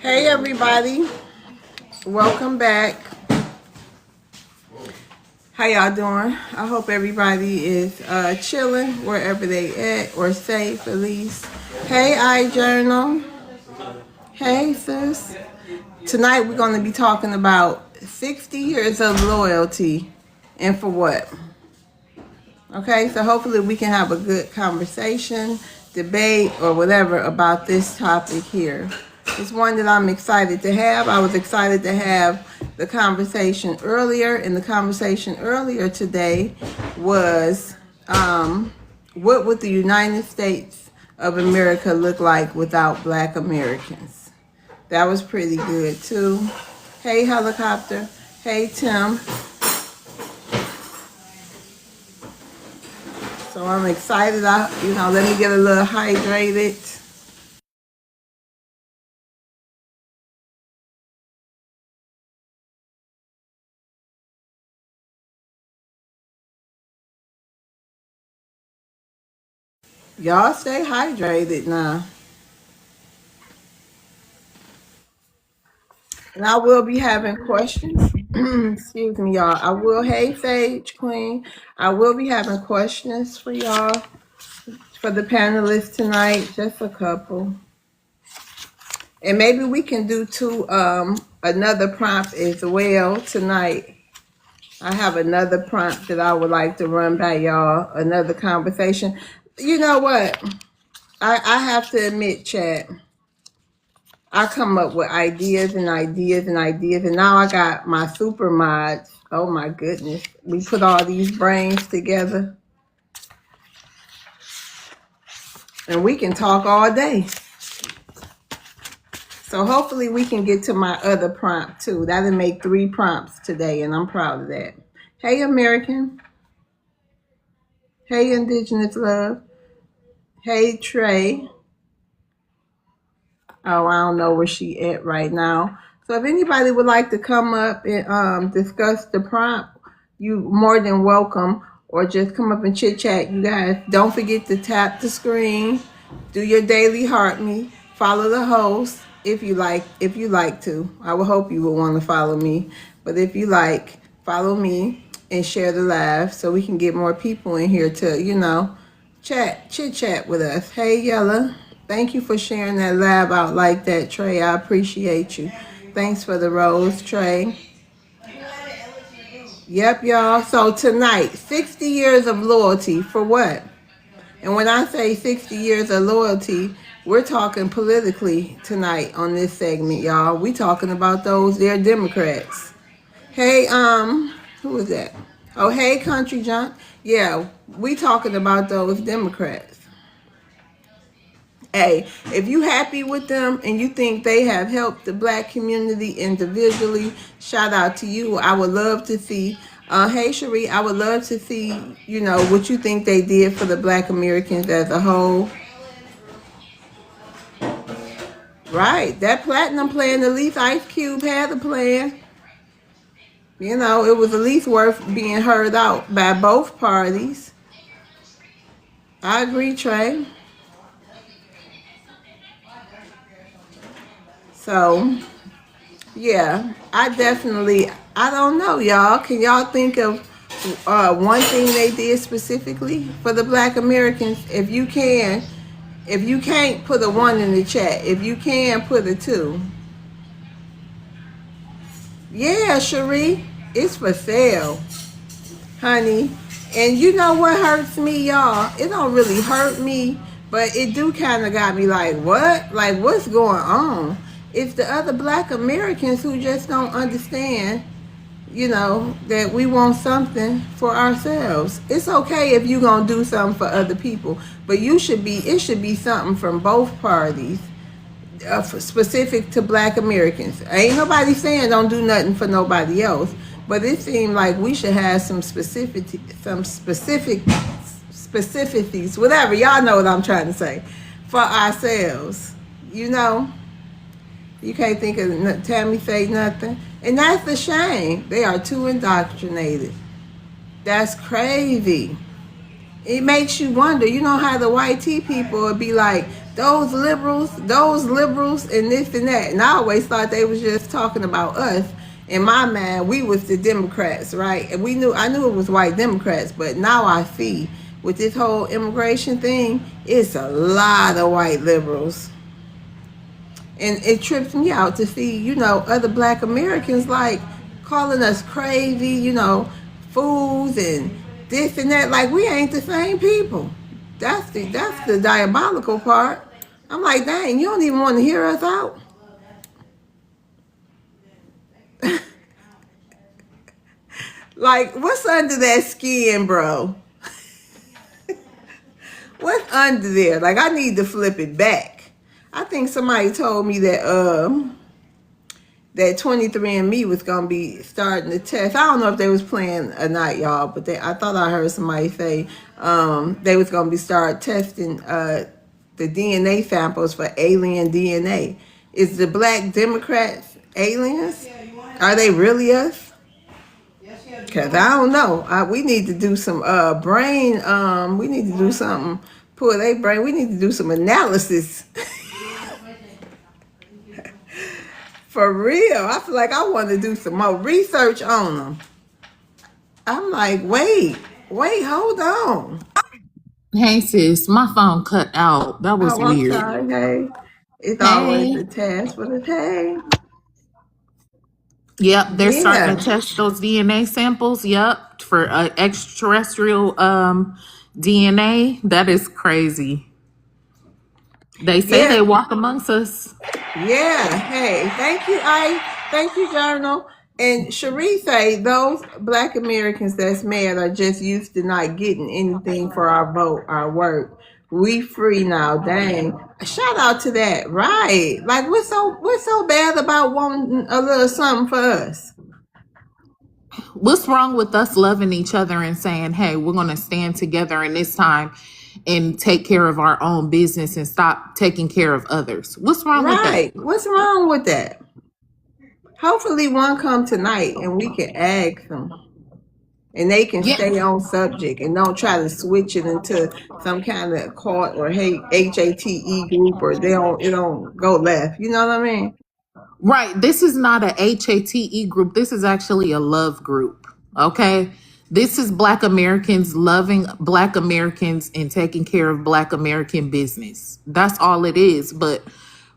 Hey everybody, welcome back. How y'all doing? I hope everybody is chilling wherever they at, or safe at least. Hey iJournal. Hey sis. Tonight we're going to be talking about 60 years of loyalty, and for what? Okay, so hopefully we can have a good conversation, debate, or whatever about this topic here. It's one that I'm excited to have. I was excited to have the conversation earlier, and the conversation earlier today was what would the United States of America look like without Black Americans? That was pretty good too. Hey Helicopter. Hey Tim. So I'm excited. Let me get a little hydrated. Y'all stay hydrated now. And I will be having questions. Excuse me, y'all. Hey, Sage Queen. I will be having questions for y'all, for the panelists tonight, just a couple. And maybe we can do another prompt as well tonight. I have another prompt that I would like to run by y'all, another conversation. You know what? I have to admit, chat, I come up with ideas and ideas and ideas, and now I got my super mods. Oh my goodness. We put all these brains together, and we can talk all day. So hopefully we can get to my other prompt too. That'll make 3 prompts today, and I'm proud of that. Hey American. Hey Indigenous Love. Hey Trey. Oh, I don't know where she at right now. So if anybody would like to come up and discuss the prompt, you more than welcome, or just come up and chit chat. You guys, don't forget to tap the screen, do your daily heart me, follow the host if you like to. I would hope you would want to follow me, but if you like, follow me and share the live so we can get more people in here to chit chat with us. Hey Yella. Thank you for sharing that lab out like that, Trey. I appreciate you. Thanks for the rose, Trey. Yep, y'all. So tonight, 60 years of loyalty for what? And when I say 60 years of loyalty, we're talking politically tonight on this segment, y'all. We talking about those, they're Democrats. Hey, Who is that? Oh, hey, Country John. Yeah, we talking about those Democrats. Hey, if you happy with them and you think they have helped the black community individually, shout out to you. I would love to see. Hey, Cherie, I would love to see, what you think they did for the black Americans as a whole. Right, that platinum plan, at least Ice Cube had a plan. It was at least worth being heard out by both parties. I agree, Trey. So, yeah, I don't know, y'all. Can y'all think of one thing they did specifically for the black Americans? If you can, if you can't, put a 1 in the chat. If you can, put a 2. Yeah, Cherie, it's for sale, honey. And you know what hurts me, y'all? It don't really hurt me, but it do kind of got me like, what? Like, what's going on? It's the other black Americans who just don't understand, that we want something for ourselves. It's okay if you gonna do something for other people, but it should be something from both parties. Specific to black Americans. Ain't nobody saying don't do nothing for nobody else, but it seemed like we should have some specificities, whatever, y'all know what I'm trying to say, for ourselves. You can't think of Tammy say nothing, and that's a shame. They are too indoctrinated. That's crazy. It makes you wonder, how the white tea people would be like, those liberals, and this and that. And I always thought they was just talking about us. In my mind, we was the Democrats, right? And I knew it was white Democrats, but now I see with this whole immigration thing, it's a lot of white liberals. And it trips me out to see, other black Americans like calling us crazy, fools and this and that. Like, we ain't the same people. That's the diabolical part. I'm like, dang, you don't even want to hear us out? Like, what's under that skin, bro? What's under there? Like, I need to flip it back. I think somebody told me that that 23andMe was going to be starting to test. I don't know if they was playing or not, y'all, but I thought I heard somebody say they was going to be start testing the DNA samples for alien DNA. Is the black Democrats aliens? Are they really us? Because I don't know. We need to do some brain, we need to do something, pull their brain. We need to do some analysis. For real, I feel like I want to do some more research on them. I'm like, wait, hold on. Hey sis, my phone cut out. That was Oh, I'm weird. sorry. Hey, it's always Hey. a task for the hey. Yep, they're starting to Yeah, test those DNA samples. Yep, for extraterrestrial DNA. That is crazy. They say yeah, they walk amongst us. yeah. Hey, thank you, Journal. And Cherie say those black Americans that's mad are just used to not getting anything for our vote, our work. We free now, dang. Shout out to that, right? Like, what's so bad about wanting a little something for us? What's wrong with us loving each other and saying, hey, we're going to stand together in this time and take care of our own business and stop taking care of others? What's wrong with that? Right. What's wrong with that? Hopefully one come tonight and we can ask them. And they can Yeah. stay on subject and don't try to switch it into some kind of cult or HATE group, or it don't go left. You know what I mean? Right. This is not a HATE group. This is actually a love group. Okay. This is Black Americans loving Black Americans and taking care of Black American business. That's all it is. But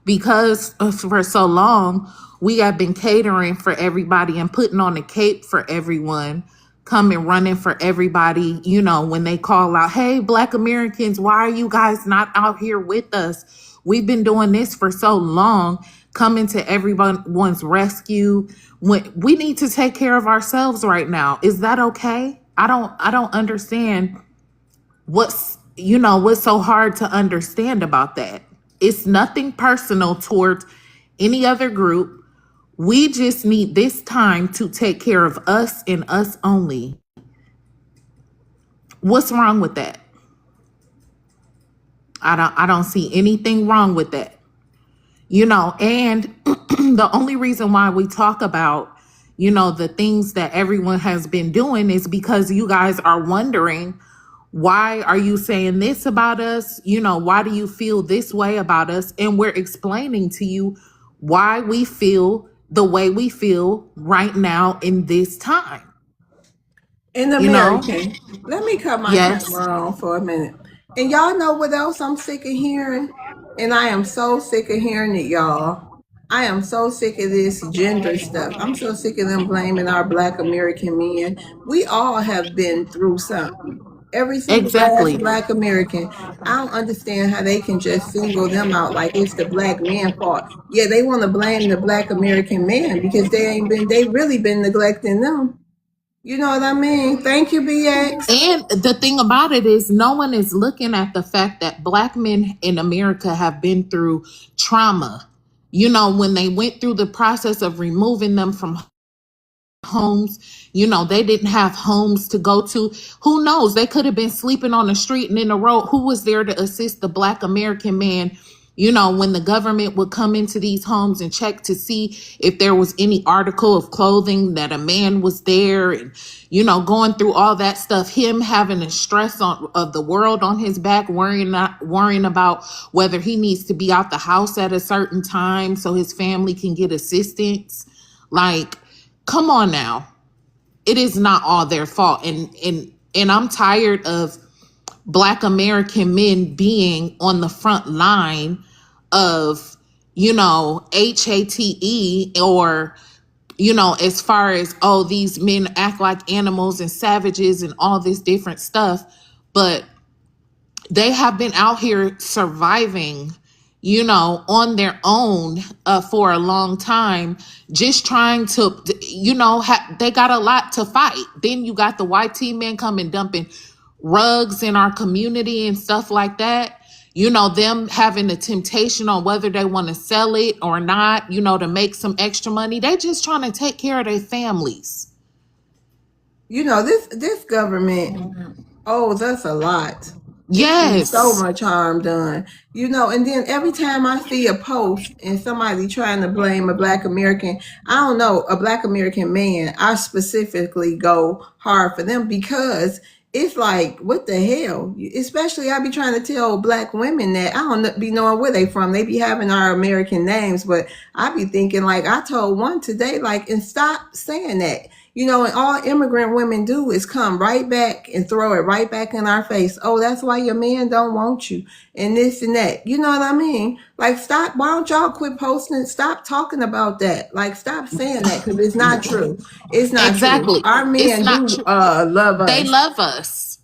because for so long, we have been catering for everybody and putting on a cape for everyone, coming running for everybody, when they call out, hey, Black Americans, why are you guys not out here with us? We've been doing this for so long coming to everyone's rescue when we need to take care of ourselves right now. Is that okay? I don't understand what's so hard to understand about that. It's nothing personal towards any other group. We just need this time to take care of us and us only. What's wrong with that? I don't see anything wrong with that. And the only reason why we talk about, the things that everyone has been doing is because you guys are wondering, why are you saying this about us? Why do you feel this way about us? And we're explaining to you why we feel the way we feel right now in this time. In American, let me cut my Yes, camera on for a minute. And y'all know what else I'm sick of hearing? And I am so sick of hearing it, y'all. I am so sick of this gender stuff. I'm so sick of them blaming our Black American men. We all have been through something. Every single last exactly. Black American. I don't understand how they can just single them out like it's the Black man fault. Yeah, they want to blame the Black American man because they really been neglecting them. You know what I mean? Thank you, BX. And the thing about it is, no one is looking at the fact that Black men in America have been through trauma. When they went through the process of removing them from homes, they didn't have homes to go to. Who knows? They could have been sleeping on the street and in the road. Who was there to assist the Black American man? When the government would come into these homes and check to see if there was any article of clothing that a man was there, and going through all that stuff, him having the stress of the world on his back, worrying about whether he needs to be out the house at a certain time so his family can get assistance. Like, come on now. It is not all their fault. And I'm tired of Black American men being on the front line of, HATE, or, as far as, oh, these men act like animals and savages and all this different stuff. But they have been out here surviving, on their own for a long time, just trying to, they got a lot to fight. Then you got the YT men coming dumping rugs in our community and stuff like that. Them having the temptation on whether they want to sell it or not, to make some extra money. They just trying to take care of their families. This government owes us a lot. Yes. So much harm done. And then every time I see a post and somebody trying to blame a Black American, I don't know, a Black American man, I specifically go hard for them because it's like, what the hell? Especially I be trying to tell Black women that I don't be knowing where they from. They be having our American names, but I be thinking, like, I told one today, like, and stop saying that. And all immigrant women do is come right back and throw it right back in our face. Oh, that's why your man don't want you and this and that. You know what I mean? Like, stop. Why don't y'all quit posting? Stop talking about that. Like, stop saying that because it's not true. It's not Exactly. true. Our men love us. They love us.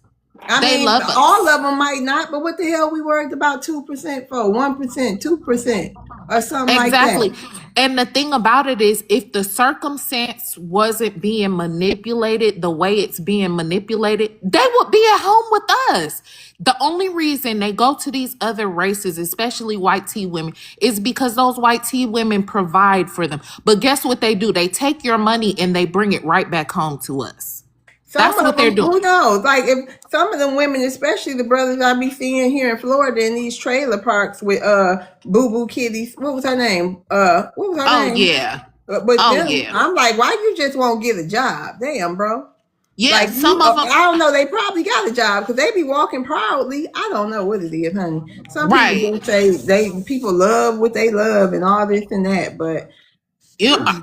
Love us. All of them might not, but what the hell we worried about 2% for? 1%, 2%, or something like that. Exactly. And the thing about it is, if the circumstance wasn't being manipulated the way it's being manipulated, they would be at home with us. The only reason they go to these other races, especially white tea women, is because those white tea women provide for them. But guess what they do? They take your money and they bring it right back home to us. That's what they're doing. Who knows? Like, if some of them women, especially the brothers I be seeing here in Florida in these trailer parks with Boo Boo Kitties. What was her name? What was her name? Oh yeah. Yeah. I'm like, why you just won't get a job? Damn, bro. Yeah, like some of them. I don't know. They probably got a job because they be walking proudly. I don't know what it is, honey. Some people say people love what they love and all this and that, but.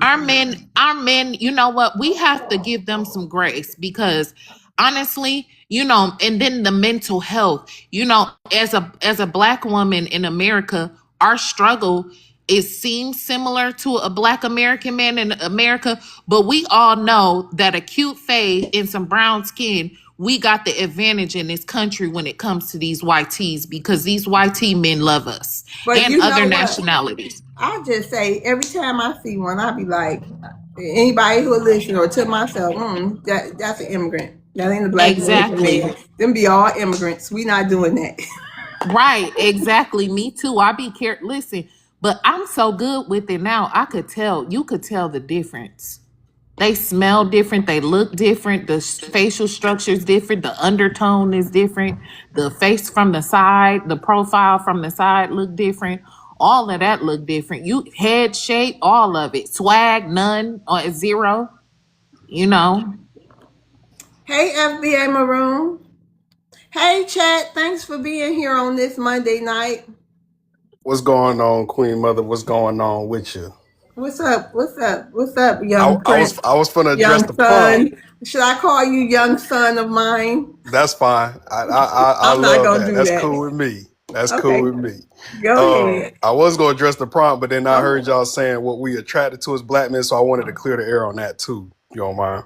Our men, you know what? We have to give them some grace because honestly, and then the mental health, as a Black woman in America, our struggle seems similar to a Black American man in America, but we all know that a cute face and some brown skin we got the advantage in this country when it comes to these YTs because these YT men love us But and you other know what? nationalities. I just say every time I see one, I be like, anybody who listen or to myself, that's an immigrant. That ain't a black American Exactly. man. Them be all immigrants. We not doing that. Right, exactly. Me too. I be careful. Listen, but I'm so good with it now. You could tell the difference. They smell different. They look different. The facial structure is different. The undertone is different. The face from the side, the profile from the side look different. All of that look different. You head shape, all of it. Swag, none or zero. You know. Hey, FBA Maroon. Hey, chat. Thanks for being here on this Monday night. What's going on, Queen Mother? What's going on with you? What's up? What's up? What's up, I, young I was prince, I was gonna address young the prompt. son? Should I call you young son of mine? That's fine. I I'm not love gonna that. do That's that. cool with me. That's cool Okay, with me. go ahead. I was gonna address the prompt, but then I Go heard ahead. y'all saying what we attracted to as black men, so I wanted to clear the air on that too. You don't mind?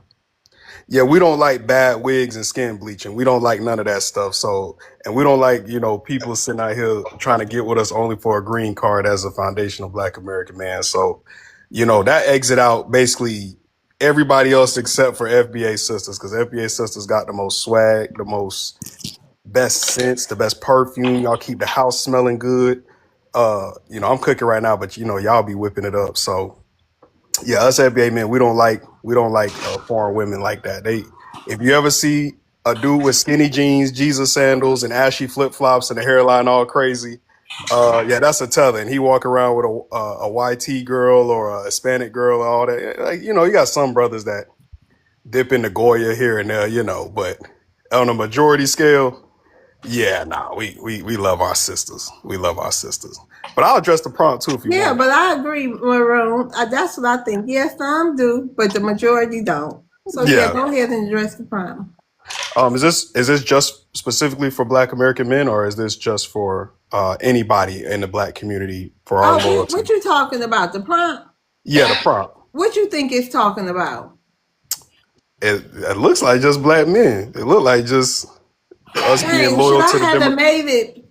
Yeah, we don't like bad wigs and skin bleaching. We don't like none of that stuff. So, and we don't like, people sitting out here trying to get with us only for a green card as a foundational black American man. So, that exit out basically everybody else except for FBA sisters, because FBA sisters got the most swag, the most best scents, the best perfume. Y'all keep the house smelling good. I'm cooking right now, but y'all be whipping it up. So yeah, us FBA men, we don't like foreign women like that. If you ever see a dude with skinny jeans, Jesus sandals, and ashy flip flops, and the hairline all crazy, yeah, that's a tether. And he walk around with a YT girl or a Hispanic girl and all that. Like, you got some brothers that dip into Goya here and there, but on a majority scale, yeah, nah, we love our sisters. We love our sisters. But I'll address the prompt too if you Yeah, want. but I agree, Maroon. That's what I think. Yes, some do, but the majority don't. So yeah, Yeah. go ahead and address the problem. Is this just specifically for Black American men, or is this just for anybody in the Black community for our Oh, loyalty? what you talking about? The prompt? Yeah, the prompt. What you think it's talking about? It looks like just Black men. It look like just us being Dang, should loyal I to the have Democrat. made it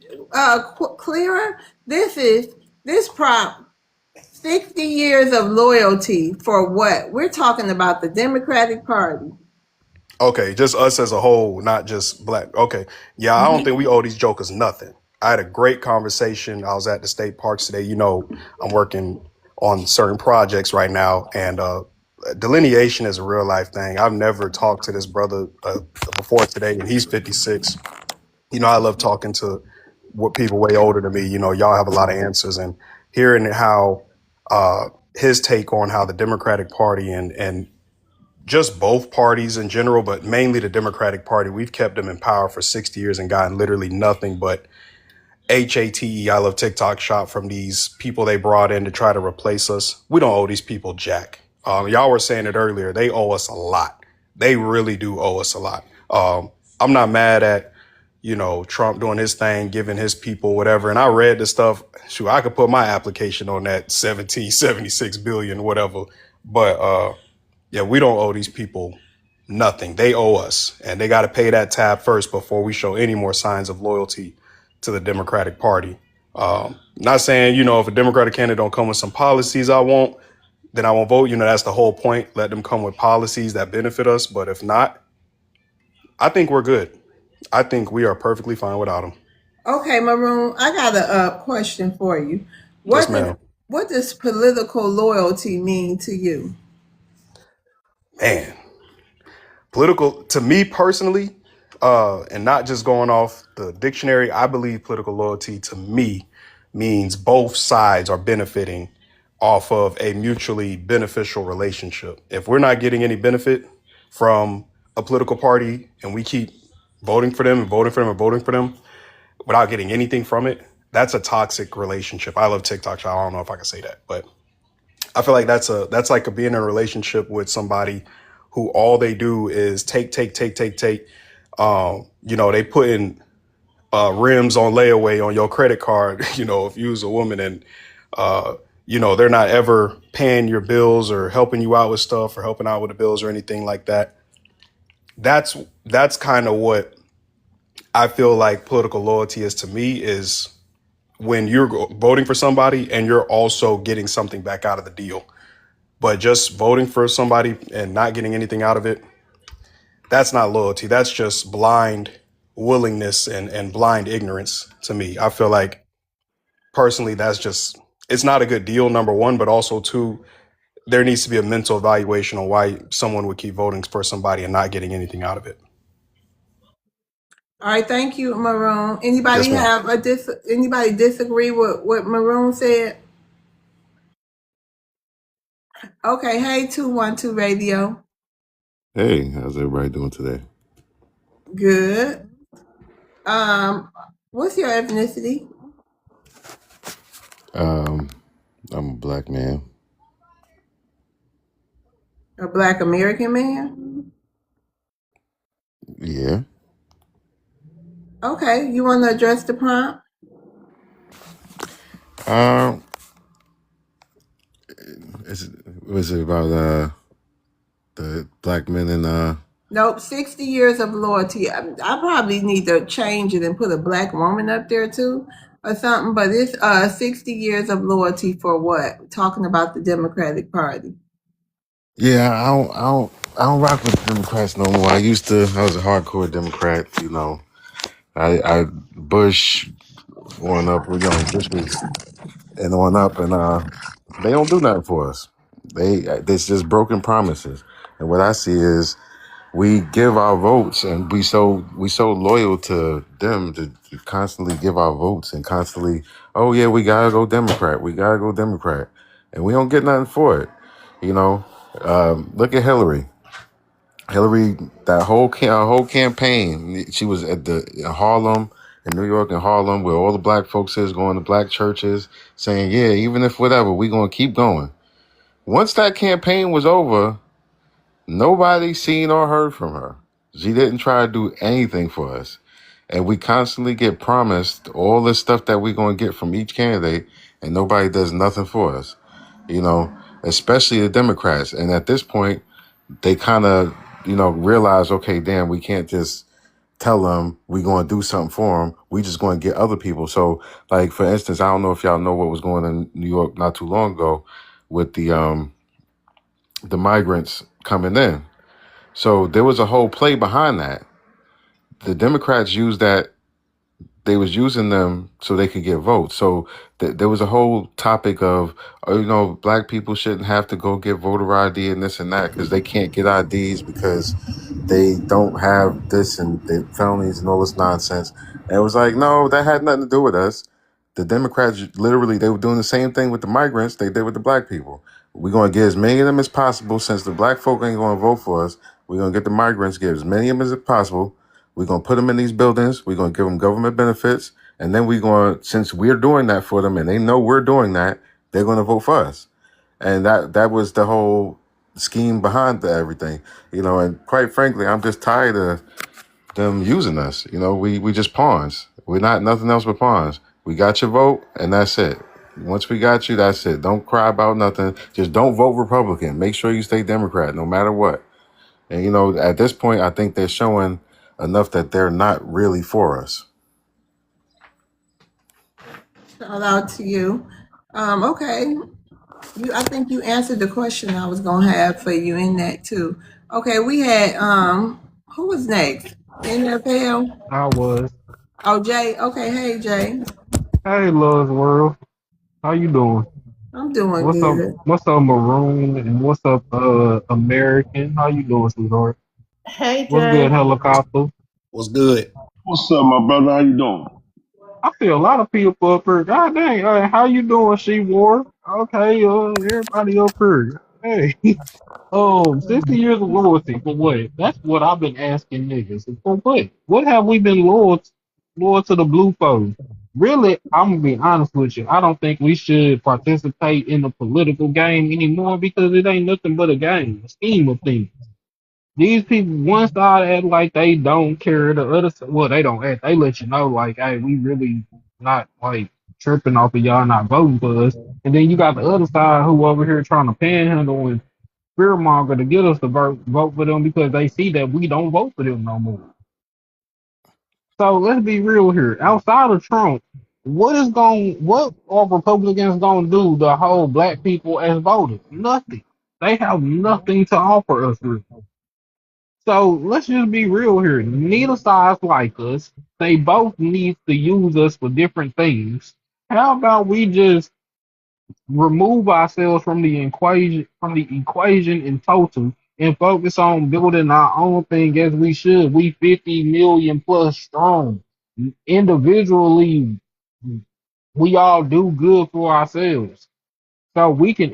clearer? This prompt. 60 years of loyalty for what? We're talking about the Democratic Party. Okay, just us as a whole, not just Black. Okay, yeah, I don't think we owe these jokers nothing. I had a great conversation. I was at the state parks today. I'm working on certain projects right now, and delineation is a real life thing. I've never talked to this brother before today, and he's 56. I love talking to what people way older than me. Y'all have a lot of answers, and hearing how his take on how the Democratic Party and just both parties in general, but mainly the Democratic Party, we've kept them in power for 60 years and gotten literally nothing but HATE, I love TikTok shop from these people they brought in to try to replace us. We don't owe these people jack. Y'all were saying it earlier. They owe us a lot. They really do owe us a lot. I'm not mad at, Trump doing his thing, giving his people whatever. And I read the stuff. Shoot, I could put my application on that 1776 billion, whatever. But yeah, we don't owe these people nothing. They owe us, and they got to pay that tab first before we show any more signs of loyalty to the Democratic Party. Not saying, if a Democratic candidate don't come with some policies then I won't vote. That's the whole point. Let them come with policies that benefit us. But if not, I think we're good. I think we are perfectly fine without them. Okay, Maroon, I got a question for you. Yes, What does ma'am. what does political loyalty mean to you? Man, political, to me personally, and not just going off the dictionary, I believe political loyalty to me means both sides are benefiting off of a mutually beneficial relationship. If we're not getting any benefit from a political party and we keep voting for them and voting for them and voting for them without getting anything from it, that's a toxic relationship. I love TikTok. I don't know if I can say that, but I feel like that's like being in a relationship with somebody who all they do is take, take, take, take, take. They put in rims on layaway on your credit card, if you was a woman and, they're not ever paying your bills or helping you out with stuff or helping out with the bills or anything like that. that's that's kind of what I feel like political loyalty is to me, is when you're voting for somebody and you're also getting something back out of the deal. But just voting for somebody and not getting anything out of it, that's not loyalty. That's just blind willingness and blind ignorance to me. I feel like personally, that's just, it's not a good deal, number one, but also two, there needs to be a mental evaluation on why someone would keep voting for somebody and not getting anything out of it. All right, thank you, Maroon. Anybody Yes, ma'am. have anybody disagree with what Maroon said? Okay, hey 212 Radio. Hey, how's everybody doing today? Good. What's your ethnicity? Um, I'm a black man. A black American man? Yeah. Okay, you want to address the prompt? Um, was it about the black men in Nope, 60 years of loyalty. I probably need to change it and put a black woman up there too or something, but it's 60 years of loyalty for what? Talking about the Democratic Party. Yeah, I don't rock with Democrats no more. I was a hardcore Democrat, you know. I Bush on up, Bush was and on up, and they don't do nothing for us. It's just broken promises. And what I see is we give our votes, and we so loyal to them to constantly give our votes and constantly, oh yeah, we gotta go Democrat, and we don't get nothing for it. You know, look at Hillary. Hillary, that whole campaign, she was at in Harlem, in New York and Harlem, where all the black folks is, going to black churches, saying, yeah, even if whatever, we gonna keep going. Once that campaign was over, nobody seen or heard from her. She didn't try to do anything for us. And we constantly get promised all this stuff that we're going to get from each candidate, and nobody does nothing for us, you know, especially the Democrats. And at this point, they kind of, realize, okay, damn, we can't just tell them we're going to do something for them. We just going to get other people. So, like, for instance, I don't know if y'all know what was going on in New York not too long ago with the migrants coming in. So there was a whole play behind that. The Democrats used that. They was using them so they could get votes. So there was a whole topic of, black people shouldn't have to go get voter ID and this and that because they can't get IDs because they don't have this and the felonies and all this nonsense. And it was like, no, that had nothing to do with us. The Democrats, literally, they were doing the same thing with the migrants they did with the black people. We're going to get as many of them as possible. Since the black folk ain't going to vote for us, we're going to get the migrants, get as many of them as possible. We're going to put them in these buildings. We're going to give them government benefits. And then since we're doing that for them and they know we're doing that, they're going to vote for us. And that was the whole scheme behind everything, and quite frankly, I'm just tired of them using us. We just pawns. We're not nothing else but pawns. We got your vote and that's it. Once we got you, that's it. Don't cry about nothing. Just don't vote Republican. Make sure you stay Democrat no matter what. And, at this point, I think they're showing enough that they're not really for us. Shout out to you. Okay. I think you answered the question I was gonna have for you in that too. Okay, we had who was next? In there, Pale? I was. Oh, Jay. Okay, hey Jay. Hey, Love's World. How you doing? I'm doing What's up? good. What's up, Maroon? And what's up, American? How you doing, sweetheart? Hey What's good, Jay. helicopter? What's good? What's up, my brother? How you doing? I see a lot of people up here. God dang, how you doing, She War? Okay, everybody up here. Hey, 60 years of loyalty for what? That's what I've been asking niggas. For what? What have we been loyal to the blue folks? Really, I'm gonna be honest with you. I don't think we should participate in the political game anymore because it ain't nothing but a game, a scheme of things. These people, one side act like they don't care, the other side, well, they don't act. They let you know, like, hey, we really not like tripping off of y'all not voting for us. And then you got the other side who over here trying to panhandle fear monger to get us to vote for them because they see that we don't vote for them no more. So let's be real here. Outside of Trump, what are Republicans gonna do to hold black people as voters? Nothing. They have nothing to offer us. Really. So let's just be real here. Neither side like us. They both need to use us for different things. How about we just remove ourselves from the equation in total and focus on building our own thing as we should. We 50 million plus strong. Individually, we all do good for ourselves. So we can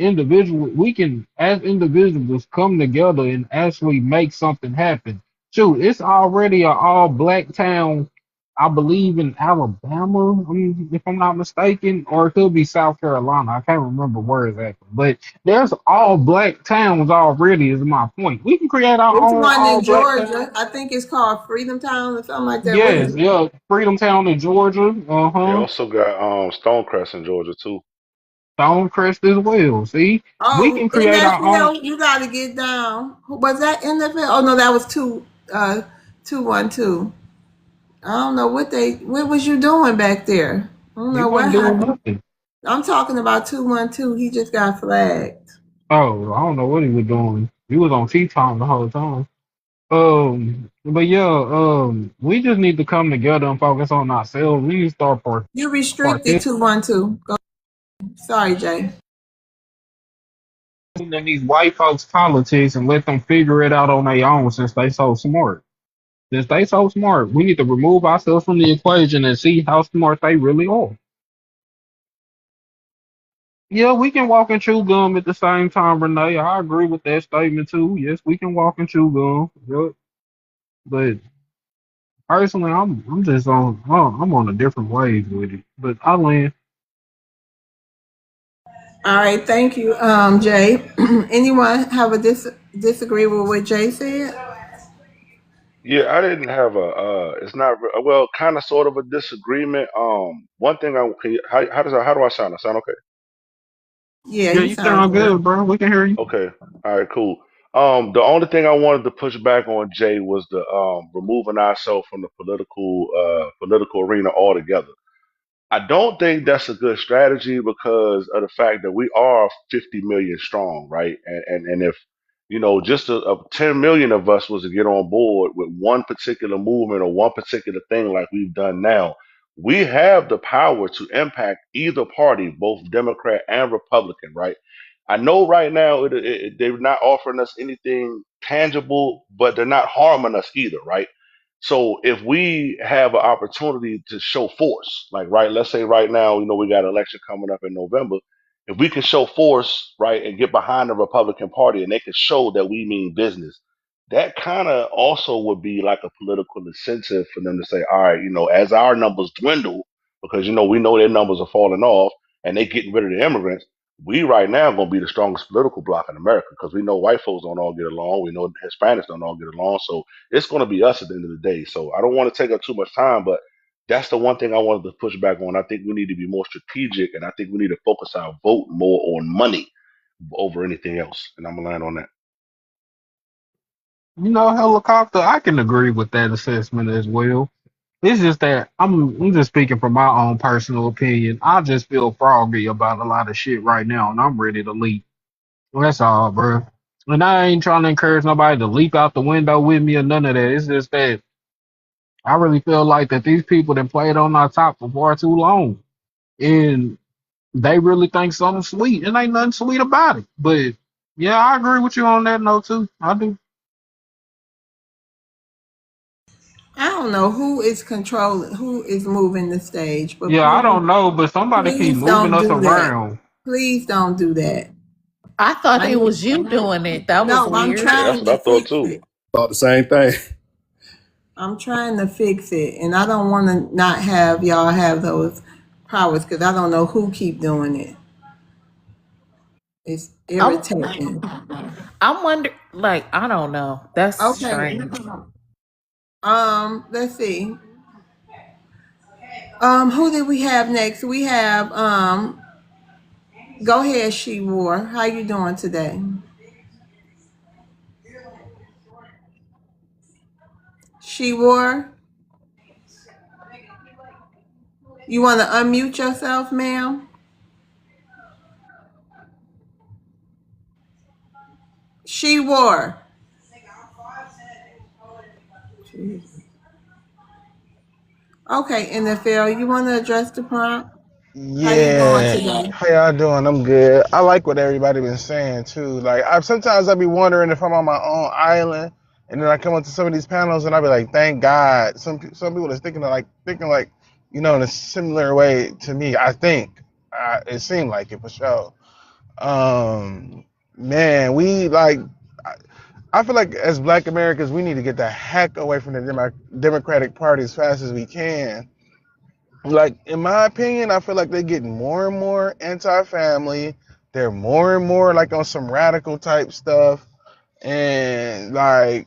as individuals come together and actually make something happen. Shoot, it's already an all black town, I believe in Alabama, if I'm not mistaken, or it could be South Carolina. I can't remember where exactly. But there's all black towns already, is my point. We can create our It's own one all in black town. Georgia. I think it's called Freedom Town or something like that. What is Yes, it? yeah. Freedom Town in Georgia. They Uh-huh. also got Stonecrest in Georgia too. Stonecrest as well. See? We Oh, can create our own. NFL, you got to get down. Was that NFL? Oh no, that was 212. I don't know what was you doing back there? I don't He know what wasn't doing happened. nothing. I'm talking about 212. He just got flagged. Oh, I don't know what he was doing. He was on T-Time the whole time. But yeah, we just need to come together and focus on ourselves. We need to start You restricted participating 212. Go. Sorry, Jay. in these white folks' politics and let them figure it out on their own since they so smart. Since they so smart, we need to remove ourselves from the equation and see how smart they really are. Yeah, we can walk and chew gum at the same time, Renee. I agree with that statement too. Yes, we can walk and chew gum. Yep. But personally, I'm on a different wave with it. But I land. All right, thank you, Jay. Anyone have a disagree with what Jay said? Yeah, I didn't have it's not well, kind of sort of a disagreement. One thing how do I sound? I sound okay? Yeah, Yeah, you you sound sound good. good, bro. We can hear you. Okay. All right, cool. The only thing I wanted to push back on Jay was the removing ourselves from the political arena altogether. I don't think that's a good strategy because of the fact that we are 50 million strong, right? And if just 10 million of us was to get on board with one particular movement or one particular thing like we've done now, we have the power to impact either party, both Democrat and Republican, right? I know right now they're not offering us anything tangible, but they're not harming us either, right? So if we have an opportunity to show force, like right, let's say right now, we got an election coming up in November. If we can show force, right, and get behind the Republican Party and they can show that we mean business, that kind of also would be like a political incentive for them to say, all right, as our numbers dwindle, because we know their numbers are falling off and they getting rid of the immigrants, we right now gonna be the strongest political bloc in America because we know white folks don't all get along, we know Hispanics don't all get along, so it's going to be us at the end of the day. So I don't want to take up too much time, but that's the one thing I wanted to push back on. I think we need to be more strategic, and I think we need to focus our vote more on money over anything else. And I'm gonna land on that. Helicopter, I can agree with that assessment as well. It's just that I'm just speaking from my own personal opinion. I just feel froggy about a lot of shit right now, and I'm ready to leap. That's all, bro. And I ain't trying to encourage nobody to leap out the window with me or none of that. It's just that I really feel like that these people that played on our top for far too long, and they really think something sweet, and ain't nothing sweet about it. But yeah, I agree with you on that note too. I do. I don't know who is moving the stage, but Yeah, I don't know, but somebody keep please moving don't us do that. around. Please don't do that. I thought I it need, was you doing it. That was no, I'm weird. Yeah, that's trying what to I thought fix too. it. Thought the same thing. I'm trying to fix it, and I don't want to not have y'all have those powers because I don't know who keep doing it. It's I'm irritating. I'm wondering, like, I don't know. That's Okay. strange. Let's see. Who did we have next? We have go ahead, She War. How you doing today? She wore. You want to unmute yourself, ma'am? She wore. Okay, NFL, you want to address the prompt? How you doing Yeah, today? how y'all doing? I'm good. I like what everybody been saying too. Like, I be wondering if I'm on my own island, and then I come up to some of these panels, and I be like, thank God. Some people is thinking like, in a similar way to me. I think it seemed like it for sure. Man, we like. I I feel like as Black Americans, we need to get the heck away from the Democratic Party as fast as we can. Like, in my opinion, I feel like they're getting more and more anti-family. They're more and more like on some radical type stuff, and like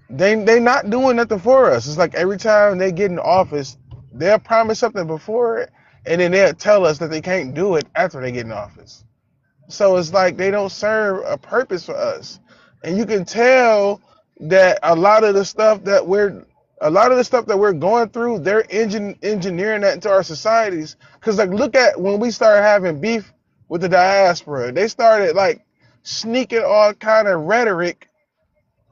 they not doing nothing for us. It's like every time they get in office, they'll promise something before it, and then they'll tell us that they can't do it after they get in office. So it's like they don't serve a purpose for us. And you can tell that a lot of the stuff that we're going through, they're engineering that into our societies. Cause like look at when we started having beef with the diaspora. They started like sneaking all kind of rhetoric,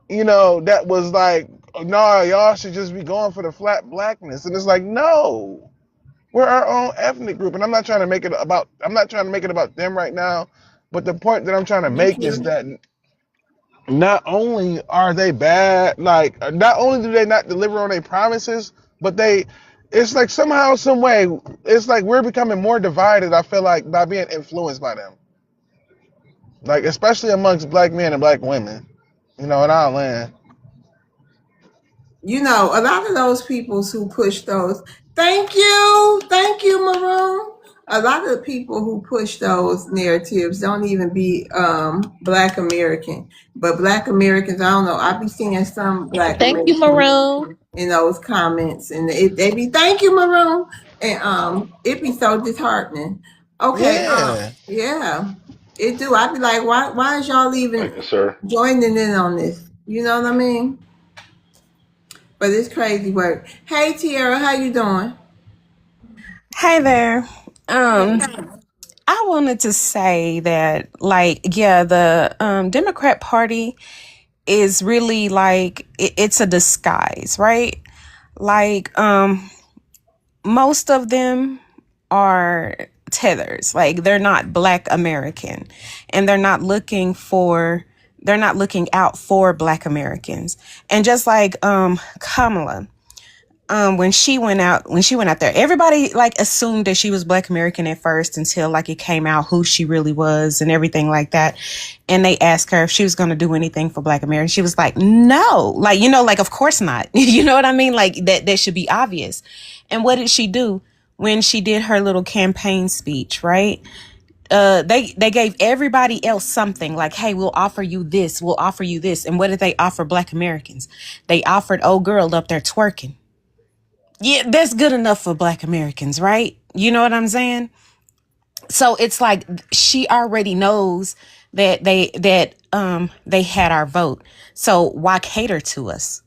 that was like, nah, y'all should just be going for the flat blackness. And it's like, no. We're our own ethnic group, and I'm not trying to make it about them right now, but the point that I'm trying to Thank make is you. that not only are they bad, like not only do they not deliver on their promises, but it's like somehow, some way, it's like we're becoming more divided. I feel like by being influenced by them, like especially amongst Black men and Black women, in our land. You know, a lot of those people who push those, thank you, Maroon. A lot of the people who push those narratives don't even be Black American. But Black Americans, I don't know, I be seeing some Black Thank you, Americans Maroon. in those comments, and they be thank you, Maroon, and it be so disheartening. Okay, Yeah. yeah, it do. I be like, why is y'all Thank even you, sir. joining in on this? You know what I mean? But it's crazy work. Hey Tiara, how you doing? Hi there. Hey. Um, I wanted to say that, like, yeah, the Democrat Party is really like it's a disguise, right? Like, most of them are tethers. Like, they're not Black American, and they're not looking out for Black Americans. And just like Kamala, when she went out there, everybody like assumed that she was Black American at first until like it came out who she really was and everything like that. And they asked her if she was going to do anything for Black Americans. She was like, no, like, like, of course not. You know what I mean? Like that should be obvious. And what did she do when she did her little campaign speech, right? They gave everybody else something like, hey, we'll offer you this, we'll offer you this. And what did they offer Black Americans? They offered old girl up there twerking. Yeah, that's good enough for Black Americans, right? You know what I'm saying? So it's like she already knows that they had our vote. So why cater to us?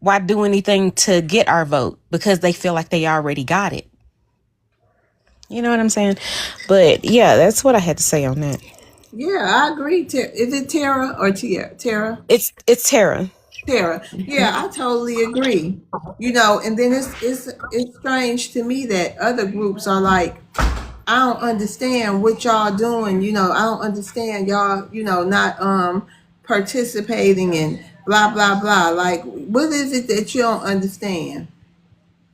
Why do anything to get our vote? Because they feel like they already got it. You know what I'm saying? But yeah, that's what I had to say on that. Yeah, I agree. Is it Tara or Tiara? Tara? It's Tara. Tara. Yeah, I totally agree. You know, and then it's strange to me that other groups are like, I don't understand what y'all doing. You know, I don't understand y'all. You know, not participating in blah blah blah. Like, what is it that you don't understand?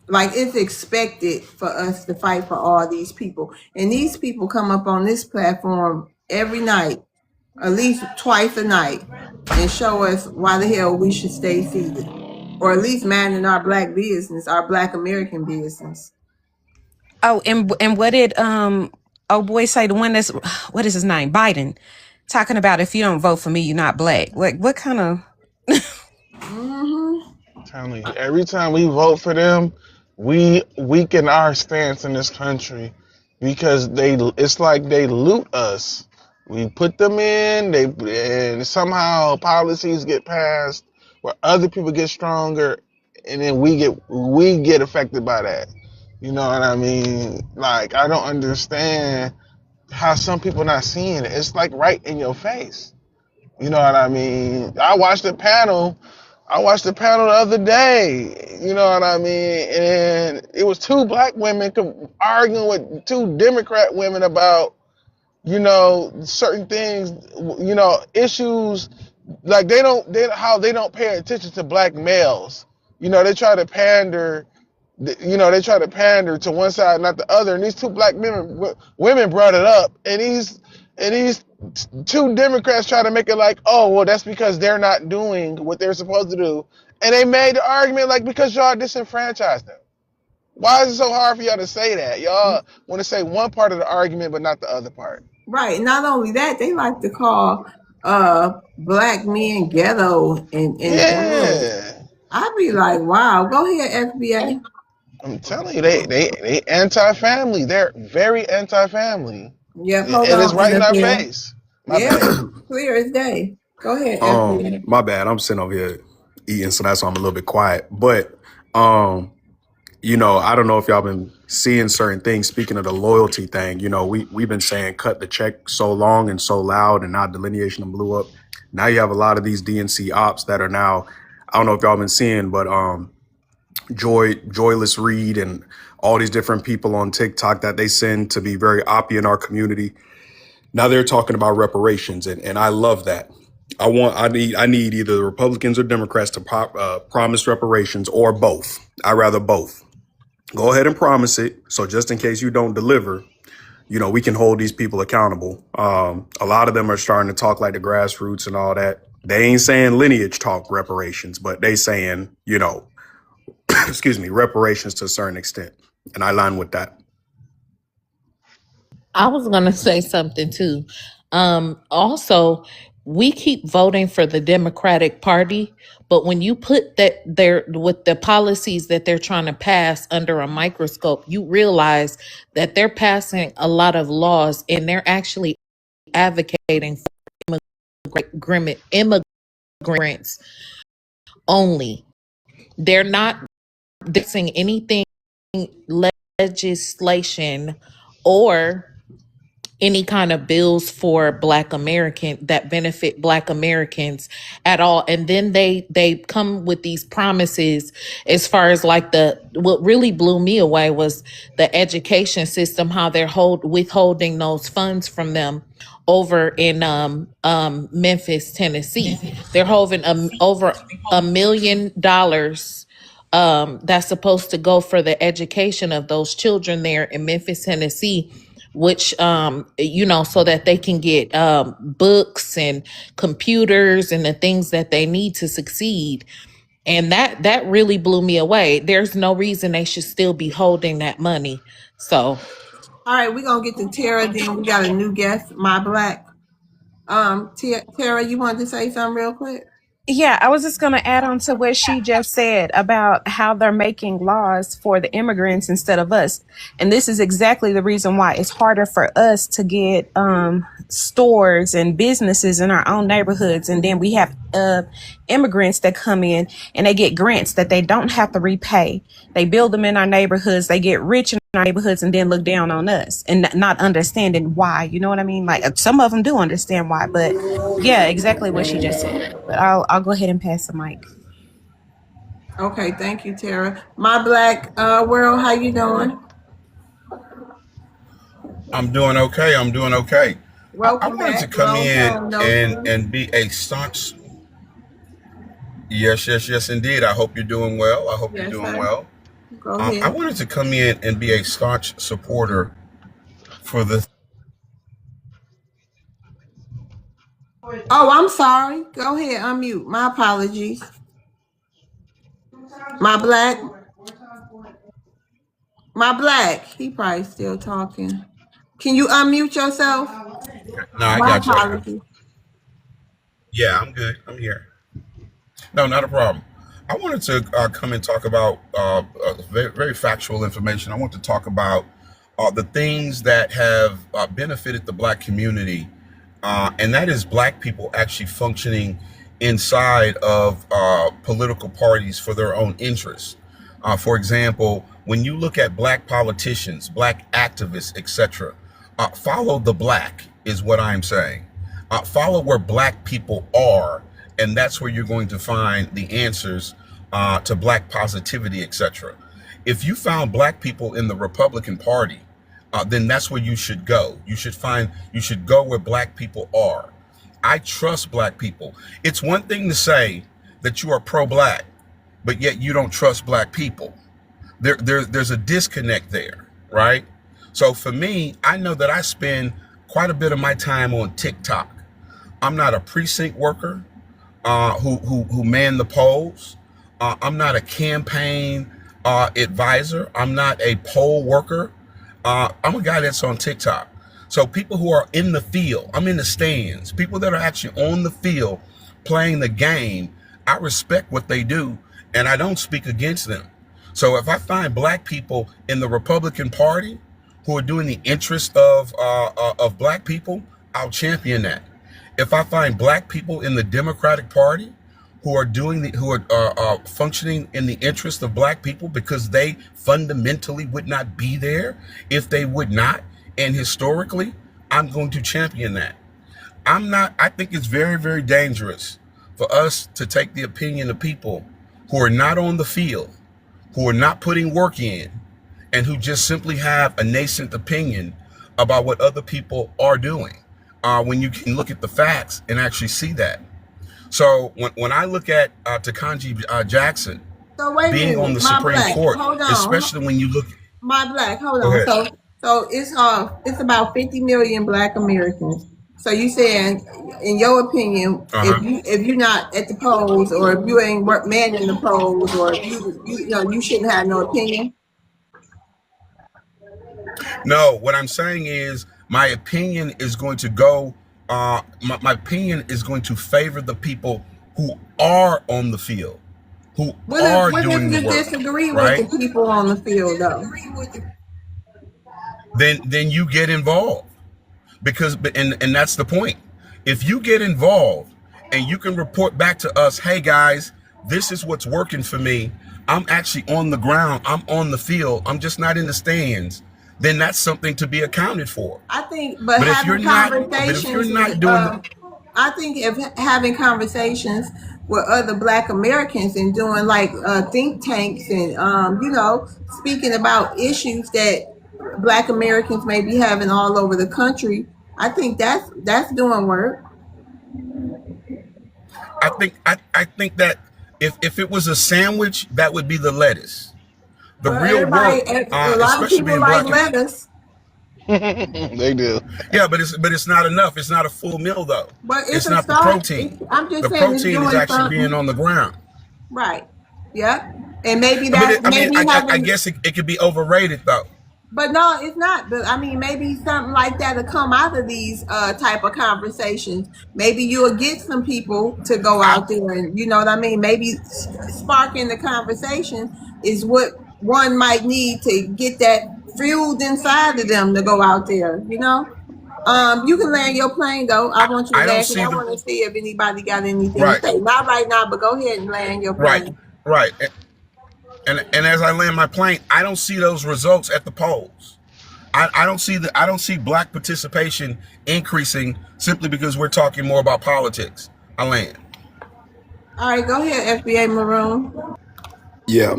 Like, it's expected for us to fight for all these people, and these people come up on this platform every night, at least twice a night, and show us why the hell we should stay seated, or at least minding our Black business, our Black American business. Oh, and what did oh boy say, the one that's, what is his name? Biden, talking about if you don't vote for me, you're not Black. Like, what kind of, Mm-hmm. Telling you, every time we vote for them, we weaken our stance in this country because it's like they loot us. We put them and somehow policies get passed where other people get stronger, and then we get affected by that. You know what I mean? Like, I don't understand how some people not seeing it. It's like right in your face. You know what I mean? I watched the panel the other day. You know what I mean? And it was two black women arguing with two Democrat women about, certain things, issues. Like, they don't pay attention to black males. They try to pander. They try to pander to one side, not the other. And these two black women brought it up, and these two Democrats try to make it like, oh, well, that's because they're not doing what they're supposed to do. And they made the argument like, because y'all disenfranchised them. Why is it so hard for y'all to say that? Y'all want to say one part of the argument, but not the other part. Right. Not only that, they like to call black men ghetto and thugs. Yeah. I'd be like, wow, go ahead, FBA. I'm telling you, they anti-family. They're very anti-family. Yep, hold And it's on, right in our NFL. face. My Yeah, bad. clear as day. Go ahead, FBA. My bad. I'm sitting over here eating, so that's why I'm a little bit quiet. But I don't know if y'all been seeing certain things. Speaking of the loyalty thing, we've been saying cut the check so long and so loud, and now delineation blew up. Now you have a lot of these DNC ops that are now, I don't know if y'all been seeing, but Joyless Reed and all these different people on TikTok that they send to be very oppy in our community. Now they're talking about reparations, and I love that. I need either the Republicans or Democrats to promise reparations, or both. I'd rather both. Go ahead and promise it. So just in case you don't deliver, we can hold these people accountable. A lot of them are starting to talk like the grassroots and all that. They ain't saying lineage talk reparations, but they saying, excuse me, reparations to a certain extent. And I line with that. I was gonna say something too. Also, we keep voting for the Democratic Party, but when you put that there with the policies that they're trying to pass under a microscope, you realize that they're passing a lot of laws and they're actually advocating for immigrants only. They're not fixing anything legislation or any kind of bills for Black American that benefit Black Americans at all. And then they come with these promises as far as like what really blew me away was the education system, how they're withholding those funds from them over in Memphis, Tennessee. They're holding over $1 million that's supposed to go for the education of those children there in Memphis, Tennessee, which so that they can get books and computers and the things that they need to succeed. And that really blew me away. There's no reason they should still be holding that money. So All right, we're gonna get to Tara, then we got a new guest, my black. Tara, you wanted to say something real quick? Yeah, I was just going to add on to what she just said about how they're making laws for the immigrants instead of us. And this is exactly the reason why it's harder for us to get stores and businesses in our own neighborhoods. And then we have immigrants that come in and they get grants that they don't have to repay. They build them in our neighborhoods. They get rich in our neighborhoods and then look down on us and not understanding why. You know what I mean? Like, some of them do understand why, but yeah, exactly what she just said. But I'll go ahead and pass the mic. Okay, thank you, Tara. My black world, how you doing? I'm doing okay. I'm doing okay. I Welcome wanted to back. come Long in time no and see. be a staunch. Yes, indeed. I hope you're doing well. I hope you're Yes, doing sir. well. Go I ahead. wanted to come in and be a staunch supporter for the. Oh, I'm sorry. Go ahead, unmute. My apologies. My black. My black. He probably still talking. Can you unmute yourself? No, I My got you. apologies. Yeah, I'm good. I'm here. No, not a problem. I wanted to come and talk about very, very factual information. I want to talk about the things that have benefited the Black community, and that is Black people actually functioning inside of political parties for their own interests. For example, when you look at black politicians, black activists, etc., follow the black is what I'm saying. Follow where black people are, and that's where you're going to find the answers to black positivity, etc. If you found black people in the Republican Party, then that's where you should go. You should go where black people are. I trust black people. It's one thing to say that you are pro-black, but yet you don't trust black people. There's a disconnect there, right? So for me, I know that I spend quite a bit of my time on TikTok. I'm not a precinct worker who man the polls. I'm not a campaign advisor. I'm not a poll worker. I'm a guy that's on TikTok. So people who are in the field, I'm in the stands, people that are actually on the field playing the game, I respect what they do and I don't speak against them. So if I find black people in the Republican Party who are doing the interest of black people, I'll champion that. If I find black people in the Democratic Party who are functioning in the interest of black people because they fundamentally would not be there if they would not, and historically, I'm going to champion that. I think it's very, very dangerous for us to take the opinion of people who are not on the field, who are not putting work in, and who just simply have a nascent opinion about what other people are doing, when you can look at the facts and actually see that. So when I look at Takanji Jackson So wait a being on minute, the my Supreme black. Court, Hold on, especially when you look, my black. Hold go on. ahead. So it's about 50 million Black Americans. So you saying, in your opinion, Uh-huh. if you're not at the polls, or if you ain't manning the polls, or if you shouldn't have no opinion. No, what I'm saying is my opinion is going to go, my opinion is going to favor the people who are on the field, who are What if doing the you work, disagree with right? the people on the field, though? Then you get involved, because and that's the point. If you get involved and you can report back to us, hey guys, this is what's working for me. I'm actually on the ground. I'm on the field. I'm just not in the stands. Then that's something to be accounted for. I think, But if you're not doing the, I think if having conversations with other Black Americans and doing like think tanks and speaking about issues that Black Americans may be having all over the country, I think that's doing work. I think that if it was a sandwich, that would be the lettuce. The Well, real work, a lot of especially people being like black, lettuce, They do. yeah, but it's not enough. It's not a full meal though. but it's It's a not the start. protein. I'm just The saying it's protein is doing actually being something. on the ground. Right. Yep. And maybe But that's maybe I having. guess it could be overrated though. But no, it's not. But I mean, maybe something like that will come out of these type of conversations. Maybe you'll get some people to go I, out there, and you know what I mean. Maybe sparking the conversation is what one might need to get that fueled inside of them to go out there. You can land your plane though. I want you to I don't land because see I the want to see if anybody got anything to right, say. Not right now, but go ahead and land your right, plane. right. And as I land my plane, I don't see those results at the polls. I don't see black participation increasing simply because we're talking more about politics. I land. All right, go ahead, FBA Maroon. Yeah,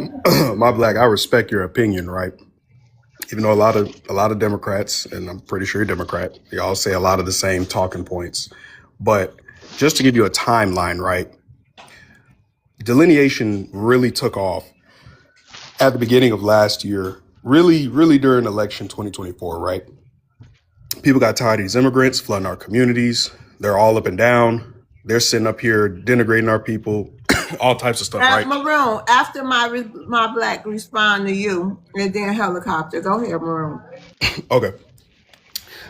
my black, I respect your opinion, right? Even though a lot of Democrats, and I'm pretty sure you're Democrat, they all say a lot of the same talking points. But just to give you a timeline, right? Delineation really took off at the beginning of last year, really, really during election 2024, right? People got tired of these immigrants flooding our communities. They're all up and down. They're sitting up here denigrating our people, all types of stuff, right? Maroon, after my black respond to you, and then helicopter. Go ahead, Maroon. Okay.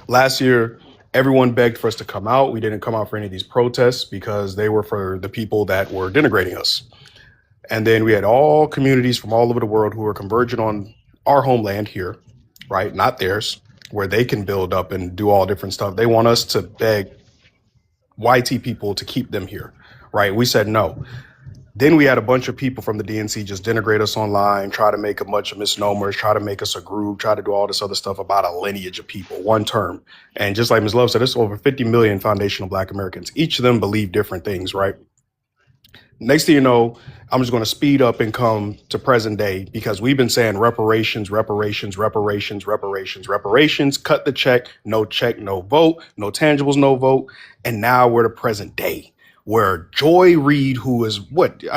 Last year, everyone begged for us to come out. We didn't come out for any of these protests because they were for the people that were denigrating us. And then we had all communities from all over the world who were converging on our homeland here, right? Not theirs, where they can build up and do all different stuff. They want us to beg YT people to keep them here, right? We said no. Then we had a bunch of people from the DNC just denigrate us online, try to make a bunch of misnomers, try to make us a group, try to do all this other stuff about a lineage of people, one term. And just like Ms. Love said, there's over 50 million foundational Black Americans. Each of them believe different things, right? Next thing you know, I'm just going to speed up and come to present day because we've been saying reparations, reparations, reparations, reparations, reparations, cut the check, no vote, no tangibles, no vote. And now we're to present day where Joy Reid, who is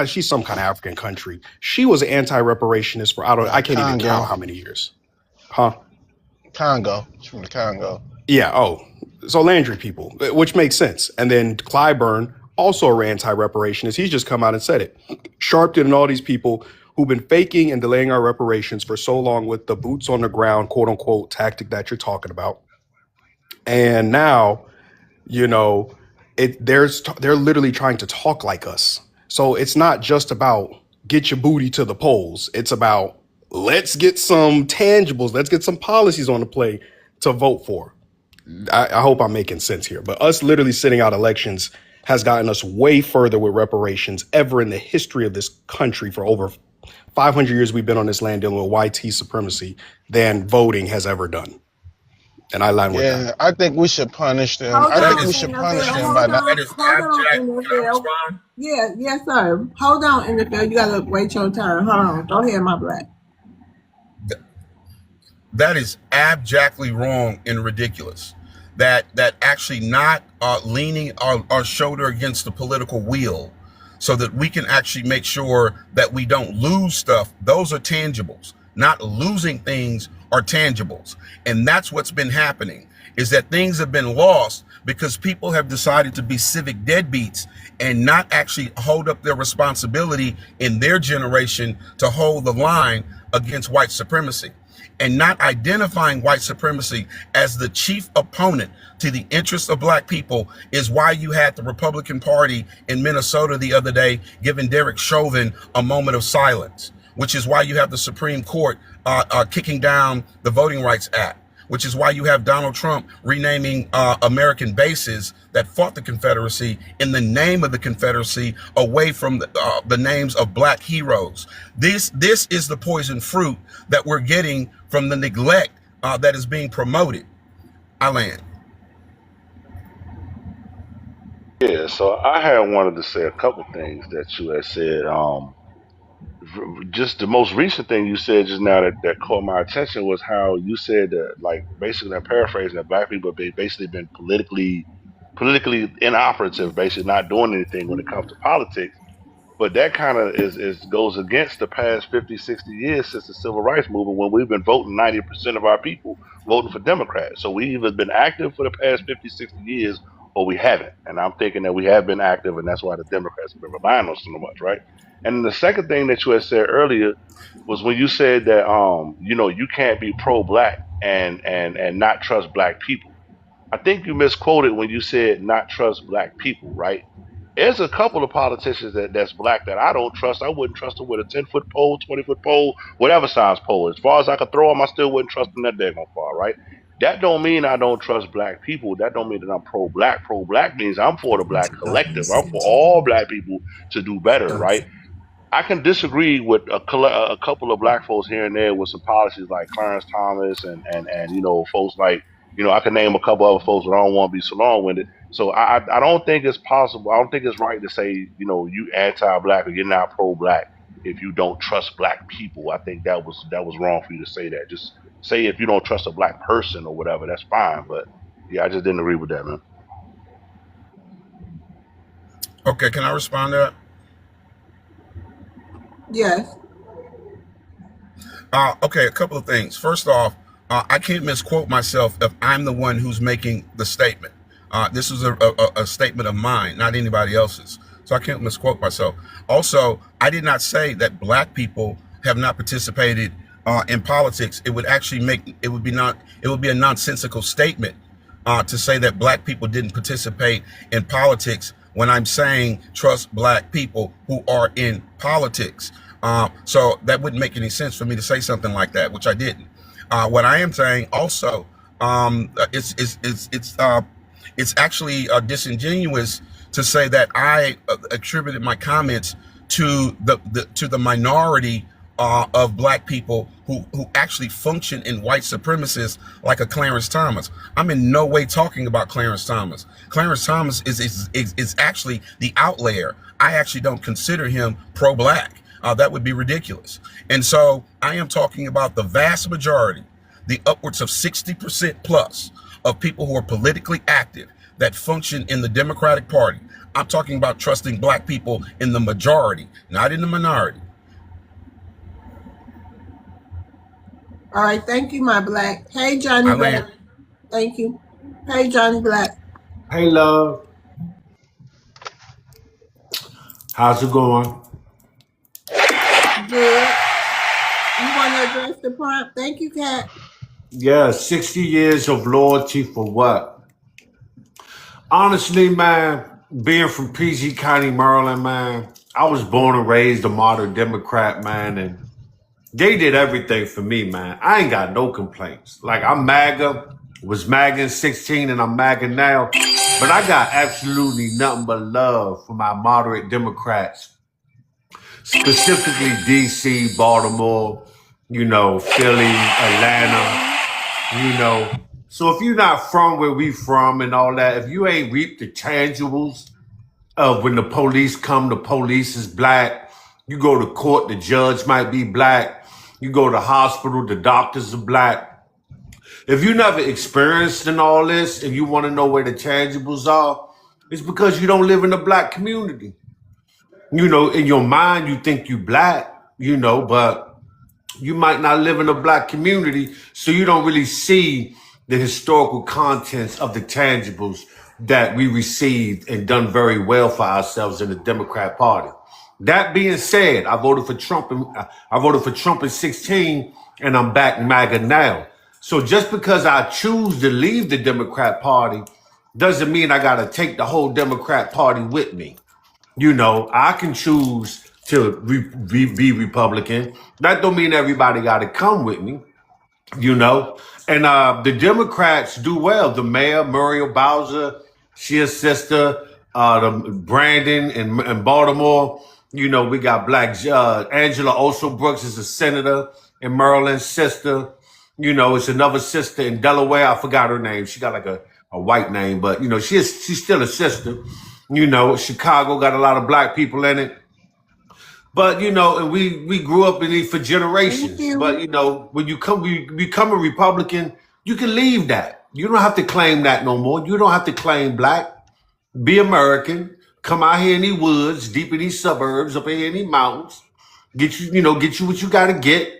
she's some kind of African country. She was an anti-reparationist for, I can't even count how many years. Huh? Congo. She's from the Congo. Yeah. Oh, so Landry people, which makes sense. And then Clyburn, also a anti-reparationist. He's just come out and said it. Sharpton and all these people who've been faking and delaying our reparations for so long with the boots on the ground, quote unquote, tactic that you're talking about. And now, you know, they're literally trying to talk like us. So it's not just about get your booty to the polls. It's about let's get some tangibles. Let's get some policies on the play to vote for. I hope I'm making sense here, but us literally sitting out elections has gotten us way further with reparations ever in the history of this country. For over 500 years we've been on this land dealing with YT supremacy than voting has ever done. And I line with that. Yeah, I think we should punish them. Hold I on, think we should punish them by hold not. on, That is hold on, abject. Can I NFL. respond? Yeah, yes, sir. Hold on, NFL. You gotta wait your turn. Hold on. Go ahead, my black. That is abjectly wrong and ridiculous. That actually not leaning our shoulder against the political wheel so that we can actually make sure that we don't lose stuff. Those are tangibles. Not losing things are tangibles. And that's what's been happening, is that things have been lost because people have decided to be civic deadbeats and not actually hold up their responsibility in their generation to hold the line against white supremacy. And not identifying white supremacy as the chief opponent to the interests of Black people is why you had the Republican Party in Minnesota the other day giving Derek Chauvin a moment of silence, which is why you have the Supreme Court kicking down the Voting Rights Act, which is why you have Donald Trump renaming American bases that fought the Confederacy in the name of the Confederacy away from the names of Black heroes. This is the poison fruit that we're getting from the neglect that is being promoted. I land. Yeah, so I had wanted to say a couple things that you had said. Just the most recent thing you said just now that caught my attention was how you said that, like, basically, I'm paraphrasing, that Black people have basically been politically inoperative, basically not doing anything when it comes to politics. But that kind of is goes against the past 50, 60 years since the civil rights movement, when we've been voting 90% of our people voting for Democrats. So we either been active for the past 50, 60 years or we haven't. And I'm thinking that we have been active, and that's why the Democrats have been relying on us so much, right? And the second thing that you had said earlier was when you said that you can't be pro black and not trust Black people. I think you misquoted when you said not trust Black people, right? There's a couple of politicians that's Black that I don't trust. I wouldn't trust them with a 10-foot pole, 20-foot pole, whatever size pole. As far as I could throw them, I still wouldn't trust them that daggone far, right? That don't mean I don't trust Black people. That don't mean that I'm pro Black. Pro Black means I'm for the Black collective. I'm for all Black people to do better, right? I can disagree with a couple of Black folks here and there with some policies like Clarence Thomas and folks like, I can name a couple other folks, but I don't want to be so long winded. So I don't think it's possible. I don't think it's right to say you anti-Black or you're not pro-Black if you don't trust Black people. I think that was wrong for you to say that. Just say if you don't trust a Black person or whatever, that's fine. But yeah, I just didn't agree with that, man. Okay, can I respond to that? Yes. Okay, a couple of things. First off, I can't misquote myself if I'm the one who's making the statement. This is a statement of mine, not anybody else's. So I can't misquote myself. Also, I did not say that Black people have not participated in politics. It would be a nonsensical statement to say that Black people didn't participate in politics when I'm saying trust Black people who are in politics. So that wouldn't make any sense for me to say something like that, which I didn't. What I am saying also, it's actually disingenuous to say that I attributed my comments to the minority of black people who actually function in white supremacists like a Clarence Thomas. I'm in no way talking about Clarence Thomas. Clarence Thomas is actually the outlier. I actually don't consider him pro-black. That would be ridiculous. And so I am talking about the vast majority, the upwards of 60% plus of people who are politically active that function in the Democratic Party. I'm talking about trusting black people in the majority, not in the minority. All right, thank you, my black. Hey, Johnny Black. Thank you. Hey, Johnny Black. Hey, love. How's it going? Good. You want to address the prompt? Thank you, Kat. Yeah, 60 years of loyalty for what? Honestly, man, being from PG County, Maryland, man, I was born and raised a modern Democrat, man, and they did everything for me, man. I ain't got no complaints. Like, I'm MAGA, was MAGA in 16, and I'm MAGA now, but I got absolutely nothing but love for my moderate Democrats, specifically DC, Baltimore, Philly, Atlanta, So if you're not from where we from and all that, if you ain't reaped the tangibles of when the police come, the police is black. You go to court, the judge might be black. You go to hospital, the doctors are black. If you never experienced in all this and you want to know where the tangibles are, it's because you don't live in a black community. In your mind, you think you black, but you might not live in a black community, so you don't really see the historical contents of the tangibles that we received and done very well for ourselves in the Democrat Party. That being said, I voted for Trump in 16, and I'm back MAGA now. So just because I choose to leave the Democrat Party doesn't mean I got to take the whole Democrat Party with me. I can choose to be Republican. That don't mean everybody got to come with me, And the Democrats do well. The mayor, Muriel Bowser, she a sister. The Brandon in Baltimore. We got black Angela Oso Brooks is a senator in Maryland, sister. It's another sister in Delaware. I forgot her name. She got like a white name, but she's still a sister. Chicago got a lot of black people in it. But and we grew up in it for generations. But when you become a Republican, you can leave that. You don't have to claim that no more. You don't have to claim black. Be American. Come out here in these woods, deep in these suburbs, up in here in these mountains. Get you what you gotta get,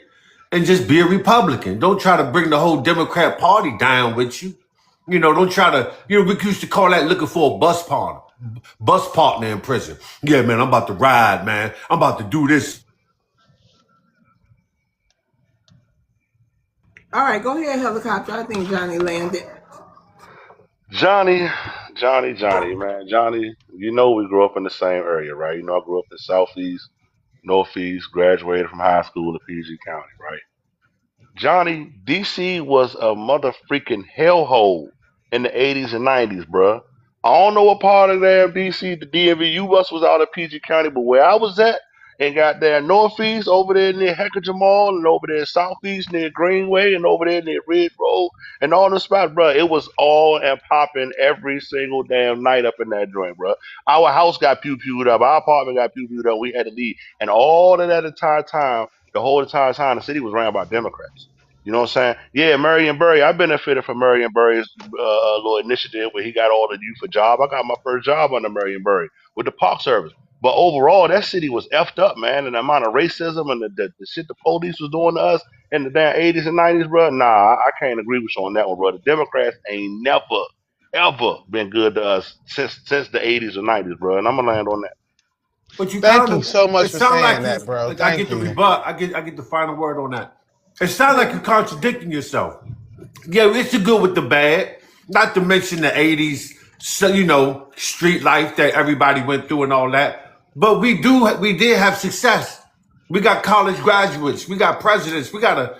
and just be a Republican. Don't try to bring the whole Democrat Party down with you. Don't try to, we used to call that looking for a bus partner in prison. Yeah, man, I'm about to ride, man. I'm about to do this. All right, go ahead, helicopter. I think Johnny landed. Johnny, man. Johnny, we grew up in the same area, right? I grew up in Southeast, Northeast, graduated from high school in PG County, right? Johnny, DC was a mother freaking hellhole in the 80s and 90s, bruh. I don't know what part of there DC the DMVU bus was out of PG County, but where I was at and got there Northeast over there near Heckage Mall and over there Southeast near Greenway and over there near Ridge Road and all the spots, bruh. It was all and popping every single damn night up in that joint, bruh. Our house got pew-pewed up. Our apartment got pew-pewed up. We had to leave. And all of that entire time, the whole entire time, the city was ran by Democrats. You know what I'm saying? Yeah, Marion Barry. I benefited from Marion Barry's little initiative where he got all the youth a job. I got my first job under Marion Barry with the Park Service. But overall, that city was effed up, man. And the amount of racism and the shit the police was doing to us in the damn 80s and 90s, bro. Nah, I can't agree with you on that one, bro. The Democrats ain't never, ever been good to us since the 80s or 90s, bro. And I'm going to land on that. But you Thank kind you of, so much it for sounds saying like that, bro. I Thank get the you. rebut. I get the final word on that. It sounds like you're contradicting yourself. Yeah, it's the good with the bad. Not to mention the 80s, street life that everybody went through and all that. But we did have success. We got college graduates. We got presidents. We got a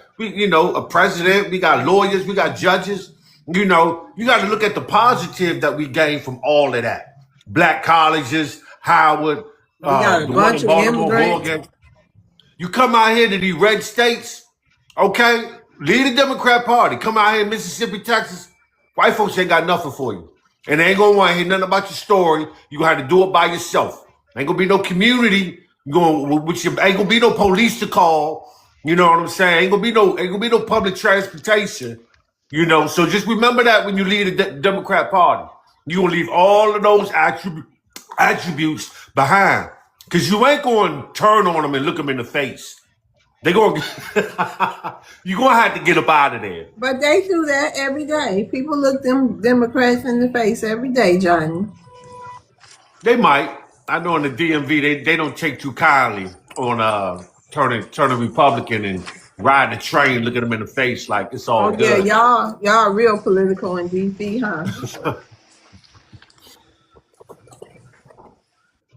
president. We got lawyers. We got judges. You got to look at the positive that we gained from all of that. black colleges, Howard, We got a the one bunch in of Baltimore, immigrants. Morgan. You come out here to these red states, okay? Lead the Democrat Party. Come out here in Mississippi, Texas. White folks ain't got nothing for you. And they ain't gonna want to hear nothing about your story. You gonna have to do it by yourself. Ain't gonna be no community. You going with your ain't gonna be no police to call. You know what I'm saying? Ain't gonna be no public transportation. You know, so just remember that when you lead the Democrat Party. You gonna leave all of those attributes behind. Cause you ain't gonna turn on them and look them in the face. They gonna you gonna have to get up out of there. But they do that every day. People look them Democrats in the face every day, Johnny. They might. I know in the DMV they don't take too kindly on turning Republican and riding a train, looking them in the face like it's all Oh yeah, good. y'all real political in DC, huh?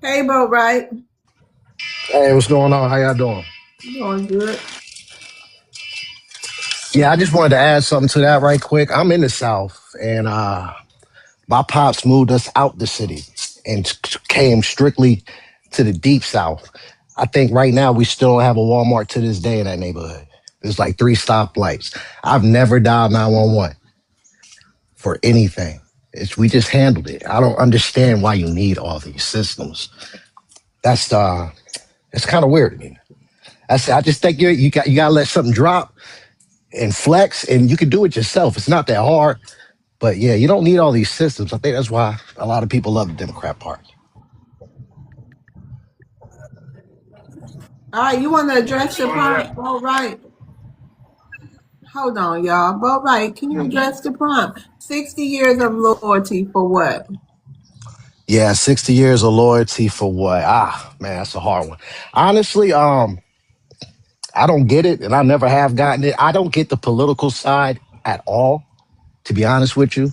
Hey, Bo, right? Hey, what's going on? How y'all doing? Doing good. Yeah, I just wanted to add something to that right quick. I'm in the South, and my pops moved us out the city and came strictly to the deep South. I think right now we still don't have a Walmart to this day in that neighborhood. There's like 3 stoplights. I've never dialed 911 for anything. We just handled it. I don't understand why you need all these systems. That's it's kind of weird to me. I just think you gotta let something drop and flex, and you can do it yourself. It's not that hard, but yeah, you don't need all these systems. I think that's why a lot of people love the Democrat Party. All right, you want to address the prompt? Bo, right? Hold on, y'all. Bo, right? Can you address the prompt? 60 years of loyalty for what? Yeah, 60 years of loyalty for what? Ah, man, that's a hard one. Honestly, I don't get it, and I never have gotten it. I don't get the political side at all, to be honest with you.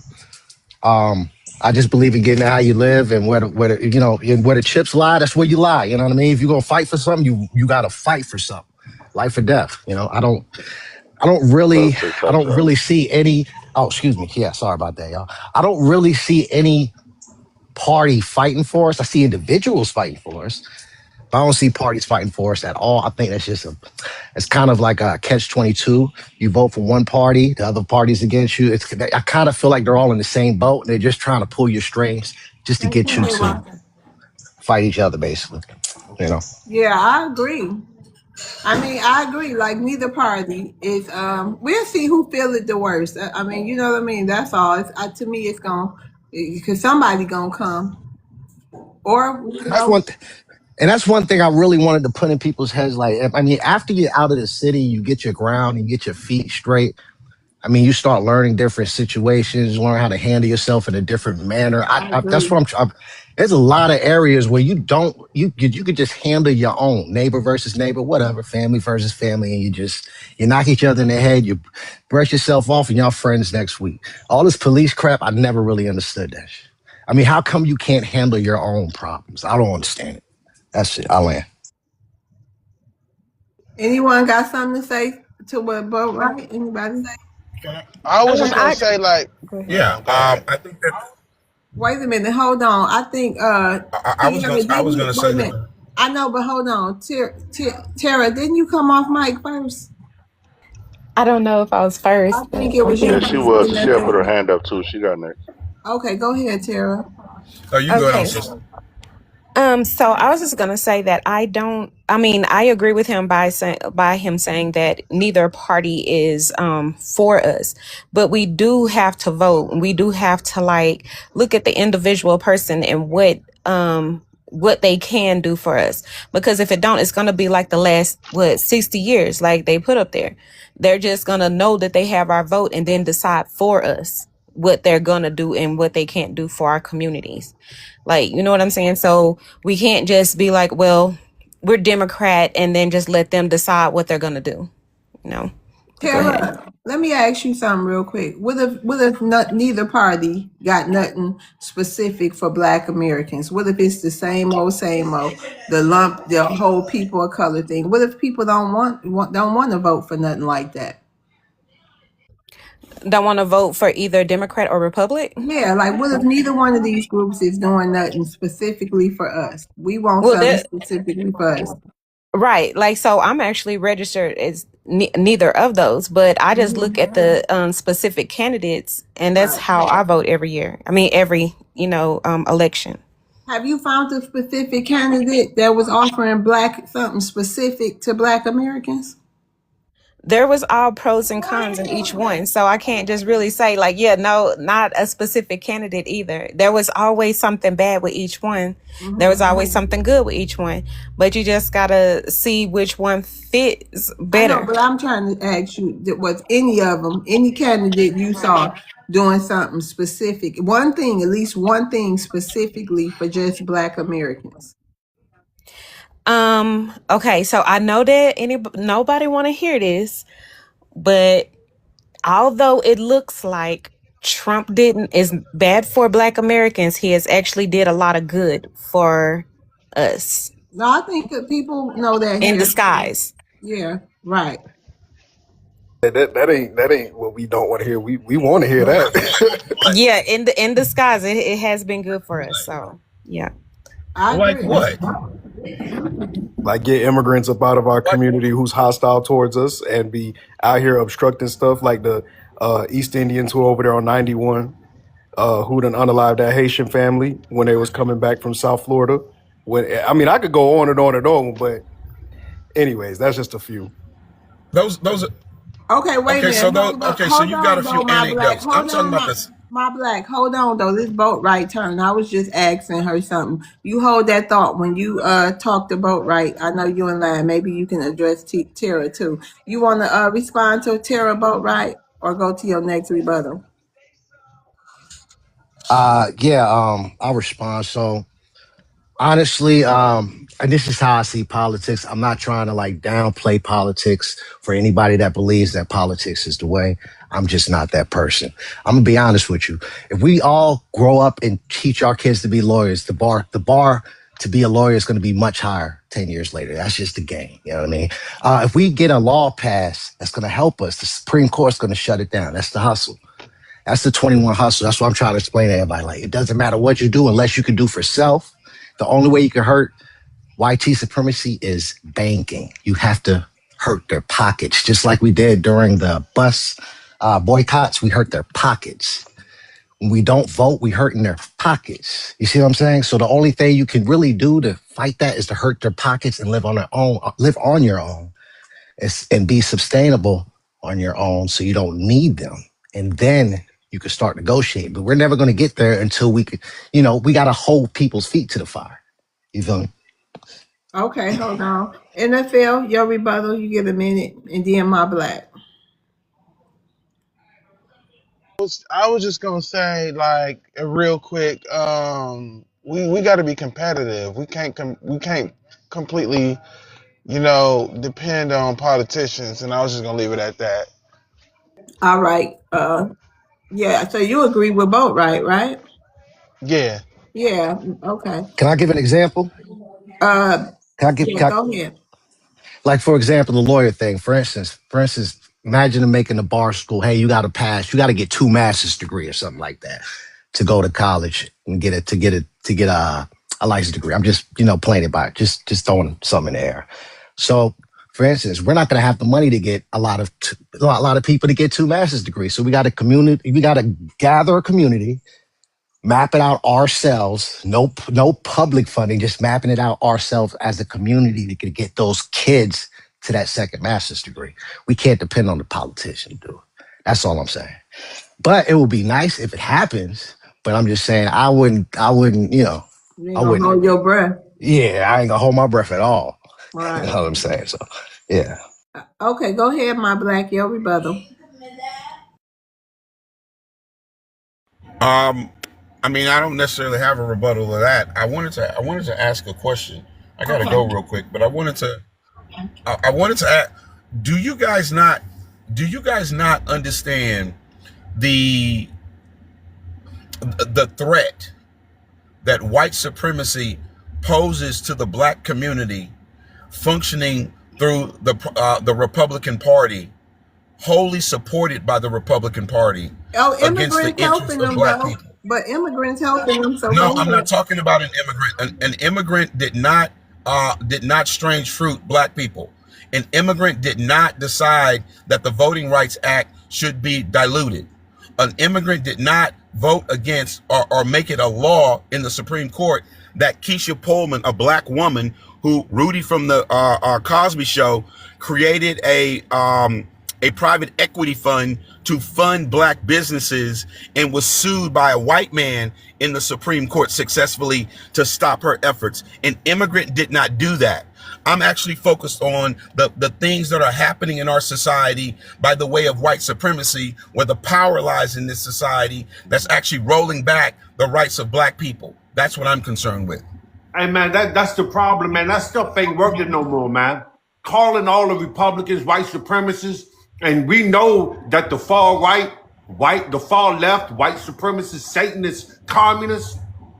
I just believe in getting how you live, and where the chips lie, that's where you lie. You know what I mean? If you're gonna fight for something, you gotta fight for something, life or death. I don't really, Perfect. I That's don't right. really see any. Oh, excuse me. Yeah, sorry about that, y'all. I don't really see any party fighting for us. I see individuals fighting for us. But I don't see parties fighting for us at all. I think it's kind of like a catch-22. You vote for one party, the other party's against you. I kind of feel like they're all in the same boat. And they're just trying to pull your strings just to get you to fight each other, basically. You know. Yeah, I agree. I agree. Like neither party is. We'll see who feel it the worst. I mean, you know what I mean. That's all. To me, it's gonna because somebody gonna come, or That's one. And that's one thing I really wanted to put in people's heads. Like, I mean, after you're out of the city, you get your ground and get your feet straight. I mean, you start learning different situations, learn how to handle yourself in a different manner. I That's agree. what there's a lot of areas where you could just handle your own neighbor versus neighbor, whatever, family versus family, and you knock each other in the head, you brush yourself off, and y'all friends next week. All this police crap, I never really understood that shit. I mean, how come you can't handle your own problems? I don't understand it. That's it. I land. Anyone got something to say to what Bo? Right? Anybody? I was just gonna I say like, go ahead. Yeah, go ahead. I think that Wait a minute. Hold on. I think Tierra I was didn't. gonna Wait say a that. minute. I know, but hold on. Tara, didn't you come off mic first? I don't know if I was I first, think but it I was you. Yeah, think she First. was. She had put her Okay, hand up too. She got next. go ahead, Tara. Oh, you go on, okay. sister. So I was just gonna say that I agree with him by him saying that neither party is for us, but we do have to vote, and we do have to like look at the individual person and what they can do for us. Because if it don't, it's gonna be like the last 60 years, like they put up there. They're just gonna know that they have our vote and then decide for us what they're gonna do and what they can't do for our communities. Like, you know what I'm saying? So we can't just be like, well, we're Democrat and then just let them decide what they're going to do. No. But go ahead. Tara, let me ask you something real quick. What if neither party got nothing specific for Black Americans? What if it's the same old, the whole people of color thing? What if people don't want to vote for nothing like that? Don't want to vote for either Democrat or Republic? Yeah, like what if neither one of these groups is doing nothing specifically for us? We want Well, something specifically for us. right. Like, so I'm actually registered as neither of those, but I just look at the specific candidates, and that's Right. how I vote every year. I mean, every, election. Have you found a specific candidate that was offering black something specific to black Americans? There was all pros and cons in each one. So I can't just really say like, yeah, no, not a specific candidate either. There was always something bad with each one. There was always something good with each one. But you just gotta see which one fits I know, better. but I'm trying to ask you, was any of them, any candidate you saw doing something specific, one thing, at least one thing specifically for just black Americans? Okay, so I know that nobody want to hear this, but although it looks like Trump didn't is bad for black Americans, he has actually did a lot of good for us No, I think that people know that in here. disguise. Yeah, right. That ain't what we don't want to hear. We want to hear that. Yeah, in disguise, it has been good for us. So yeah. I Like agree. what? Like get immigrants up out of our Like community who's hostile towards us and be out here obstructing stuff like the East Indians who are over there on 91, who done unalived that Haitian family when they was coming back from South Florida. I could go on and on and on, but anyways, that's just a few. those. Okay, wait a Okay, so minute. those. Okay, so Hold you've got a on, few though, my black. anecdotes. I'm Hold talking on, about this. my black. Hold on, though. This boat right turn. I was just asking her something. You hold that thought when you talk about right. I know you in line. Maybe you can address Tara too. You want to respond to Tara about right or go to your next rebuttal? Yeah, I'll respond. So honestly, and this is how I see politics. I'm not trying to like downplay politics for anybody that believes that politics is the way. I'm just not that person. I'm gonna be honest with you. If we all grow up and teach our kids to be lawyers, the bar to be a lawyer is going to be much higher 10 years later. That's just the game. You know what I mean? If we get a law passed that's going to help us, the Supreme Court's going to shut it down. That's the hustle. That's the 21 hustle. That's what I'm trying to explain to everybody. Like, it doesn't matter what you do unless you can do for self. The only way you can hurt YT supremacy is banking. You have to hurt their pockets, just like we did during the bus boycotts. We hurt their pockets. When we don't vote, we hurt in their pockets. You see what I'm saying? So the only thing you can really do to fight that is to hurt their pockets and live on their own, live on your own, and be sustainable on your own, so you don't need them. And then you can start negotiating. But we're never going to get there until we could, we got to hold people's feet to the fire. You feel me? Okay, hold on. NFL, your rebuttal. You get a minute, and then my black. I was just gonna say, like, real quick, we got to be competitive. We can't completely, depend on politicians. And I was just gonna leave it at that. All right. Yeah. So you agree with both, right? Right. Yeah. Yeah. Okay. Can I give an example? Uh, Can I give, yeah. can I, Go ahead. like, for example, the lawyer thing, for instance, imagine them making the bar school, hey, you got to pass, you got to get 2 master's degree or something like that to go to college and get a license degree. I'm just, playing it by just throwing something in the air. So, for instance, we're not going to have the money to get a lot of people to get 2 master's degrees. So we got to gather a community, map it out ourselves. No public funding, just mapping it out ourselves as a community that could get those kids to that second master's degree. We can't depend on the politician to do it. That's all I'm saying. But it would be nice if it happens. But I'm just saying I wouldn't, You ain't I gonna wouldn't. hold your breath. Yeah, I ain't gonna hold my breath at all. You Right. know what I'm saying? So yeah. Okay. Go ahead, my black. Your rebuttal. Um, I don't necessarily have a rebuttal to that. I wanted to ask a question. I gotta Okay. go real quick, but I wanted to ask, do you guys not understand the threat that white supremacy poses to the black community functioning through the Republican Party, wholly supported by the Republican Party Oh, against the immigrants interests helping of them black though. people. But immigrants helping them, so No, go I'm not ahead. talking about an immigrant. An immigrant did not strange fruit black people. An immigrant did not decide that the Voting Rights Act should be diluted. An immigrant did not vote against or make it a law in the Supreme Court that Keisha Pullman, a black woman who Rudy from the Cosby Show created a private equity fund to fund black businesses and was sued by a white man in the Supreme Court successfully to stop her efforts. An immigrant did not do that. I'm actually focused on the things that are happening in our society by the way of white supremacy, where the power lies in this society that's actually rolling back the rights of black people. That's what I'm concerned with. Hey man, that's the problem, man. That stuff ain't working no more, man. Calling all the Republicans white supremacists, and we know that the far right, the far left, white supremacists, Satanists, communists,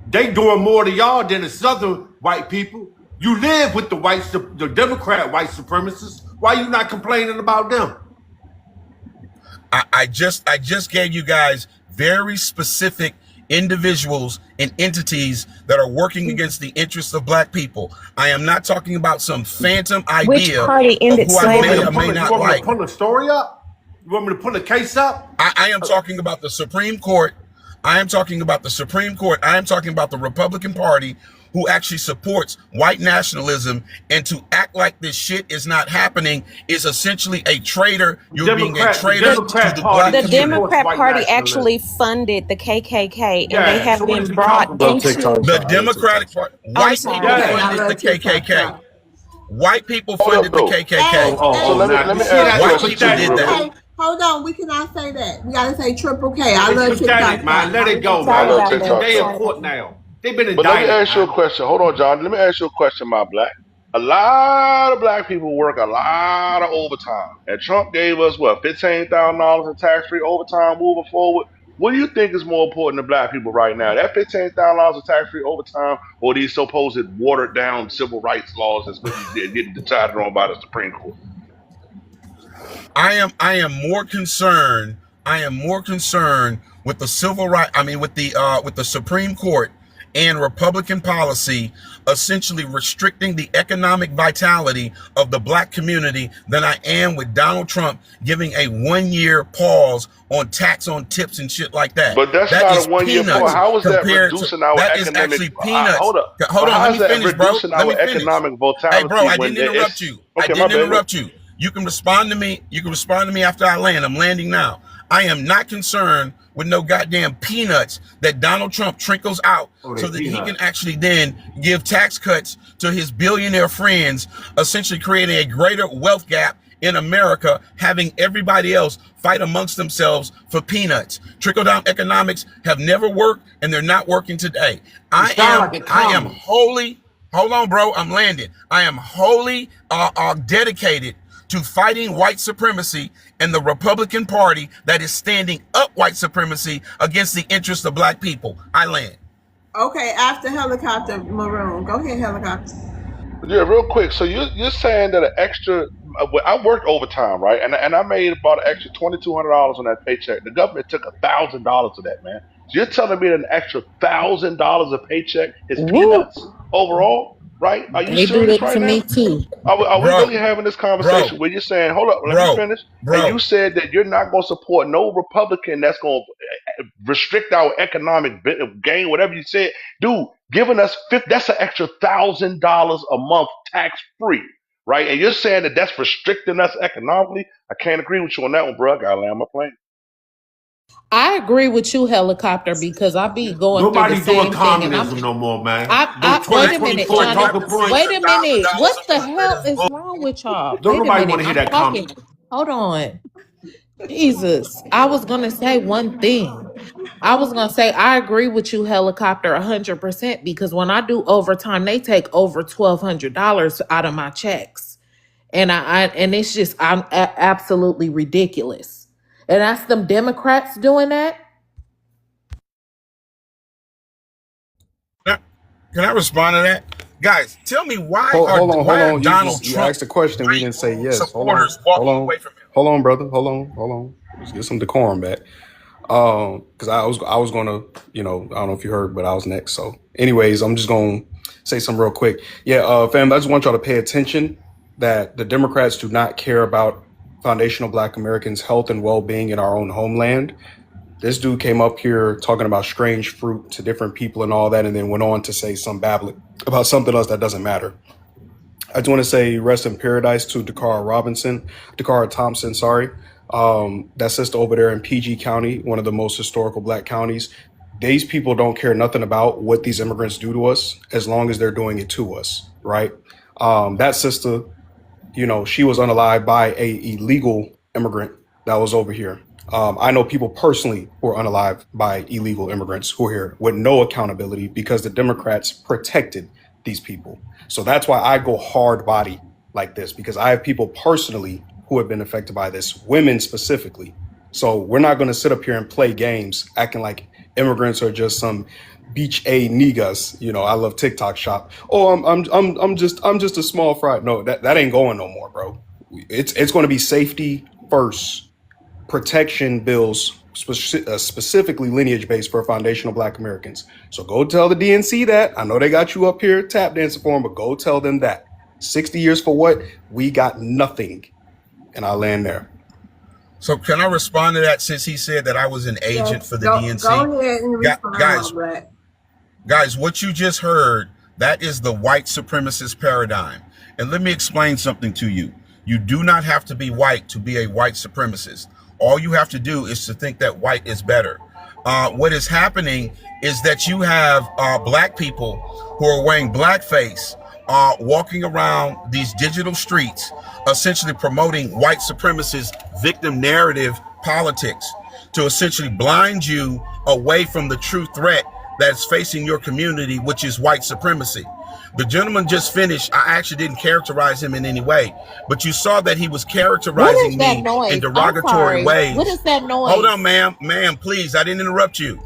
they doing more to y'all than the Southern white people. You live with the Democrat white supremacists. Why you not complaining about them? I just gave you guys very specific individuals and entities that are working against the interests of black people. I am not talking about some phantom Which idea party of ended who I may slavery? or may You not want me like. to pull a story up? You want me to pull a case up? I am talking about the Supreme Court. I am talking about the Supreme Court. I am talking about the Republican Party, who actually supports white nationalism, and to act like this shit is not happening is essentially a traitor. You're being a traitor to the black The community. Democrat Party actually funded the KKK, and they have so what is been he brought talking I love about? into. TikTok The shop. I love TikTok Democratic shop. Party, I'm white people sorry. Okay, I funded the love TikTok KKK. shop. White people Hold up funded the though. Hey, KKK. So hey, Now let you me see ask that? a White That's question people to you did real pathetic, that. quick. man. okay, hold on. We cannot say that. We gotta say triple K. I It's love pathetic, TikTok man. shop. Let I it love go, I Sorry man. love about They, that. TikTok they in shop. Sorry. court now. They've been But let me indicted, ask you a man. question. Hold on, John. Let me ask you a question, my black. A lot of black people work a lot of overtime. And Trump gave us what, $15,000 in tax free overtime moving forward. What do you think is more important to black people right now? That $15,000 of tax free overtime or these supposed watered down civil rights laws that's getting decided on by the Supreme Court? I am more concerned. I am more concerned with the civil right. I mean, with the Supreme Court and Republican policy essentially restricting the economic vitality of the black community than I am with Donald Trump giving a 1 year pause on tax on tips and shit like that. But that's That not a is 1 year pause. peanuts How is that compared to reducing our that is economic? actually peanuts. Hold up. Hold But on, how let is me that finish, bro. reducing Let me our finish. economic Hey, bro, vitality I when didn't interrupt it's you. I okay? My didn't bad. interrupt you. You can respond to me. You can respond to me after I land. I'm landing now. I am not concerned with no goddamn peanuts that Donald Trump trickles out Oh, they so that he can peanuts. actually then give tax cuts to his billionaire friends, essentially creating a greater wealth gap in America, having everybody else fight amongst themselves for peanuts. Trickle down economics have never worked and they're not working today. You sound like a I am communist. wholly, hold on, bro, I'm landing. I am wholly dedicated to fighting white supremacy and the Republican Party that is standing up white supremacy against the interests of black people. I land. Okay, after helicopter maroon. Go ahead, helicopter. Yeah, real quick. So you're saying that an extra? I worked overtime, right? And I made about an extra $2,200 on that paycheck. The government took $1,000 of that, man. So you're telling me that an extra $1,000 a paycheck is Whoop. peanuts overall, right? Are you They do serious that right to now? me too. Are we Bro, really having this bro, conversation where you're saying, hold up, let me bro, finish? And you bro. said that you're not going to support no Republican that's going to restrict our economic gain, whatever you said. Dude, giving us that's an extra $1,000 a month tax free, right? And you're saying that that's restricting us economically. I can't agree with you on that one, bro. I got to land my plane. I agree with you, helicopter, because I be going through the Nobody doing same thing, and communism no more, man. Those I wait a minute, 2024 Johnny. talking points. Wait a minute. What the hell is wrong with y'all? Don't Wait a nobody want minute. to hear I'm that talking. communism. Hold on. Jesus. I was gonna say one thing. I was gonna say I agree with you, helicopter, 100%, because when I do overtime, they take over $1,200 out of my checks, and and it's just absolutely ridiculous. And that's them Democrats doing that. Can I respond to that? Guys, tell me Hold on, hold why are on. Donald You Trump asked a question. We white didn't say yes. supporters Hold walking on. away from him? Hold on, brother. Hold on. Let's get some decorum back. Because I was gonna, I don't know if you heard, but I was next. So, anyways, I'm just gonna say something real quick. Yeah, fam, I just want y'all to pay attention that the Democrats do not care about foundational Black Americans' health and well-being in our own homeland. This dude came up here talking about strange fruit to different people and all that, and then went on to say some babbling about something else that doesn't matter. I just want to say rest in paradise to Dakara Thompson, sorry. That sister over there in PG County, one of the most historical Black counties. These people don't care nothing about what these immigrants do to us as long as they're doing it to us, right? That sister, she was unalived by a illegal immigrant that was over here. I know people personally who are unalived by illegal immigrants who are here with no accountability because the Democrats protected these people. So that's why I go hard body like this, because I have people personally who have been affected by this, women specifically. So we're not going to sit up here and play games acting like immigrants are just some beach a niggas. I love TikTok shop. Oh, I'm just a small fry. No, that ain't going no more, bro. It's going to be safety first. Protection bills, specifically lineage based for foundational Black Americans. So go tell the DNC that. I know they got you up here tap dancing for them, but go tell them that. 60 years for what? We got nothing. And I land there. So can I respond to that, since he said that I was an agent for the DNC? Go ahead and respond, guys, what you just heard, that is the white supremacist paradigm. And let me explain something to you. You do not have to be white to be a white supremacist. All you have to do is to think that white is better. What is happening is that you have Black people who are wearing blackface, walking around these digital streets, essentially promoting white supremacist victim narrative politics to essentially blind you away from the true threat that's facing your community, which is white supremacy. The gentleman just finished. I actually didn't characterize him in any way, but you saw that he was characterizing me in derogatory ways. What is that noise? Hold on, ma'am, please. I didn't interrupt you.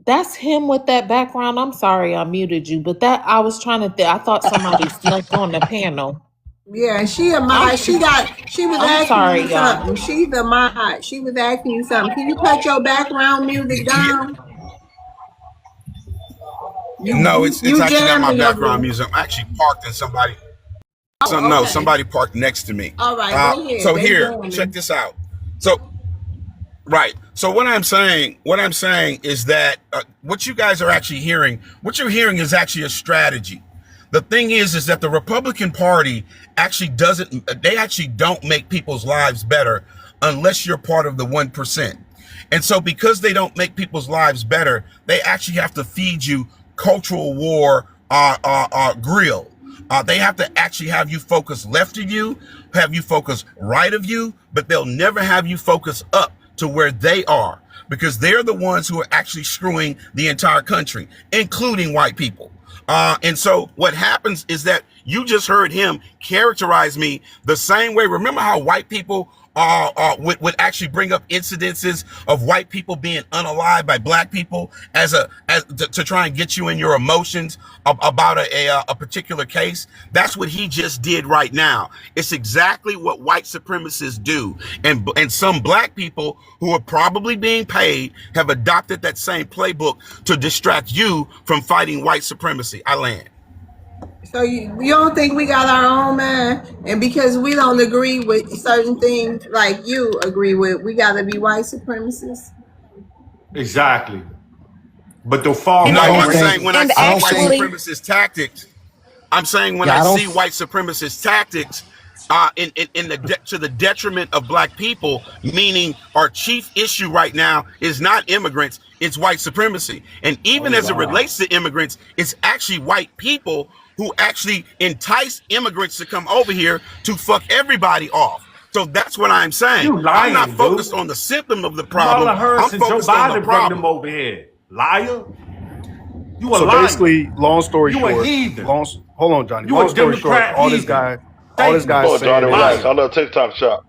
That's him with that background. I'm sorry I muted you, but I was trying to I thought somebody snuck on the panel. Yeah, she a mod. She was asking you something. Y'all. She's a mod. She was asking you something. Can you cut your background music down? No, it's actually not my background music. I'm actually parked in somebody. No, somebody parked next to me. All right, go ahead. So here, check this out. So, right. So what I'm saying is that what you guys are actually hearing, what you're hearing is actually a strategy. The thing is that the Republican Party actually don't make people's lives better unless you're part of the 1%. And so because they don't make people's lives better, they actually have to feed you cultural war grill. They have to actually have you focus left of you, have you focus right of you, but they'll never have you focus up to where they are, because they're the ones who are actually screwing the entire country, including white people. And so what happens is that you just heard him characterize me the same way. Remember how white people would actually bring up incidences of white people being unalived by Black people to try and get you in your emotions about a particular case? That's what he just did right now. It's exactly what white supremacists do. And some Black people who are probably being paid have adopted that same playbook to distract you from fighting white supremacy. I land. So you don't think we got our own man, and because we don't agree with certain things like you agree with, we got to be white supremacists? Exactly. But the far No, right. I'm saying when I see white supremacist tactics, I see white supremacist tactics to the detriment of Black people, meaning our chief issue right now is not immigrants, it's white supremacy. And even as it relates to immigrants, it's actually white people who actually entice immigrants to come over here to fuck everybody off. So that's what I'm saying. I'm not focused on the symptom of the problem. I'm focused on the problem. Them over here. Liar. You a so liar. Basically, long story you short, a heathen. Hold on, Johnny. You long a story short, all this heathen. guy Oh, saying, Johnny, relax. I love TikTok shop.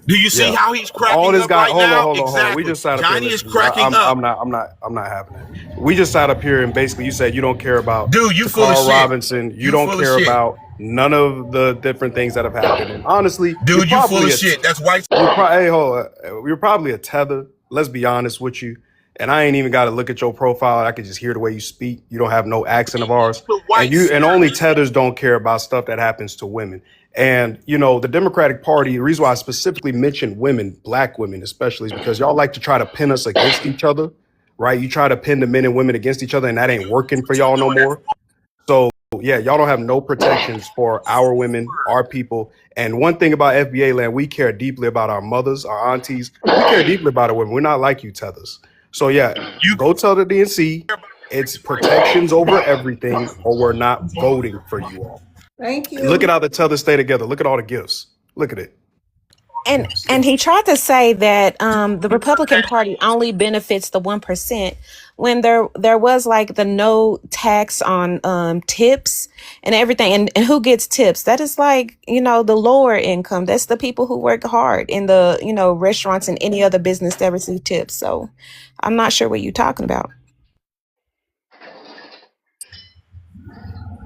Do you see how he's cracking all this up guy, right now? Hold on. Exactly. We just sat up Johnny here. is cracking up. I'm not having it. We just sat up here and basically you said you don't care about Dude, you full of shit. Robinson. You don't care about none of the different things that have happened. And honestly, Dude, you full of shit. That's white. hey, you're probably a tether. Let's be honest with you. And I ain't even got to look at your profile. I could just hear the way you speak. You don't have no accent of ours. And only tethers don't care about stuff that happens to women. And, the Democratic Party, the reason why I specifically mentioned women, black women especially, is because y'all like to try to pin us against each other, right? You try to pin the men and women against each other, and that ain't working for y'all no more. So, yeah, y'all don't have no protections for our women, our people. And one thing about FBA land, we care deeply about our mothers, our aunties. We care deeply about our women. We're not like you tethers. So, yeah, go tell the DNC it's protections over everything, or we're not voting for you all. Thank you. Look at how the tethers stay together. Look at all the gifts. Look at it. And he tried to say that the Republican Party only benefits the 1% when there was like the no tax on tips and everything. And who gets tips? That is like, the lower income. That's the people who work hard in the, restaurants and any other business that receive tips. So I'm not sure what you're talking about.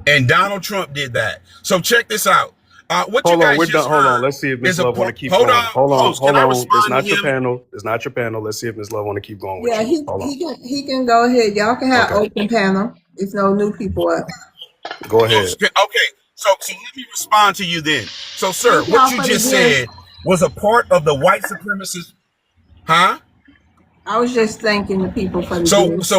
And Donald Trump did that. So check this out. What Hold you on, guys we're just done. Hold heard on. Let's see if Miss is a Love want to keep hold going. on, Hold on, host. hold Can I on. It's respond not to your him? panel. It's not your panel. Let's see if Miss Love want to keep going with Yeah, you. Hold on. he can go ahead. Y'all can have Okay, open panel. There's no new people up. go ahead. Okay. So let me respond to you then. So, sir, Thank what y'all you for the just gift. said was a part of the white supremacist, huh? I was just thanking the people for the So gift.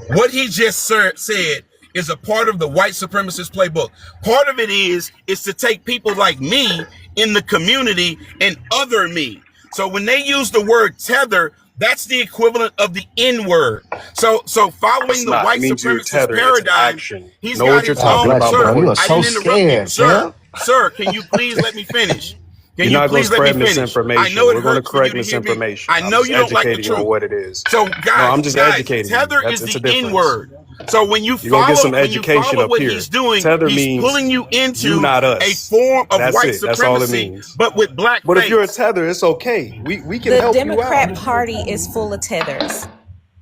what he just said is a part of the white supremacist playbook. Part of it is to take people like me in the community and other me. So when they use the word tether, that's the equivalent of the N word. So It's following the not. It white means you're supremacist tethered. It's an paradigm, action. he's Know got what you're his God talking own. bless about you, bro. Sir, You are before you I so didn't speak. interrupt you. scared, fam. Sir, can you please let me finish? Can You're you not going to please let me spread finish? I misinformation. know it We're going to hurts for you correct to hear me. misinformation. I I'm know just you don't like the educating on truth. what it is. So No, I'm guys, just educating you. tether is It's a the N difference. word. So when you You're going to get some follow education up what here. he's doing, Tether he's means pulling you you, into not a us. form of That's white it. That's all it supremacy, means. but with black But if you're a face. tether, it's okay. We can The help you out. Democrat Party is full of tethers.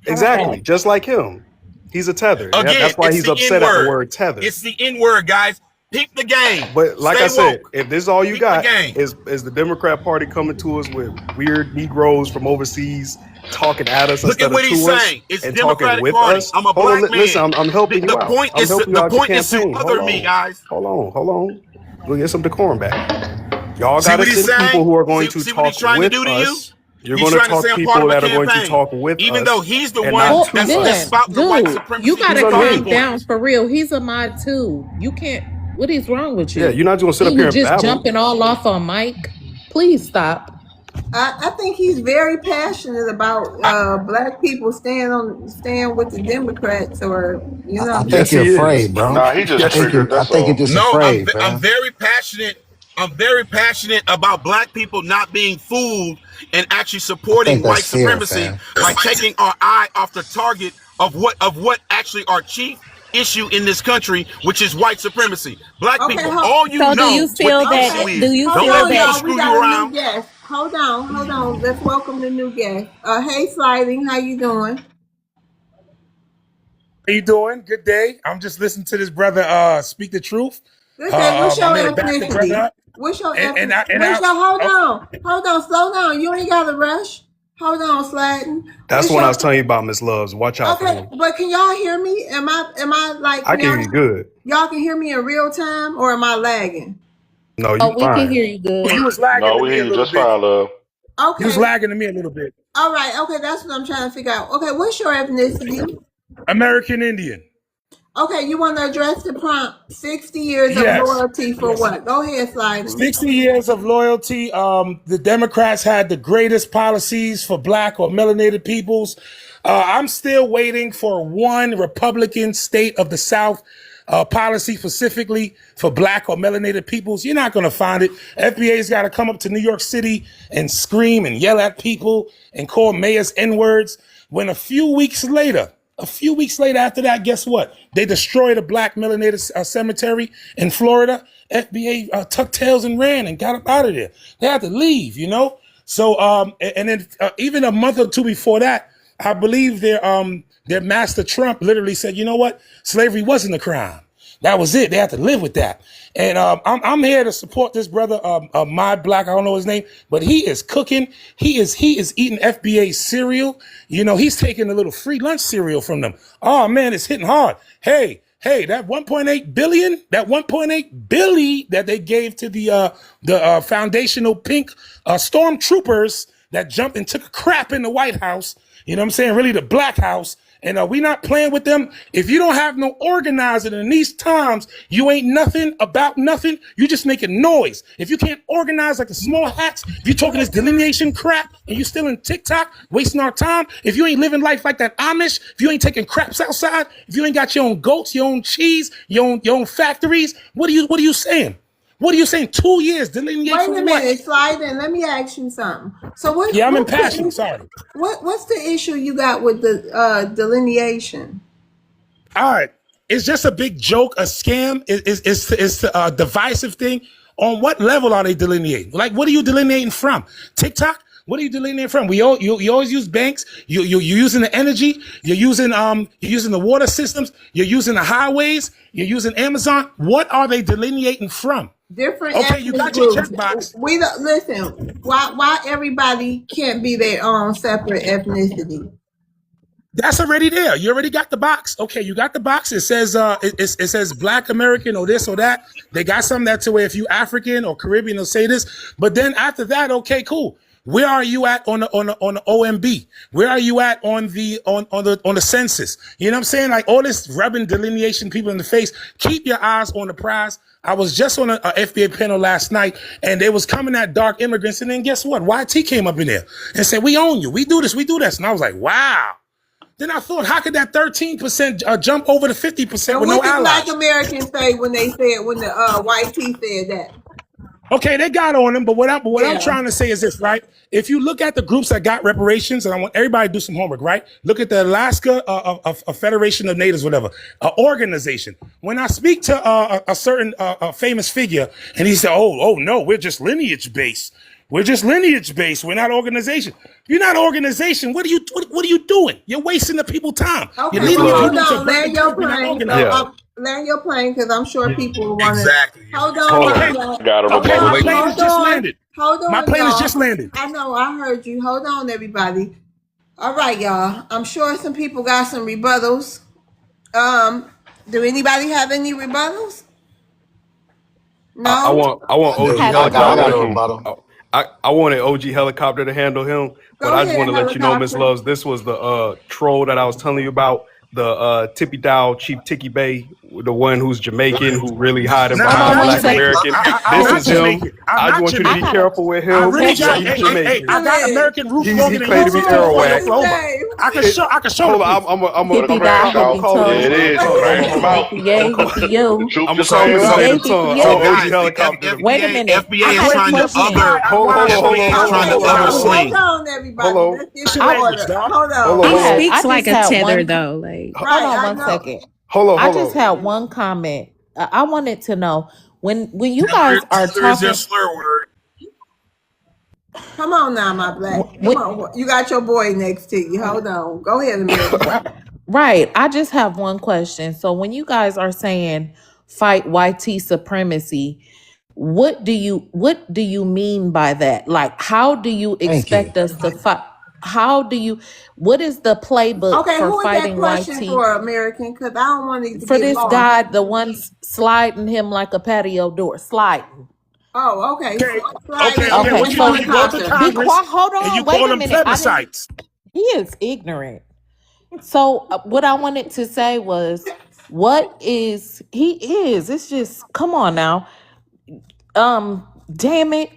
How about that? Exactly. Just like him. He's a tether. Again, That's why it's he's the N upset at the word. word tether. It's the N word, guys. Peep the game. But like I Stay said, woke. if this is all you Peep the got game. is the Democrat Party coming to us with weird Negroes from overseas talking at us Look at instead of what he's to us saying. It's and talking Democratic with Party. us. I'm a Hold on, black listen, man. I'm helping you out. I'm helping you The out your point is to campaign. Hold other me, on. guys. Hold on. We'll get some decorum back. Y'all See got to what he's send people saying? who are going to See what he's talk trying to with do to you? us. You're He's going to trying to say talk I'm part people of a that are going to campaign, talk with even though us he's the and one not Well, to that's us. then, spouting the white dude, you supremacy He's gotta unmuted. talking calm down points. for real. He's a mod too. You can't. What is wrong with Yeah, you? you're not just going to sit up You here and just babble. jumping all off on Mike. Please stop. I think he's very passionate about I, black people staying with the Democrats, or I think Yes, you're he is. afraid, bro. Nah, he just Yes, he triggered. I That's is. think you're all. just no, afraid, I'm fam. very passionate. I'm very passionate about black people not being fooled and actually I think supporting that's white fear, supremacy fam. by taking our eye off the target of what actually our chief issue in this country, which is white supremacy. Black okay. people, all you So do you know what the feel that? issue Okay, Do is. you Don't hold feel let on, people that? y'all. We screw you got a new around. guest. Hold on. Let's welcome the new guest. Hey, Sliding, how you doing? How you doing? Good day. I'm just listening to this brother speak the truth. Good day. What's I'm your here to back the brother ethnicity? up. What's your And ethnic? I and What's I your? oh, Hold on. Slow down. You ain't got to rush. Hold on, Sliding. That's What's the one I your? was telling you about, Miss Loves. Watch out for Okay, him. but can y'all hear me? Am I like? I Can can hear you good. y'all can hear me in real time, or am I lagging? No, you Oh, we can fine. hear you good. you was lagging No, to we me hear a you little just bit. fine, love. You was Okay. lagging to me a little bit. All right. Okay, that's what I'm trying to figure out. Okay, what's your ethnicity? American Indian. Okay, you want to address the prompt. 60 years of Yes. loyalty for Yes. what? Go ahead, Sliding. 60 years of loyalty. The Democrats had the greatest policies for black or melanated peoples. I'm still waiting for one Republican state of the South policy specifically for black or melanated peoples. You're not going to find it. FBA's got to come up to New York City and scream and yell at people and call mayors N-words when a few weeks later after that, guess what? They destroyed a black melanated cemetery in Florida. FBA tucked tails and ran and got up out of there. They had to leave, you know? So, and then even a month or two before that, I believe their master Trump literally said, you know what? Slavery wasn't a crime. That was it. They had to live with that. And I'm here to support this brother, My Black. I don't know his name, but he is cooking. He is eating FBA cereal. You know, he's taking a little free lunch cereal from them. Oh man, it's hitting hard. Hey, that 1.8 billion, that 1.8 billion that they gave to the foundational pink stormtroopers that jumped and took a crap in the White House. You know what I'm saying? Really, the Black House. And we not playing with them. If you don't have no organizing in these times, you ain't nothing about nothing. You just making noise. If you can't organize like the small hats, if you're talking this delineation crap and you still in TikTok, wasting our time, if you ain't living life like that Amish, if you ain't taking craps outside, if you ain't got your own goats, your own cheese, your own factories, what are you saying? What are you saying? 2 years delineate Wait for a what? minute, slide in. Let me ask you something. So Yeah, I'm what's impassioned. the Sorry. what's the issue you got with the delineation? All right. It's just a big joke, a scam. It's a divisive thing. On what level are they delineating? Like, what are you delineating from? TikTok? What are you delineating from? You always use banks. You're using the energy. You're using the water systems. You're using the highways. You're using Amazon. What are they delineating from? Different Okay, you ethnic got your groups. checkbox. We don't listen. Why everybody can't be their own separate ethnicity? That's already there. You already got the box. Okay, you got the box. It says it says Black American or this or that. They got something that to where if you African or Caribbean, they'll say this. But then after that, okay, cool. Where are you at on the OMB? Where are you at on the census? You know what I'm saying? Like all this rubbing delineation people in the face. Keep your eyes on the prize. I was just on a FBA panel last night, and they was coming at dark immigrants, and then guess what? YT came up in there and said, "We own you. We do this. We do this." And I was like, "Wow." Then I thought, how could that 13% jump over to 50% And with no what did Black allies? Americans say when the white T said that? Okay, they got on them, but what I'm Yeah. trying to say is this, right? If you look at the groups that got reparations, and I want everybody to do some homework, right? Look at the Alaska a Federation of Natives, whatever, organization. When I speak to a certain famous figure, and he said, "Oh no, we're just lineage based. We're just lineage based. We're not organization. You're not organization. What are you doing? You're wasting the people time. You're Okay, leading well, the Look, hold people into on. burning Land your buildings. You're not plane. organized." yeah. Land your plane because I'm sure people want to. Exactly. Hold So on, Hold my on. Okay, black. I got a okay, rebuttal my Hold, too. plane has hold just on. landed. Hold My on, plane has y'all. just landed. I know. I heard you. Hold on, everybody. All right, y'all. I'm sure some people got some rebuttals. Do anybody have any rebuttals? I No. want I OG do. Have I a got helicopter a comment. to. rebuttal. I wanted OG helicopter to handle him, but Go I just ahead, want to let you know, Miss helicopter. Loves, this was the troll that I was telling you about, the Tippy Dow Chief Tiki Bay, the one who's Jamaican, who really hiding Hold I'm on behind not one Black Jamaican. second. American. I'm This Oh, not is him. Jamaican. I'm I just not want you to I be Jamaican. got a. careful with I him. really Wait, got. Yeah, wait. he's Hey, I Jamaican. got Listen. American roots He longer than you. claimed to be This is What's Arawak. his Oklahoma. name? I can show the Hold on, proof. I'm Go to Hippie a die, crash hold, hippie out. hold Yeah, on, it toe. hold is. on, hold Crash on, him hold Hippie on. out. yay, hippie The yo. troops I'm are gonna call saying you it Hippie out. Potato yay, Tongue. hippie I want yo. OG guys, helicopter to. Wait a FBA minute. FBA I I is had a play trying to Fiji question. other high. I Hold, watch hold on, FBA is hold on, trying Okay, to hold on, other hold y'all. on, Hold sling. on, hold everybody. on, Let's get It's in your language, order. dog. Hold hold on. on, He hold Okay. on. I speaks like just a had tether, one. though. Like, Hold Right. on I one know. second. I Hold just on. had one comment. I wanted to know when you Tether, guys are tether is their talking. slur word. Come on now, my black. Come When, on. You got your boy next to you. Hold on. Go ahead, America. right. I just have one question. So when you guys are saying fight YT supremacy, what do you mean by that? Like how do you Thank you. expect us to fight? How do you what is the playbook Okay, for who is that fighting question YT? for, American? Because I don't want it to For get this lost. guy, the one sliding him like a patio door, sliding. Oh, okay. Okay, Slide it okay. in Okay, What the you do? so You go to helicopter. be Congress quiet. Hold and you on. Wait call a them minute. I didn't. plebiscites. He is ignorant. So what I wanted to say was, what is he is? It's just come on now. Damn it.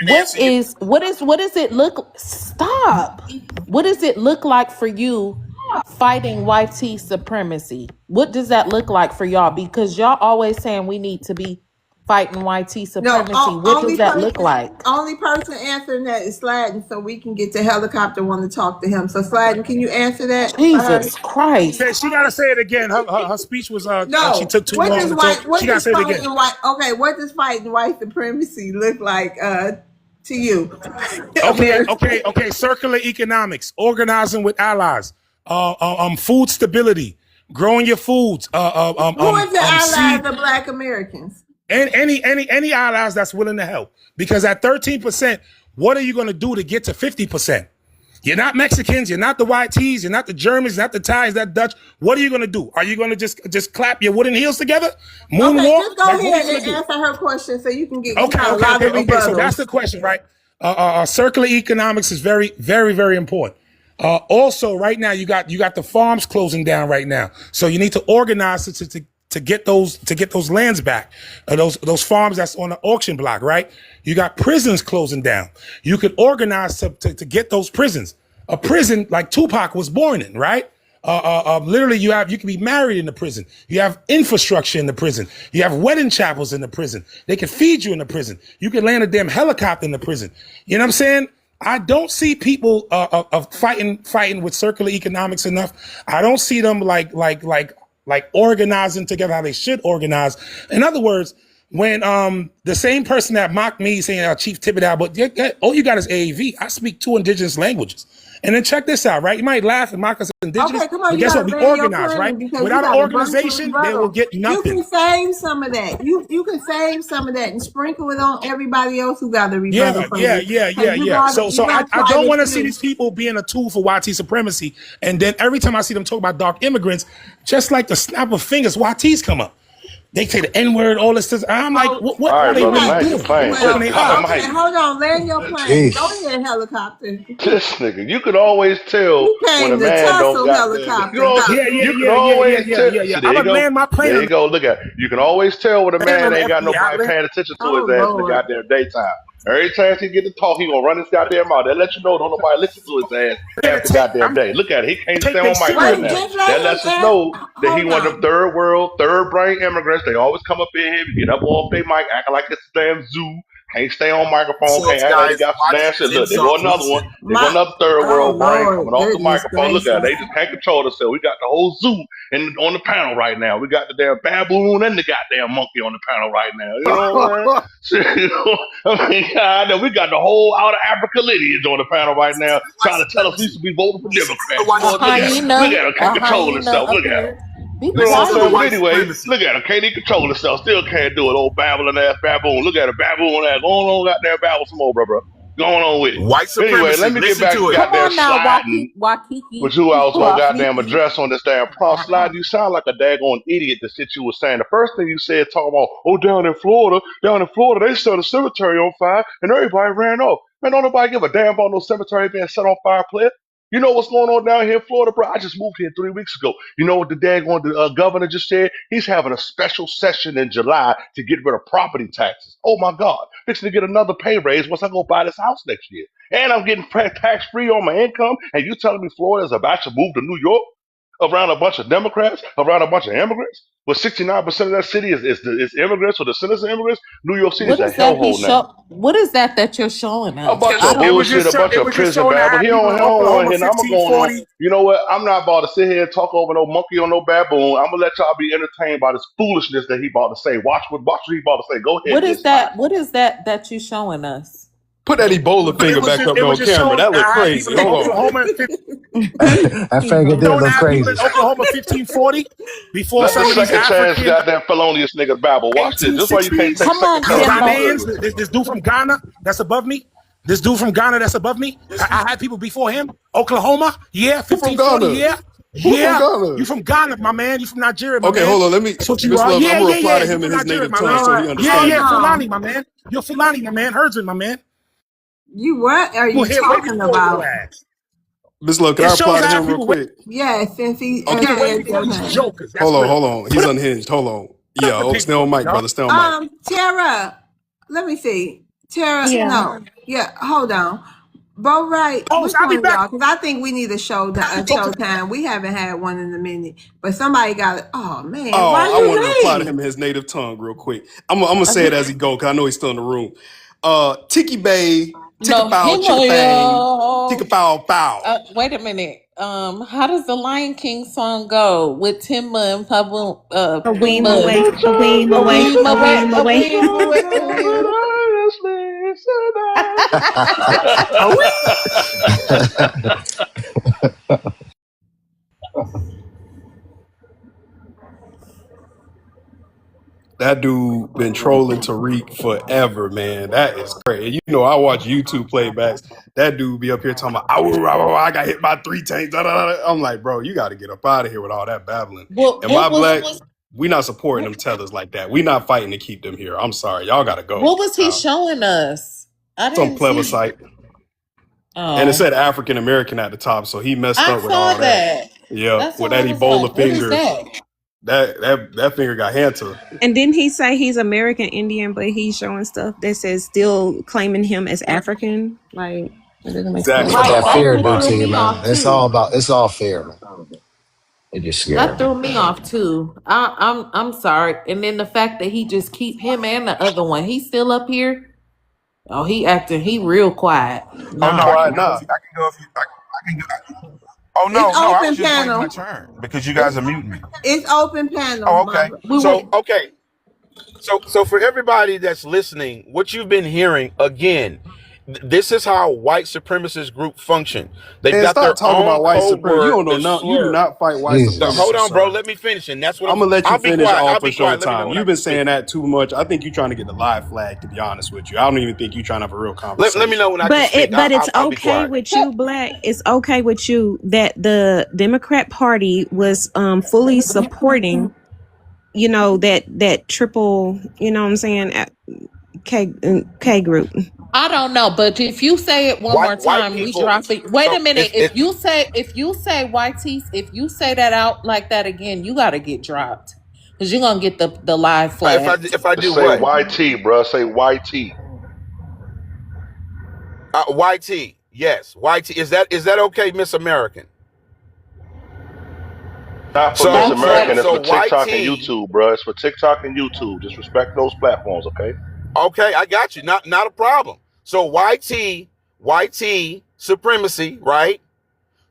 Answer you. What does it look? Stop. What does it look like for you fighting YT supremacy? What does that look like for y'all? Because y'all always saying we need to be fighting YT No, supremacy. What does that look like? only person answering that is Sladden, so we can get the helicopter one to talk to him. So Sladden, can you answer that for her? Jesus Christ. Okay, she gotta say it again. Her speech was she No. took too long to talk. She What gotta does say it again. fighting white okay, what does fighting white supremacy look like to you? America. Okay. Circular economics, organizing with allies, food stability, growing your foods. Who is the allies Seed, of Black Americans? and any allies that's willing to help. Because at 13%, what are you going to do to get to 50%? You're not Mexicans. You're not the YTs. You're not the Germans. You're not the Thais. That Dutch. What are you going to do? Are you going to just clap your wooden heels together? Moonwalk? Okay, just go Like, what are ahead you and gonna do? answer her question so you can get Okay. So that's the question, right? Circular economics is very, very, very important. Also, right now you got the farms closing down right now, so you need to organize to get those lands back, those farms that's on the auction block, right? You got prisons closing down. You could organize to get those prisons. A prison like Tupac was born in, right? Literally, you can be married in the prison. You have infrastructure in the prison. You have wedding chapels in the prison. They can feed you in the prison. You can land a damn helicopter in the prison. You know what I'm saying? I don't see people fighting with circular economics enough. I don't see them like organizing together how they should organize. In other words, when the same person that mocked me saying Chief Thibodeau, but all you got is AAV. I speak 2 indigenous languages. And then check this out, right? You might laugh and mock us indigenous, Okay, come on, but you guess what? gotta We land your organize, right? plane because you Without an got a bunch of organization, they will rebuttals. get You nothing. can save some of that. You can save some of that and sprinkle it on everybody else who got a rebuttal for you. Yeah. So You got I quite don't a want to few. see these people being a tool for YT supremacy. And then every time I see them talk about dark immigrants, just like the snap of fingers, YTs come up. They say the N-word, all this. I'm like, what All are right, they brother, really land your doing? plane. Open their eyes. Okay, hold on, land your plane. Go Jeez. ahead, helicopter. This nigga, you could always tell You when a came to man don't tussle, got the, you helicopter. know, you can always tell. See, there I'm you gonna go. land my plane There on you go. Look at it. You can always tell when a land on man the ain't got FBI. nobody paying attention to his Oh ass in the Lord. goddamn daytime. Every time he get to talk, he gonna run his goddamn mouth. That let you know don't nobody listen to his ass half the goddamn I'm day. Look at it. He can't take stay they on mic right serious. Wait, now. just let That him lets us know that he hold one of them on. third world, third brain immigrants. They always come up in here, get up off their mic, acting like it's a damn zoo. Can't stay on microphone, can't Insults, act like they guys. got some damn Watch shit. these Look, they go insults. another one. Listen. They go another third Oh world brain coming Lord, off the goodness microphone. Look at it. gracious. They just can't control themselves. We got the whole zoo on the panel right now. We got the damn baboon and the goddamn monkey on the panel right now. You know what I'm saying? You know, I mean, God, we got the whole out of Africa lineage on the panel right now White trying to tell us we supremacy. should be voting for Listen to the Democrats. white A Boy, supremacy. look hyena, at him, can't a control hyena himself. Look at him. appeared. Be You know Listen what I'm to the saying? quiet. But white anyway, supremacy. look at him. Can't even control himself. Still can't do it. Old babbling ass baboon. Look at a baboon ass. Go on, goddamn babble some more, bro. Going on with it. White But anyway, supremacy. let me get Listen back to to it. Come goddamn on now, sliding with Wakiki. who I was gonna goddamn Wafiki. address on this damn prompt slide. You sound like a daggone idiot. The shit you was saying. The first thing you said, talking about, oh, down in Florida, they set a cemetery on fire and everybody ran off. Man, don't nobody give a damn about no cemetery being set on fire, player. You know what's going on down here in Florida, bro? I just moved here 3 weeks ago. You know what the daggone governor just said? He's having a special session in July to get rid of property taxes. Oh my God. Fixing to get another pay raise once I go buy this house next year. And I'm getting tax free on my income. And you telling me Florida is about to move to New York around a bunch of Democrats, around a bunch of immigrants? But 69% of that city is immigrants or descendants of immigrants. New York City is What a is that hellhole now. what is that you're showing A us? bunch I of It don't was bullshit, just a bunch it of was just prison showing babble. how people in He don't want Oklahoma to hear. I'm gonna go on. 1540. You know what? I'm not about to sit here and talk over no monkey or no baboon. I'm gonna let y'all be entertained by this foolishness that he about to say. Watch what he about to say. Go ahead what and get is slide. that you're showing us? Put that Ebola finger back up It was on just camera. showing That look how people crazy. in Hold on. Oklahoma That finger did showing look how people in crazy. Oklahoma 1540 before Let the some of these second chance African goddamn felonious niggas babble. Watch this. Just why you can't 1860s, take Come second on, these chances on Jimbo. Ghanaians, civilians. this dude from Ghana that's above me, this dude from Ghana that's above me. I had people before him. Oklahoma, yeah, Who from 1540, Ghana? yeah, Who from yeah. You Ghana? from Ghana, my man. You from Nigeria, my Okay, man. hold on. Let me, That's what you Miss are. Love, Yeah, I'm gonna yeah, yeah. reply to You him in from his Nigeria, native my tongue man. so he Lord, Yeah, hold understands yeah, it. on. Fulani, my man. You're Fulani, my man. Herdsman, my man. You what are Well, you here way talking before your about? ass. Miss Love, can It I shows reply to how him real people way, quick? Yes, since he Okay. way said before your these name. jokers. That's real. Hold on. He's unhinged. Hold on. Put Yeah, up the oh, pink stay on ticket, mic, dog. brother. Stay on mic. Tara, let me see. Tara, Yeah. no. Yeah, hold on. Bo Right, Pose, which I'll be one of back. y'all? Because I think we need a show time. We haven't had one in a minute. But somebody got it. Oh man, why Oh, I wanted to reply to you him in leave? his native tongue real quick. I'm gonna say it as he go, cause I know he's still in the room. Tiki Bay, Ticka No, Bow, Chicka Bang, Ticka Bow Bow. wait a minute. How does the Lion King song go with Timba and A weem away, Pumbaa? The a weem time A is away, weem a away, weem coming, a away. weem so away, a weem. Oh, we That dude been trolling Tariq forever, man. That is crazy. You know, I watch YouTube playbacks. That dude be up here talking about, I got hit by 3 tanks. Da, da, da. I'm like, bro, you got to get up out of here with all that babbling. What And my what was black, we not supporting them tethers like that. We not fighting to keep them here. I'm sorry. Y'all got to go. what was he showing us? I Some didn't see. plebiscite. And it Oh, said African American at the top, so he messed I up with saw all that. that. Yeah, That's with why I that was like, Ebola what is finger, that? that finger got hand to. And didn't he say he's American Indian, but he's showing stuff that says still claiming him as African? Like, it doesn't make That's Exactly. what sense. Right. that That fear just do threw to you, me man. off too. It's all fear, man. It just That scared me. threw me off too. I'm sorry. And then the fact that he just keep him and the other one, he's still up here. Oh, he real quiet. Oh no, I Nah. can Quiet go if now. you, I can go if you. I can go. Oh It's no, I was open just waiting my panel. turn because you guys It's are muting me. it's open panel, Oh, my okay. brother. We So were okay. So for everybody that's listening, what you've been hearing again, this is how white supremacist group function. They've And got stop their talking own about white code supremacy. You word, don't know their no. You do slur. not fight white Jesus. Hold supremacy, on, bro. sir. Let me finish, and that's what I'm gonna let you I'll be finish quiet. I'll off for be quiet. Let me know Showtime. when I You've been can speak. saying that too much. I think you're trying to get the live flag. To be honest with you, I don't even think you're trying to have a real Let me conversation. know when I can speak. But it's I'll be okay quiet. with you, Black. It's okay with you that the Democrat Party was fully supporting, that triple, what I'm saying, K group. I don't know, but if you say it one more White time, we people. drop it. Wait a So minute. If you say YT, if you say that out like that again, you gotta get dropped. Because you're gonna get the live flag. if I Just do say what? YT, bro. Say YT. YT. Yes, YT. Is that okay, Miss American? Not for Miss So That's so American. It's better. for so TikTok and YT. YouTube, bro. It's for TikTok and YouTube. Just respect those platforms, okay? Okay, I got you. Not a problem. So YT supremacy, right?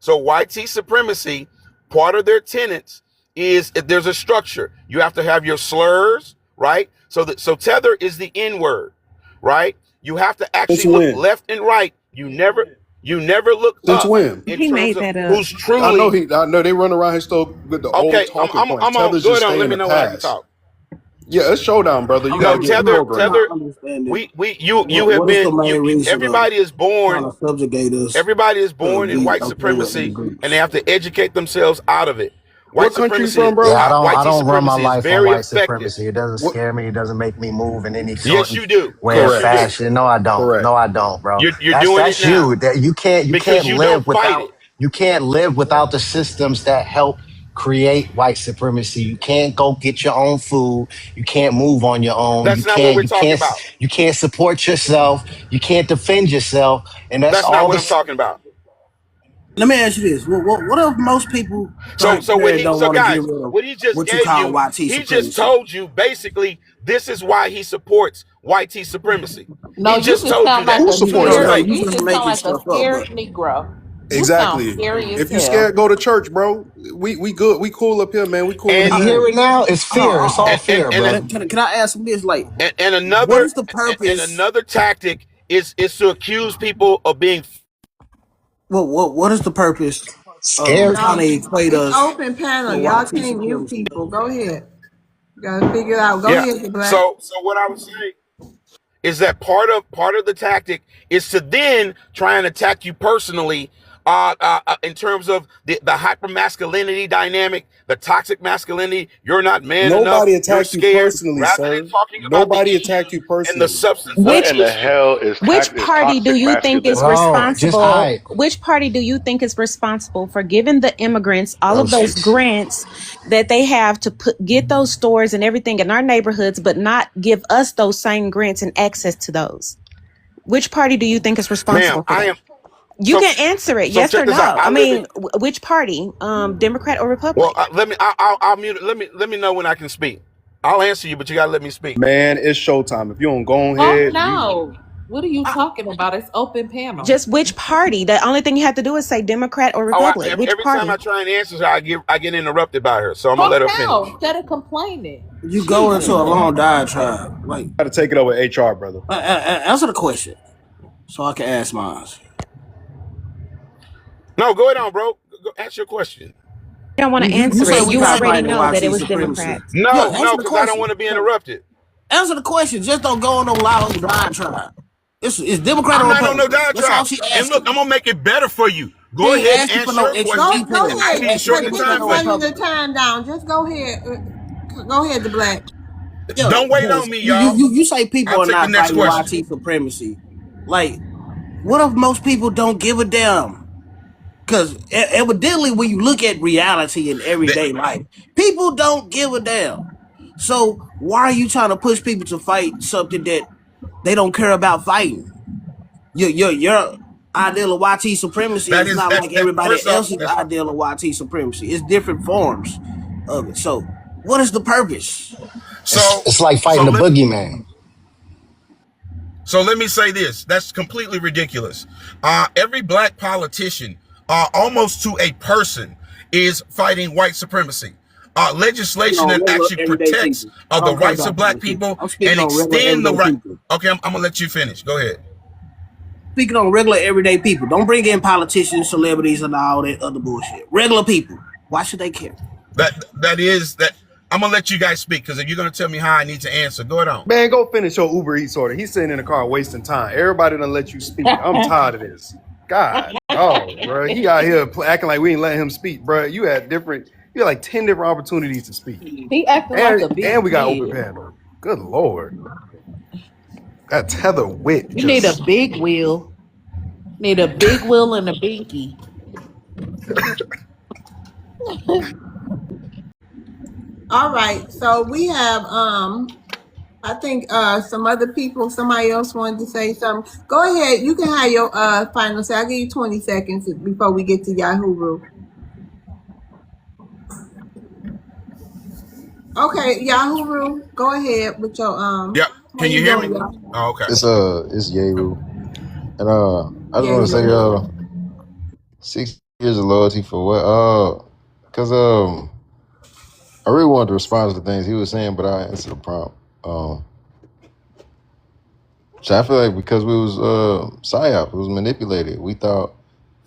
So YT supremacy, part of their tenets is if there's a structure. You have to have your slurs, right? So tether is the N word, right? You have to Since actually look when? left and right. You never look Since up when? in He terms made of that up. who's truly I know they run around here still with the old okay. talking points. I'm on. Tethers Go just ahead on. stay Let in me the know when I can past. talk. Yeah, it's showdown, brother. You got No, to get in the tether. program. You have been everybody is born. Everybody is born in white supremacy, and they have to educate themselves out of it. White What country you supremacy from, is Yeah, bro? I YT don't run my supremacy is life on very white effective. supremacy. It doesn't What? scare me. It doesn't make me move in any sort Yes, of you do. way or Yes, you Correct. do. fashion. No, I don't. Correct. No, I don't, bro. You're That's doing it that's you. now That you because can't you don't live fight without it. the systems that help create white supremacy. You can't go get your own food. You can't move on your own. That's not what we're talking about. You can't support yourself. You can't defend yourself. And that's That's not all what I'm this. talking about. So guys, what he just gave you, he just told you basically this is why he supports YT supremacy. No, He you just just told you sound like that Who a to supports your scared. that? face. You just sound like a scared Negro. You sound Exactly. scary as If you hell. scared, go to church, bro. We good. We cool up here, man. We cool in the And You hear game. it now? It's fear. It's all and and fear, and brother. and another tactic is to accuse people of being Scared. No, it's open panel. Y'all can't mute people. Go ahead. You gotta figure it out. Go yeah. ahead, the Black. So what I was saying is that part of the tactic is to then try and attack you personally in terms of the hyper masculinity dynamic, the toxic masculinity. You're not man enough. Nobody You're attacked you scared. personally, Rather than sir. talking about the Nobody attacked issues you and the personally. substance of What the Which in the issue. hell is which is party do toxic you think is masculinity, Bro, bro? just responsible? hide. Which party do you think is responsible for giving the immigrants all of those Proceeds. grants that they have to get those stores and everything in our neighborhoods, but not give us those same grants and access to those? Which party do you think is Ma'am, responsible for I that? am You so can answer it, so yes or check this out. no. I I live in mean, which party? Democrat or well, Republic? let me. I'll mute it. Let me know when I can speak. I'll answer you, but you gotta let me speak. Man, it's showtime. If you don't go Oh ahead, you no. What are you talking about? It's open panel. Just which party? The only thing you have to do is say Democrat or Oh, Republic. Which every time party? I try and answer her, I get interrupted by her. So I'm gonna Oh let her no. finish. Instead of complaining. Jesus. got to take it over HR, brother. No, go ahead on, bro. Go ask your question. You don't want to You answer say it. we You not already fighting know that it YT was supremacy. Democrats. Yo, No, answer no, the because I don't question. want to be interrupted. Answer the question. Just don't go on no loud diatribe. It's Democrat I'm or not on no Republican. That's all diatribe. she And look, asking. I'm gonna make it better for you. She Go ain't ahead and asking for answer no your extra question. Go details. I ahead, She need to asking shorten the cause this Democrat is time or for you. running the Republican. time down. Just go ahead. Go ahead, the black. Yo, Don't wait on because me, you, you y'all. you you say people I'll are take the not next fighting question. YT supremacy. Like, what if most people don't give a damn? Because evidently, when you look at reality in That, everyday life, people don't give a damn. So why are you trying to push people to fight something that they don't care about fighting? Your ideal of YT supremacy that is is not that like that everybody first off, else's that's ideal of YT supremacy. It's different forms of it. So what is the purpose? so It's like so fighting the let boogeyman. so let me say this. That's completely ridiculous. Every black politician, almost to a person, is fighting white supremacy. Speaking Legislation on that regular actually everyday protects people. I the don't care rights about of black politics. people I'm and speaking on regular extend the everyday right. people. Okay, I'm gonna let you finish. Go ahead. Speaking on regular everyday people. Don't bring in politicians, celebrities, and all that other bullshit. Regular people. Why should they care? That is that. I'm gonna let you guys speak because if you're gonna tell me how I need to answer, go ahead on. Man, go finish your Uber Eats order. He's sitting in the car wasting time. Everybody done let you speak. I'm tired of this. God, oh, bro, he out here acting like we ain't letting him speak, bro. You had like 10 different opportunities to speak, He acting like a and big we got open kid. panel. Good lord, that tether wit You need a just. big wheel. Need a big wheel and a binky. All right. So we have I think some other people, somebody else wanted to say something. Go ahead. You can have your final say. I'll give you 20 seconds before we get to Yahoo Rule. Okay, Yahoo Rule, go ahead with your Yep. how Can you you hear me? doing, y'all? Oh, okay. It's Yeru. And I just Yeah, wanna say yeah. 6 years of loyalty for what? Cause I really wanted to respond to the things he was saying, but I answered the prompt. Um so I feel like because we was psyop, it was manipulated. We thought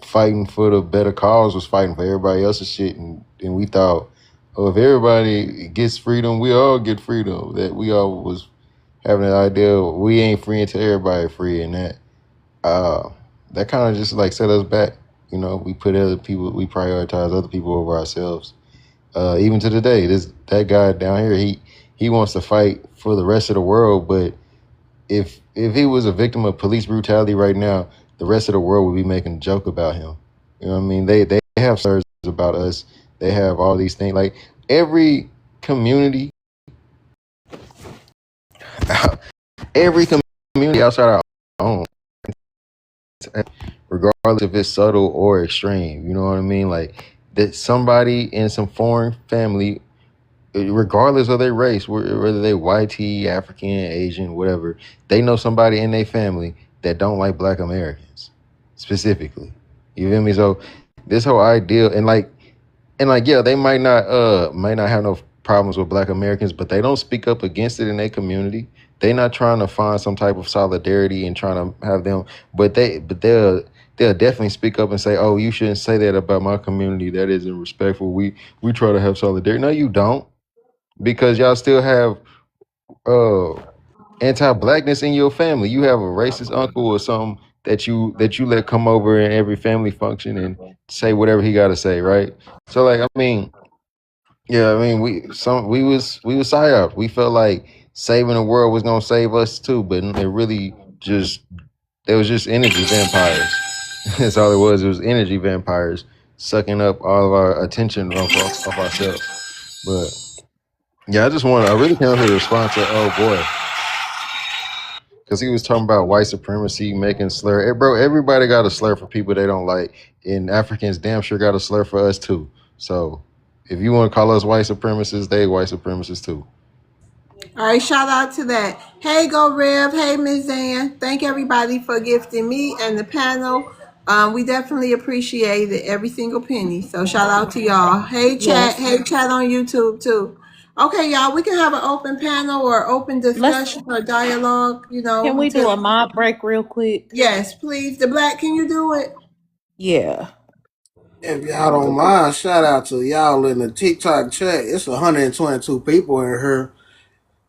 fighting for the better cause was fighting for everybody else's shit, and we thought, oh, if everybody gets freedom, we all get freedom. That we all was having an idea we ain't free until everybody free, and uh that kind of just like set us back. You know, we put other people, we prioritize other people over ourselves. Even to today, that guy down here, he wants to fight for the rest of the world, but if he was a victim of police brutality right now, the rest of the world would be making a joke about him. You know what I mean? They have slurs about us. They have all these things. Like every community, every community outside our own, regardless if it's subtle or extreme. You know what I mean? Like that somebody in some foreign family, regardless of their race, whether they white, African, Asian, whatever, they know somebody in their family that don't like Black Americans specifically. You feel me? So this whole idea, and yeah, they might not have no problems with Black Americans, but they don't speak up against it in their community. They're not trying to find some type of solidarity and trying to have them, they'll definitely speak up and say, "Oh, you shouldn't say that about my community. That isn't respectful. We try to have solidarity." No, you don't, because y'all still have uh anti-blackness in your family. You have a racist uncle or something that you let come over in every family function and say whatever he got to say, right? So like, I mean, yeah, I mean, we was psyops. We felt like saving the world was gonna save us too, but it really just it was just energy vampires. That's all it was. It was energy vampires sucking up all of our attention of ourselves. But yeah, I really came up here to respond to oh boy, because he was talking about white supremacy, making slur. Hey, bro, everybody got a slur for people they don't like, and Africans damn sure got a slur for us too. So if you want to call us white supremacists, they white supremacists too. All right, shout out to that. Hey, Go Rev. Hey, Ms. Ann. Thank everybody for gifting me and the panel. We definitely appreciate it, every single penny. So shout out to y'all. Hey, chat. Yes. Hey, chat on YouTube too. Okay, y'all, we can have an open panel or open Let's discussion or dialogue, can we do a mob break real quick? yes, please. The black, can you do it? Yeah. If y'all don't mind, shout out to y'all in the TikTok chat. It's 122 people in here.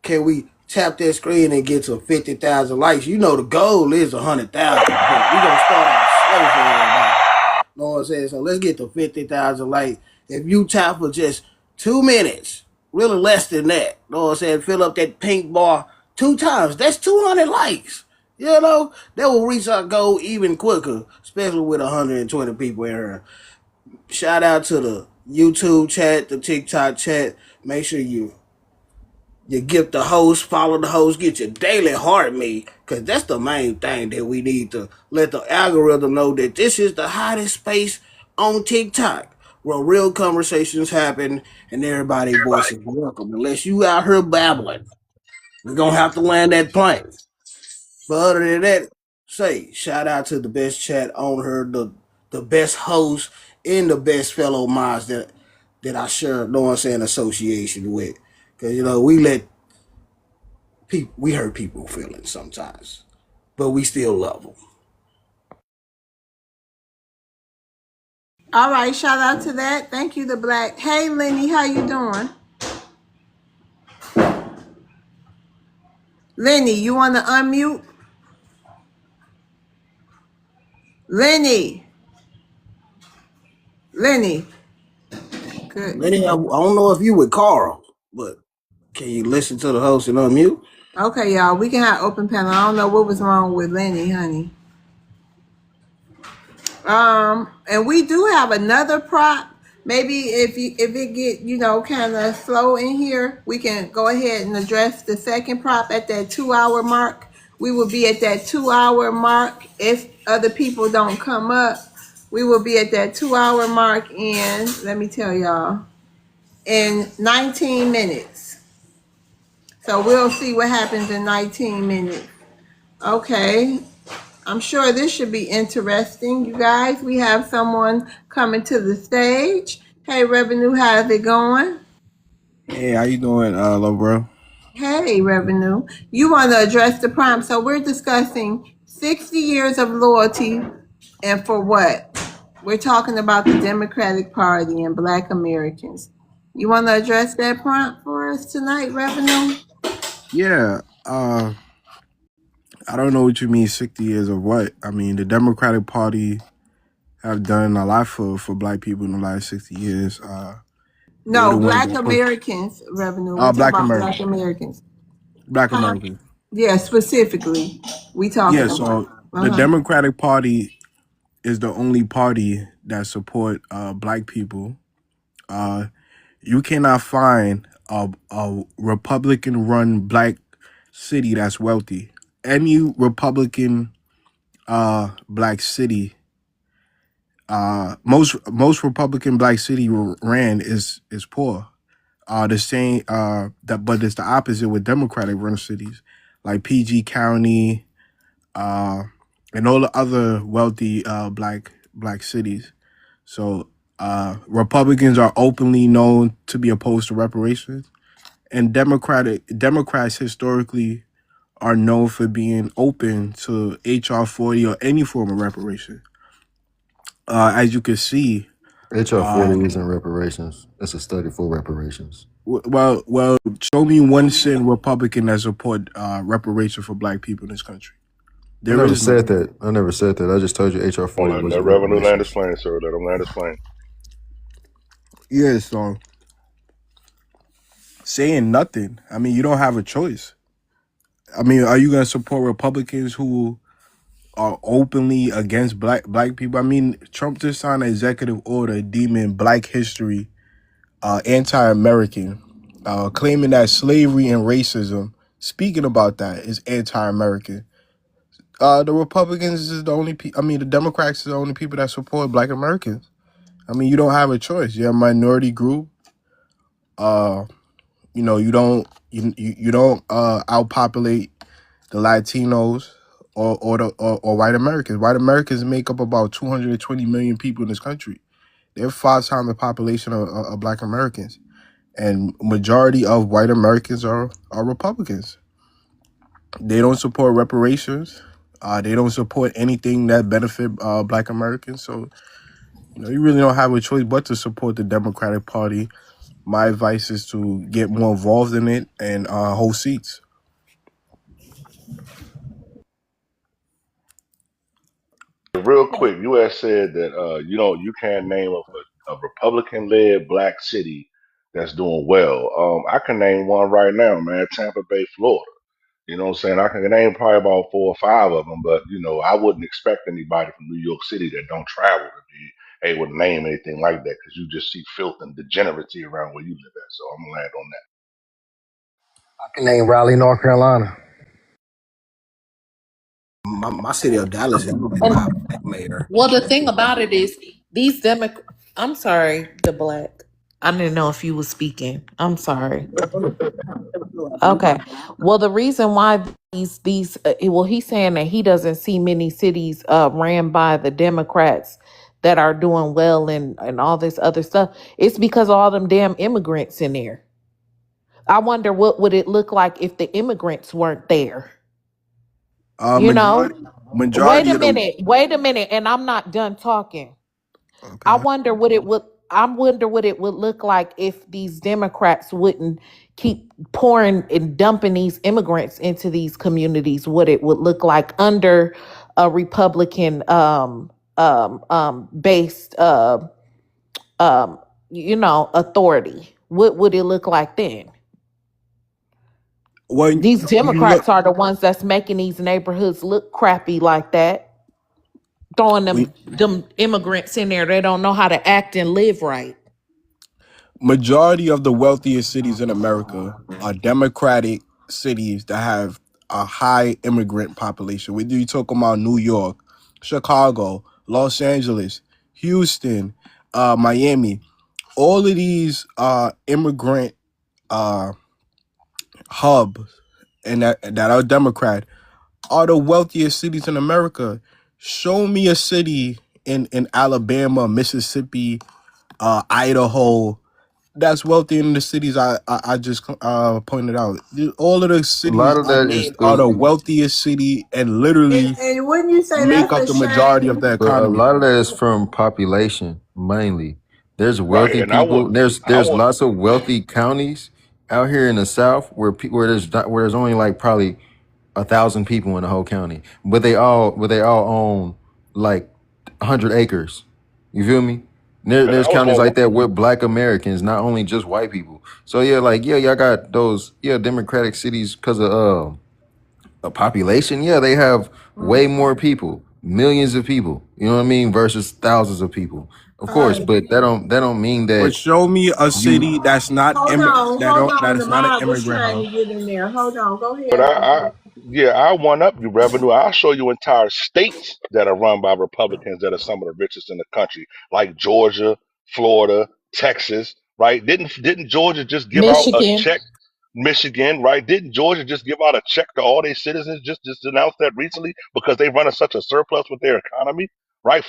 Can we tap that screen and get to 50,000 likes? You know the goal is 100,000, but we gonna start out slow for everybody. Know what I'm saying? So let's get to 50,000 likes. If you tap for just 2 minutes, really less than that. Know what I'm saying? Fill up that pink bar 2 times. That's 200 likes. You know that will reach our goal even quicker, especially with 120 people in here. Shout out to the YouTube chat, the TikTok chat. Make sure you get the host, follow the host, get your daily heart meet, because that's the main thing that we need to let the algorithm know that this is the hottest space on TikTok where real conversations happen and everybody voices welcome. Unless you out here babbling, we're gonna have to land that plane. But other than that, say shout out to the best chat on her, the best host and the best fellow minds that I share, know what I'm saying, association with. Cause we let we hurt people feelings sometimes, but we still love them. All right, shout out to that. Thank you, the black. Hey, Lenny, how you doing? Lenny, you want to unmute? Lenny, Lenny. Good. Lenny, I don't know if you with Carl, but can you listen to the host and unmute? Okay, y'all. We can have open panel. I don't know what was wrong with Lenny, honey. And we do have another prop. Maybe if it get kind of slow in here, we can go ahead and address the second prop at that 2 hour mark. We will be at that 2 hour mark if other people don't come up. We will be at that 2 hour mark in, let me tell y'all, in 19 minutes. So we'll see what happens in 19 minutes. Okay. I'm sure this should be interesting, you guys. We have someone coming to the stage. Hey, Revenue, how's it going? Hey, how you doing, low bro? Hey, Revenue. You want to address the prompt. So we're discussing 60 years of loyalty and for what? We're talking about the Democratic Party and Black Americans. You want to address that prompt for us tonight, Revenue? Yeah, I don't know what you mean 60 years of what. I mean, the Democratic Party have done a lot for black people in the last 60 years. They're No, the ones Black that push Americans, Revenue. We talk black about Black Americans. Americans. Black Huh? Americans. Yeah, specifically, we Yeah, talking about. so the Democratic Party is the only party that support black people. You cannot find a Republican run black city that's wealthy. Any Republican black city, most Republican black city ran is poor. The same that, but it's the opposite with Democratic run cities like PG County, and all the other wealthy black cities. So Republicans are openly known to be opposed to reparations, and Democrats historically are known for being open to HR 40 or any form of reparation. As you can see, HR 40 isn't reparations. That's a study for reparations. well, show me one sin Republican that support reparation for black people in this country. I There never is said none. that. I never said that. I just told you HR Don't 40 let that wasn't revenue land his reparations. plane, sir. Let him land his plane. Yeah, so saying nothing. I mean, you don't have a choice. I mean, are you gonna support Republicans who are openly against black people? I mean, Trump just signed an executive order deeming Black history anti-American, claiming that slavery and racism, speaking about that, is anti-American. The Republicans is the only I mean, the Democrats are the only people that support Black Americans. I mean, you don't have a choice. You're a minority group. Uh, you don't outpopulate the Latinos or white Americans. White Americans make up about 220 million people in this country. They're 5 times the population of Black Americans, and majority of white Americans are Republicans. They don't support reparations. They don't support anything that benefit Black Americans. So You really don't have a choice but to support the Democratic Party. My advice is to get more involved in it and hold seats. Real quick, you had said that you can't name a Republican-led black city that's doing well. I can name one right now, man. Tampa Bay, Florida. You know what I'm saying? I can name probably about four or five of them, but I wouldn't expect anybody from New York City that don't travel to be able to name anything like that because you just see filth and degeneracy around where you live at. So I'm gonna land on that. I can name Raleigh, North Carolina. My city of Dallas is led by a And black mayor. well, the thing about it is these I'm sorry, the black. I didn't know if you was speaking. I'm sorry. Okay. Well, the reason why he's saying that he doesn't see many cities ran by the Democrats that are doing well and all this other stuff. It's because of all them damn immigrants in there. I wonder what would it look like if the immigrants weren't there. You know? Majority Wait majority a of the minute. Wait a minute, and I'm not done talking. I okay. wonder what it would. I wonder what it would look like if these Democrats wouldn't keep pouring and dumping these immigrants into these communities. What it would look like under a Republican based um, authority. What would it look like then? These When you look Democrats are the ones that's making these neighborhoods look crappy like that, throwing when them immigrants in there. They don't know how to act and live right. majority of the wealthiest cities in America are Democratic cities that have a high immigrant population. Whether you talk about New York, Chicago, Los Angeles, Houston, Miami, all of these immigrant uh, hubs and that are Democrat are the wealthiest cities in America. Show me a city in Alabama, Mississippi, Idaho that's wealthy in the cities I just pointed out. All of the A lot cities of I that is named are the wealthiest city and literally And wouldn't you say make that's up a the majority of shame? the but a economy. lot of that is from population mainly. There's Right, wealthy and I would, people. There's I there's would, lots of wealthy counties out here in the South where there's only like probably 1,000 people in the whole county, but they all own like 100 acres. You feel me? and There's I was counties gonna, like that with Black Americans, not only just white people. So yeah, like yeah, y'all got those Democratic cities because of a population. Yeah, they have Mm, way more people, millions of people. You know what I mean? Versus thousands of people, of all course. right. But that don't mean But that show me a you. city that's not Hold that on. The is not an mob was immigrant trying hub. to get in there. Hold on. Go but ahead, Reverend. I one up you revenue. I'll show you entire states that are run by Republicans that are some of the richest in the country, like Georgia, Florida, Texas. Right? Didn't Georgia just give out a Michigan. check? Michigan, right? Didn't Georgia just give out a check to all their citizens? Just announced that recently because they running such a surplus with their economy. Right?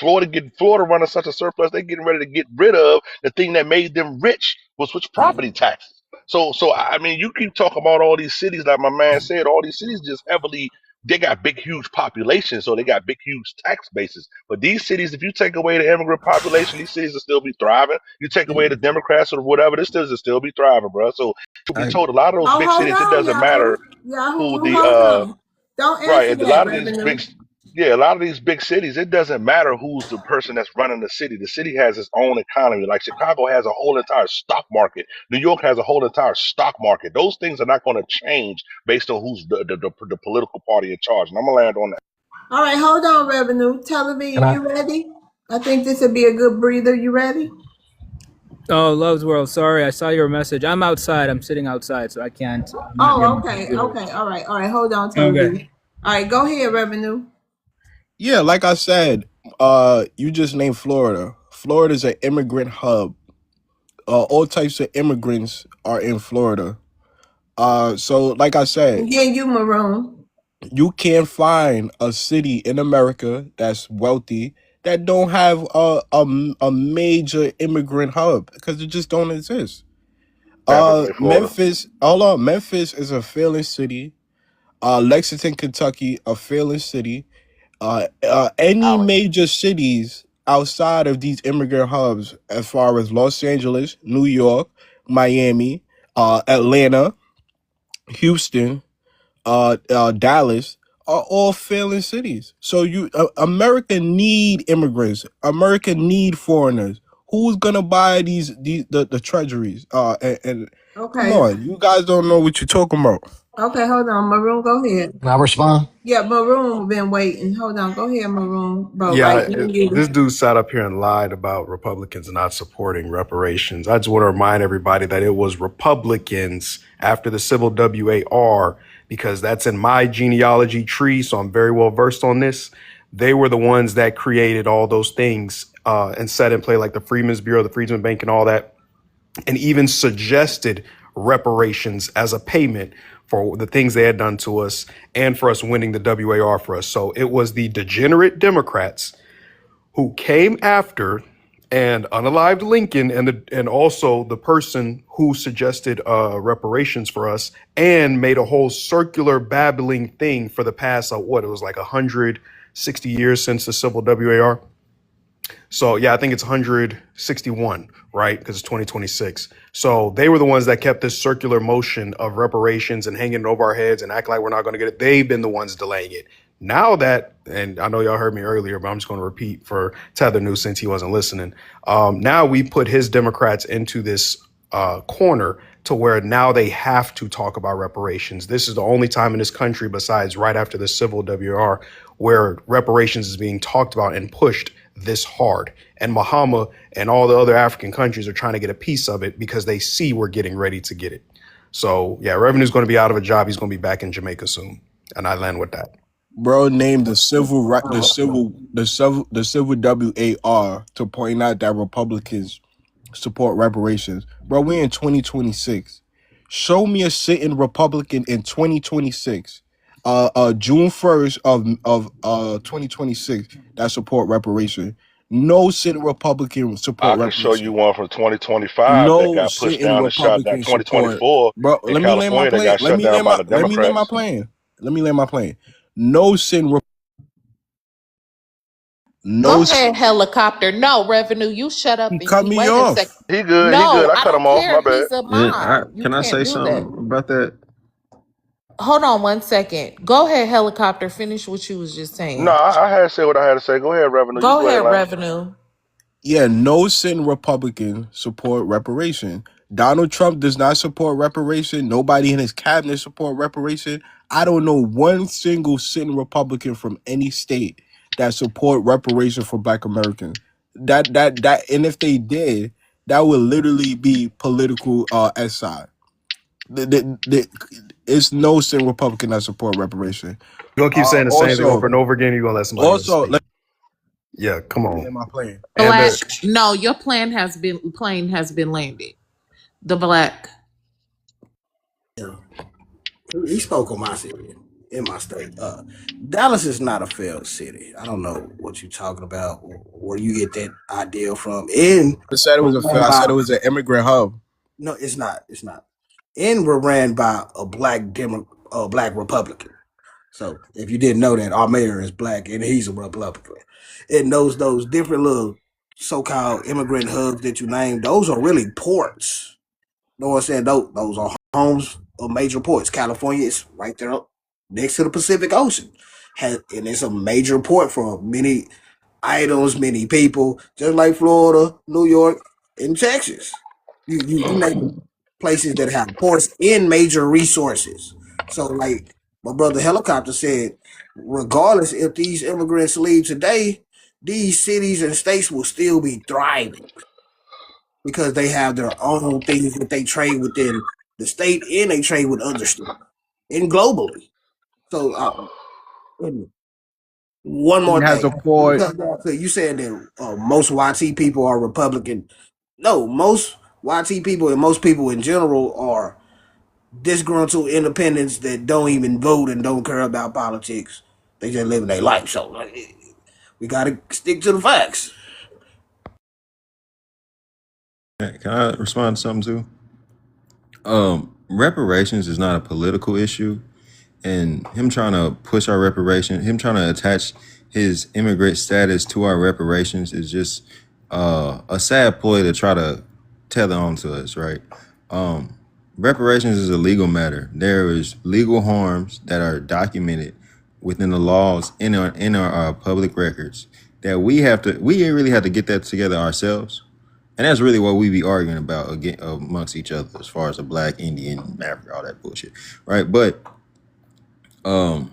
Florida running such a surplus, they getting ready to get rid of the thing that made them rich, was property taxes. So I mean, you keep talking about all these cities, like my man said, all these cities just heavily. They got big, huge populations, so they got big, huge tax bases. But these cities, if you take away the immigrant population, these cities will still be thriving. You take away the Democrats or whatever, this cities will still be thriving, bro. So to be I, told, a lot of those Oh, big hold cities, it on, doesn't Yahoo. matter who Yahoo, the hold on. Don't right, answer and a that, lot of these Revenue. big, yeah, a lot of these big cities, it doesn't matter who's the person that's running the city. The city has its own economy. Like Chicago has a whole entire stock market. New York has a whole entire stock market. Those things are not going to change based on who's the political party in charge. And I'm gonna land on that. All right, hold on, Revenue. Can Television, I? you ready? I think this would be a good breather. You ready? Oh, Love's World. Sorry, I saw your message. I'm outside. I'm sitting outside, so I can't. I'm not near Oh, my okay. computer. Okay. All right. Hold on, Okay. Television. All right, go ahead, Revenue. yeah, like I said, you just named Florida. Florida's an immigrant hub. All types of immigrants are in Florida. So like I said, And then you, Maroon. you can't find a city in America that's wealthy that don't have a major immigrant hub because it just don't exist. Tampa Bay, Florida. Memphis, hold on, Memphis is a failing city. Lexington, Kentucky, a failing city. Any major cities outside of these immigrant hubs, as far as Los Angeles, New York, Miami, Atlanta, Houston, Dallas, are all failing cities. So America need immigrants. America need foreigners. Who's gonna buy the treasuries? And come Okay. on, you guys don't know what you're talking about. Okay, hold on. Maroon, go ahead. Can I respond? Yeah, Maroon been waiting. Hold on. Go ahead, Maroon. Bro, right Yeah, in you. this dude sat up here and lied about Republicans not supporting reparations. I just want to remind everybody that it was Republicans after the Civil WAR, because that's in my genealogy tree, so I'm very well versed on this. They were the ones that created all those things and set in play, like the Freedmen's Bureau, the Freedmen's Bank, and all that, and even suggested reparations as a payment for the things they had done to us and for us winning the WAR for us. So it was the degenerate Democrats who came after and unalived Lincoln and also the person who suggested reparations for us and made a whole circular babbling thing for the past what it was like 160 years since the Civil WAR. So yeah, I think it's 161, right? Because it's 2026. So they were the ones that kept this circular motion of reparations and hanging it over our heads and act like we're not going to get it. They've been the ones delaying it. Now that, and I know y'all heard me earlier, but I'm just going to repeat for Tether News since he wasn't listening. Now we put his Democrats into this corner to where now they have to talk about reparations. This is the only time in this country, besides right after the Civil WR, where reparations is being talked about and pushed this hard. And Bahama and all the other African countries are trying to get a piece of it because they see we're getting ready to get it. So yeah, Revenue's going to be out of a job. He's going to be back in Jamaica soon. And I land with that. Bro named the civil WAR to point out that Republicans support reparations. Bro, we're in 2026. Show me a sitting Republican in 2026, June 1st of 2026 that support reparation. No sitting Republican I support can show you reparation. one from 2025 that No got pushed sitting down and shot down. Republican support. 2024 Bro, in let me land my California that plane. got shut down by the Let me land my Democrats. plane. Let me land my plane. No sitting. Go No. ahead, helicopter. No, Revenue, you shut up He and cut you me wait a second. off. He good. He good. No, I I cut him don't off. My care. bad. He's a And mod. You can I can't say do that. something about that? Hold on one second. Go ahead, helicopter. Finish what you was just No, saying. I had to say what I had to say. Go ahead, Revenue. You Go go ahead, ahead, man. Revenue. Yeah, no sitting Republican support reparation. Donald Trump does not support reparation. Nobody in his cabinet support reparation. I don't know one single sitting Republican from any state that support reparation for Black Americans. And if they did, that would literally be political SI. It's no sitting Republican that support reparation. You're going to keep saying the same thing over Also, and over again. You're going to let somebody else also, speak. Yeah, come let me on. land my plane. And Black. No, your plane has been landed. The Black. He spoke on my city in my state. Dallas is not a failed city. I don't know what you're talking about, where you get that idea from. I said it was I said it was an immigrant hub. No, it's not. It's not. And we're ran by a black Republican. So if you didn't know that, our mayor is black and he's a Republican. And those different little so-called immigrant hubs that you named, those are really ports. You know what I'm saying? Those are homes of major ports. California is right there next to the Pacific Ocean. And it's a major port for many items, many people, just like Florida, New York, and Texas. You name places that have ports in major resources. So like my brother Helicopter said, regardless if these immigrants leave today, these cities and states will still be thriving because they have their own things that they trade within the state and they trade with other states and globally. So and one more Has a thing, port. so you said that most YT people are Republican. No, most YT people and most people in general are disgruntled independents that don't even vote and don't care about politics. They just living their life. So we got to stick to the facts. Can I respond to something too? Reparations is not a political issue, and him trying to push our reparation, him trying to attach his immigrant status to our reparations is just a sad ploy to try to tether onto us, right? Um, Reparations is a legal matter. There is legal harms that are documented within the laws in our public records that we really have to get that together ourselves. And that's really what we be arguing about again amongst each other as far as the black, Indian, Africa, all that bullshit. Right. But um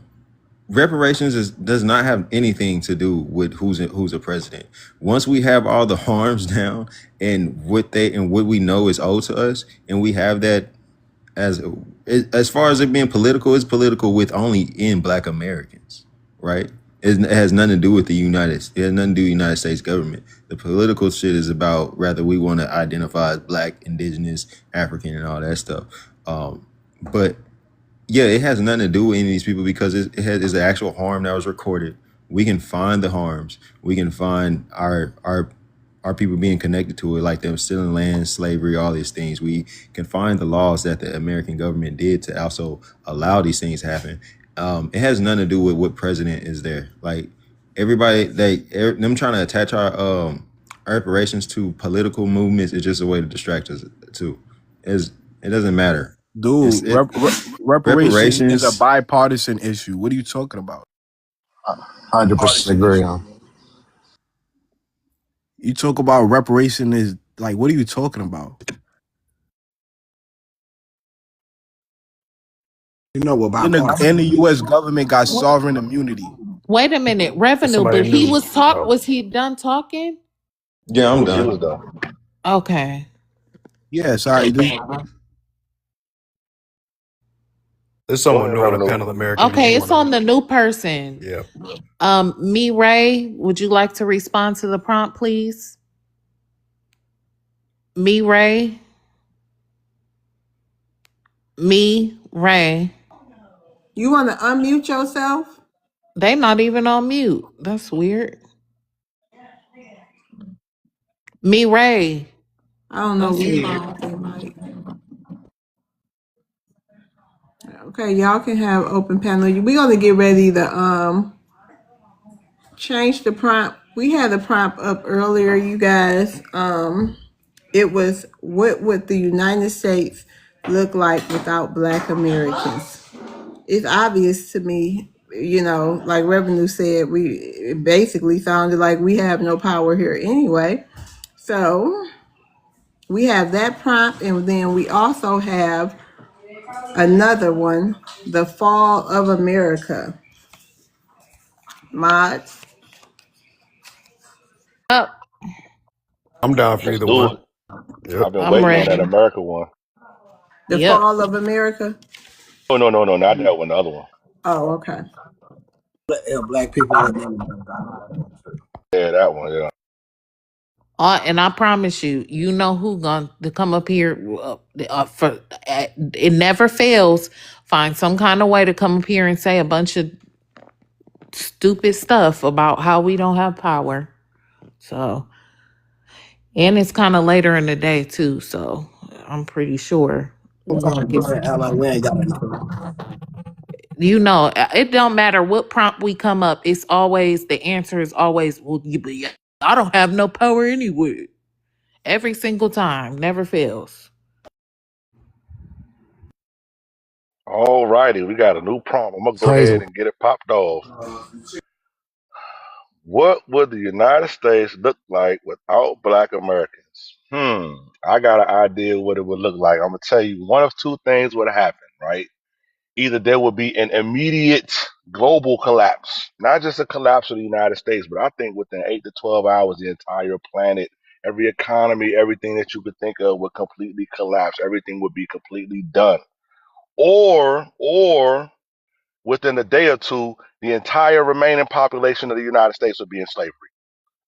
reparations does not have anything to do with who's a president. Once we have all the harms down and what we know is owed to us, and we have that as as far as it being political, it's political with only in Black Americans, right? It has nothing to do with it has nothing to do with the United States government. The political shit is about rather we want to identify as Black, Indigenous, African, and all that stuff. But yeah, it has nothing to do with any of these people because it's the actual harm that was recorded. We can find the harms. We can find our people being connected to it, like them stealing land, slavery, all these things. We can find the laws that the American government did to also allow these things to happen. It has nothing to do with what president is there. Like everybody, them trying to attach our reparations to political movements is just a way to distract us too. It doesn't matter. It's Dude, it reparations is a reparations. bipartisan issue. What are you talking about? 100% agree on. You talk about reparation is like, what are you talking about? You know what And bipartisan the is. U.S. government got sovereign immunity. Wait a minute, If revenue. somebody But he knew. was talk. Oh, Was he done talking? Yeah, I'm He was done. done. Okay. Yeah, sorry. there's Go someone ahead, new on the Revenue. panel, American. Did Okay, you it's want to? on the new person. Yeah. Me Ray, would you like to respond to the prompt, please? Me Ray. Me Ray. You want to unmute yourself? They not even on mute. That's weird. Me Ray. I don't know That's what's weird. wrong with their mic. Okay, y'all can have open panel. We're gonna get ready to change the prompt. We had the prompt up earlier, you guys. It was, what would the United States look like without Black Americans? It's obvious to me, like Revenue said, it basically sounded like we have no power here anyway. So we have that prompt, and then we also have another one, the fall of America. Mods, Up. I'm down for Let's either do one. it. Yep. I've been I'm waiting on that ready. America one. the Yep. fall of America. Oh no, no, no, not that one. The other one. Oh, okay. Black people would never. Yeah, that one. Yeah. And I promise you, you know who going to come up here for it never fails. Find some kind of way to come up here and say a bunch of stupid stuff about how we don't have power. So, and it's kind of later in the day too. So I'm pretty sure we're gonna get some. Act like we ain't got any. It don't matter what prompt we come up. It's always the answer is always, well, I don't have no power anyway. Every single time, never fails. All righty, we got a new prompt. I'm gonna go Crazy. ahead and get it popped off. What would the United States look like without Black Americans? I got an idea what it would look like. I'm gonna tell you one of two things would happen, right? Either there would be an immediate global collapse, not just a collapse of the United States, but I think within 8 to 12 hours, the entire planet, every economy, everything that you could think of would completely collapse. Everything would be completely done. Or within a day or two, the entire remaining population of the United States would be in slavery.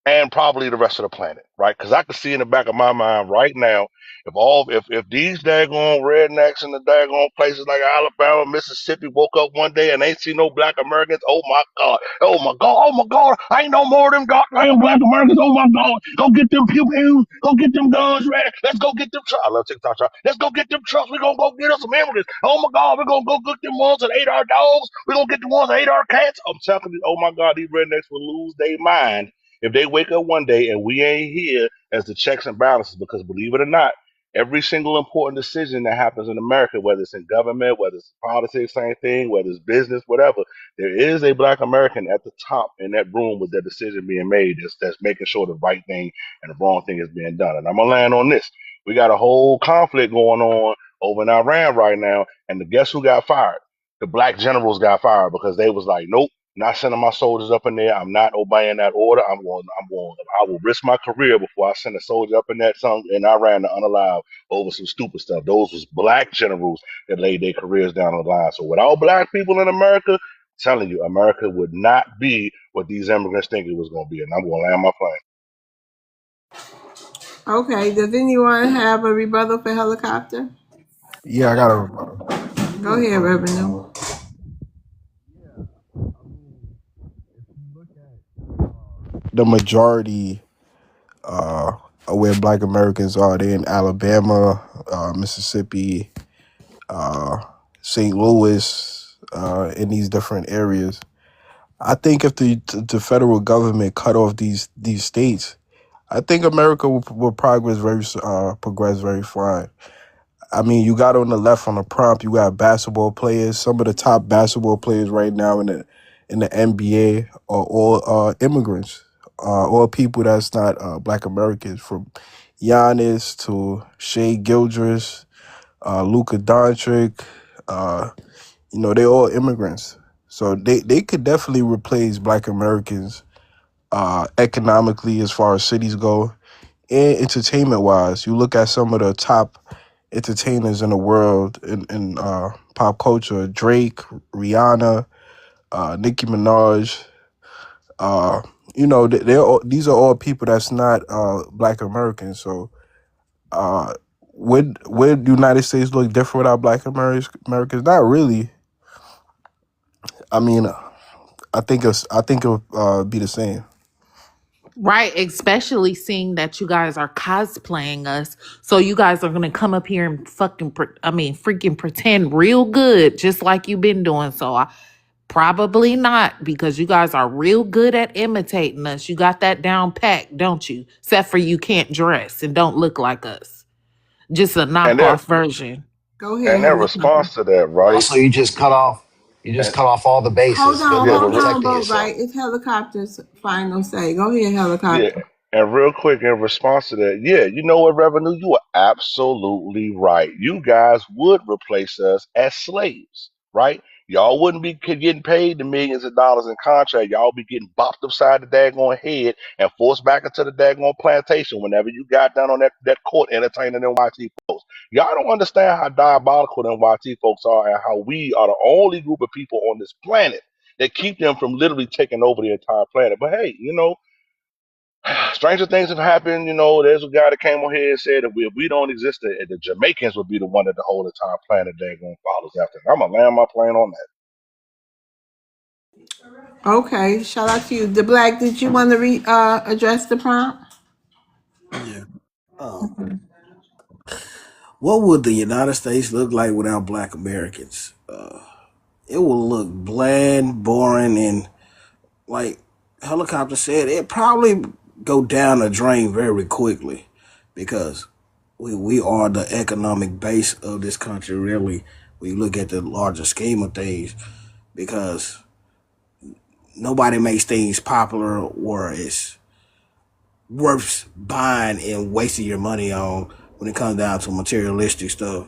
and probably the rest of the planet, right? Because I can see in the back of my mind right now, if these daggone rednecks in the daggone places like Alabama, Mississippi woke up one day and ain't see no black Americans, oh my God, oh my God, oh my God, I ain't no more of them goddamn black Americans, oh my God, go get them pew pews, go get them guns ready, let's go get them trucks. I love TikTok, let's go get them trucks, we're gonna go get us some immigrants, oh my God, we're gonna go get them ones that ate our dogs, we're gonna get the ones that ate our cats. I'm telling you, oh my God, these rednecks will lose their mind if they wake up one day and we ain't here as the checks and balances, because believe it or not, every single important decision that happens in America, whether it's in government, whether it's politics, same thing, whether it's business, whatever, there is a black American at the top in that room with that decision being made that's making sure the right thing and the wrong thing is being done. And I'm gonna land on this. We got a whole conflict going on over in Iran right now, and guess who got fired? The black generals got fired because they was like, nope, not sending my soldiers up in there. I'm not obeying that order. I will risk my career before I send a soldier up in that song in Iran to unalive over some stupid stuff. Those was black generals that laid their careers down on the line. So without black people in America, I'm telling you, America would not be what these immigrants think it was going to be. And I'm going to land my plane. Okay, does anyone have a rebuttal for helicopter? Yeah, I got a Go ahead, Revenue. the majority of where Black Americans are. They in Alabama, Mississippi, St. Louis, in these different areas. I think if the federal government cut off these states, I think America will progress very fine. I mean, you got on the left on the prompt, you got basketball players. Some of the top basketball players right now in the NBA are all immigrants, all people that's not Black Americans, from Giannis to Shea Gildress, Luka Doncic. They're all immigrants. So they could definitely replace Black Americans economically as far as cities go, and entertainment wise. You look at some of the top entertainers in the world in pop culture: Drake, Rihanna, Nicki Minaj. These are all people that's not Black Americans. So would the United States look different without Black Americans? Not really. I mean, I think it'll be the same. Right, especially seeing that you guys are cosplaying us. So you guys are gonna come up here and freaking pretend real good, just like you've been doing. So I probably not, because you guys are real good at imitating us. You got that down pat, don't you? Except for you can't dress and don't look like us. Just a And their knockoff version. Go ahead, and their helicopter. response to that, right? Also, you just And cut off all the Hold bases. Good on, yeah, luck but hold on, protecting Boat yourself. Right. It's helicopter's final say. Go ahead, yeah, helicopter. and real quick in response to that, yeah, you know what, Revenue? You are absolutely right. You guys would replace us as slaves, right? Y'all wouldn't be getting paid the millions of dollars in contract. Y'all be getting bopped upside the daggone head and forced back into the daggone plantation whenever you got down on that court entertaining them YT folks. Y'all don't understand how diabolical them YT folks are and how we are the only group of people on this planet that keep them from literally taking over the entire planet. But hey, stranger things have happened. There's a guy that came on here and said if we don't exist, the Jamaicans would be the one that the whole entire planet daggone follows after. I'm gonna land my plane on that. Okay, shout out to you. The Black, did you want to address the prompt? Yeah. What would the United States look like without Black Americans? It will look bland, boring, and like Helicopter said, it probably go down the drain very quickly because we are the economic base of this country. Really, when you look at the larger scheme of things, because nobody makes things popular or it's worth buying and wasting your money on when it comes down to materialistic stuff.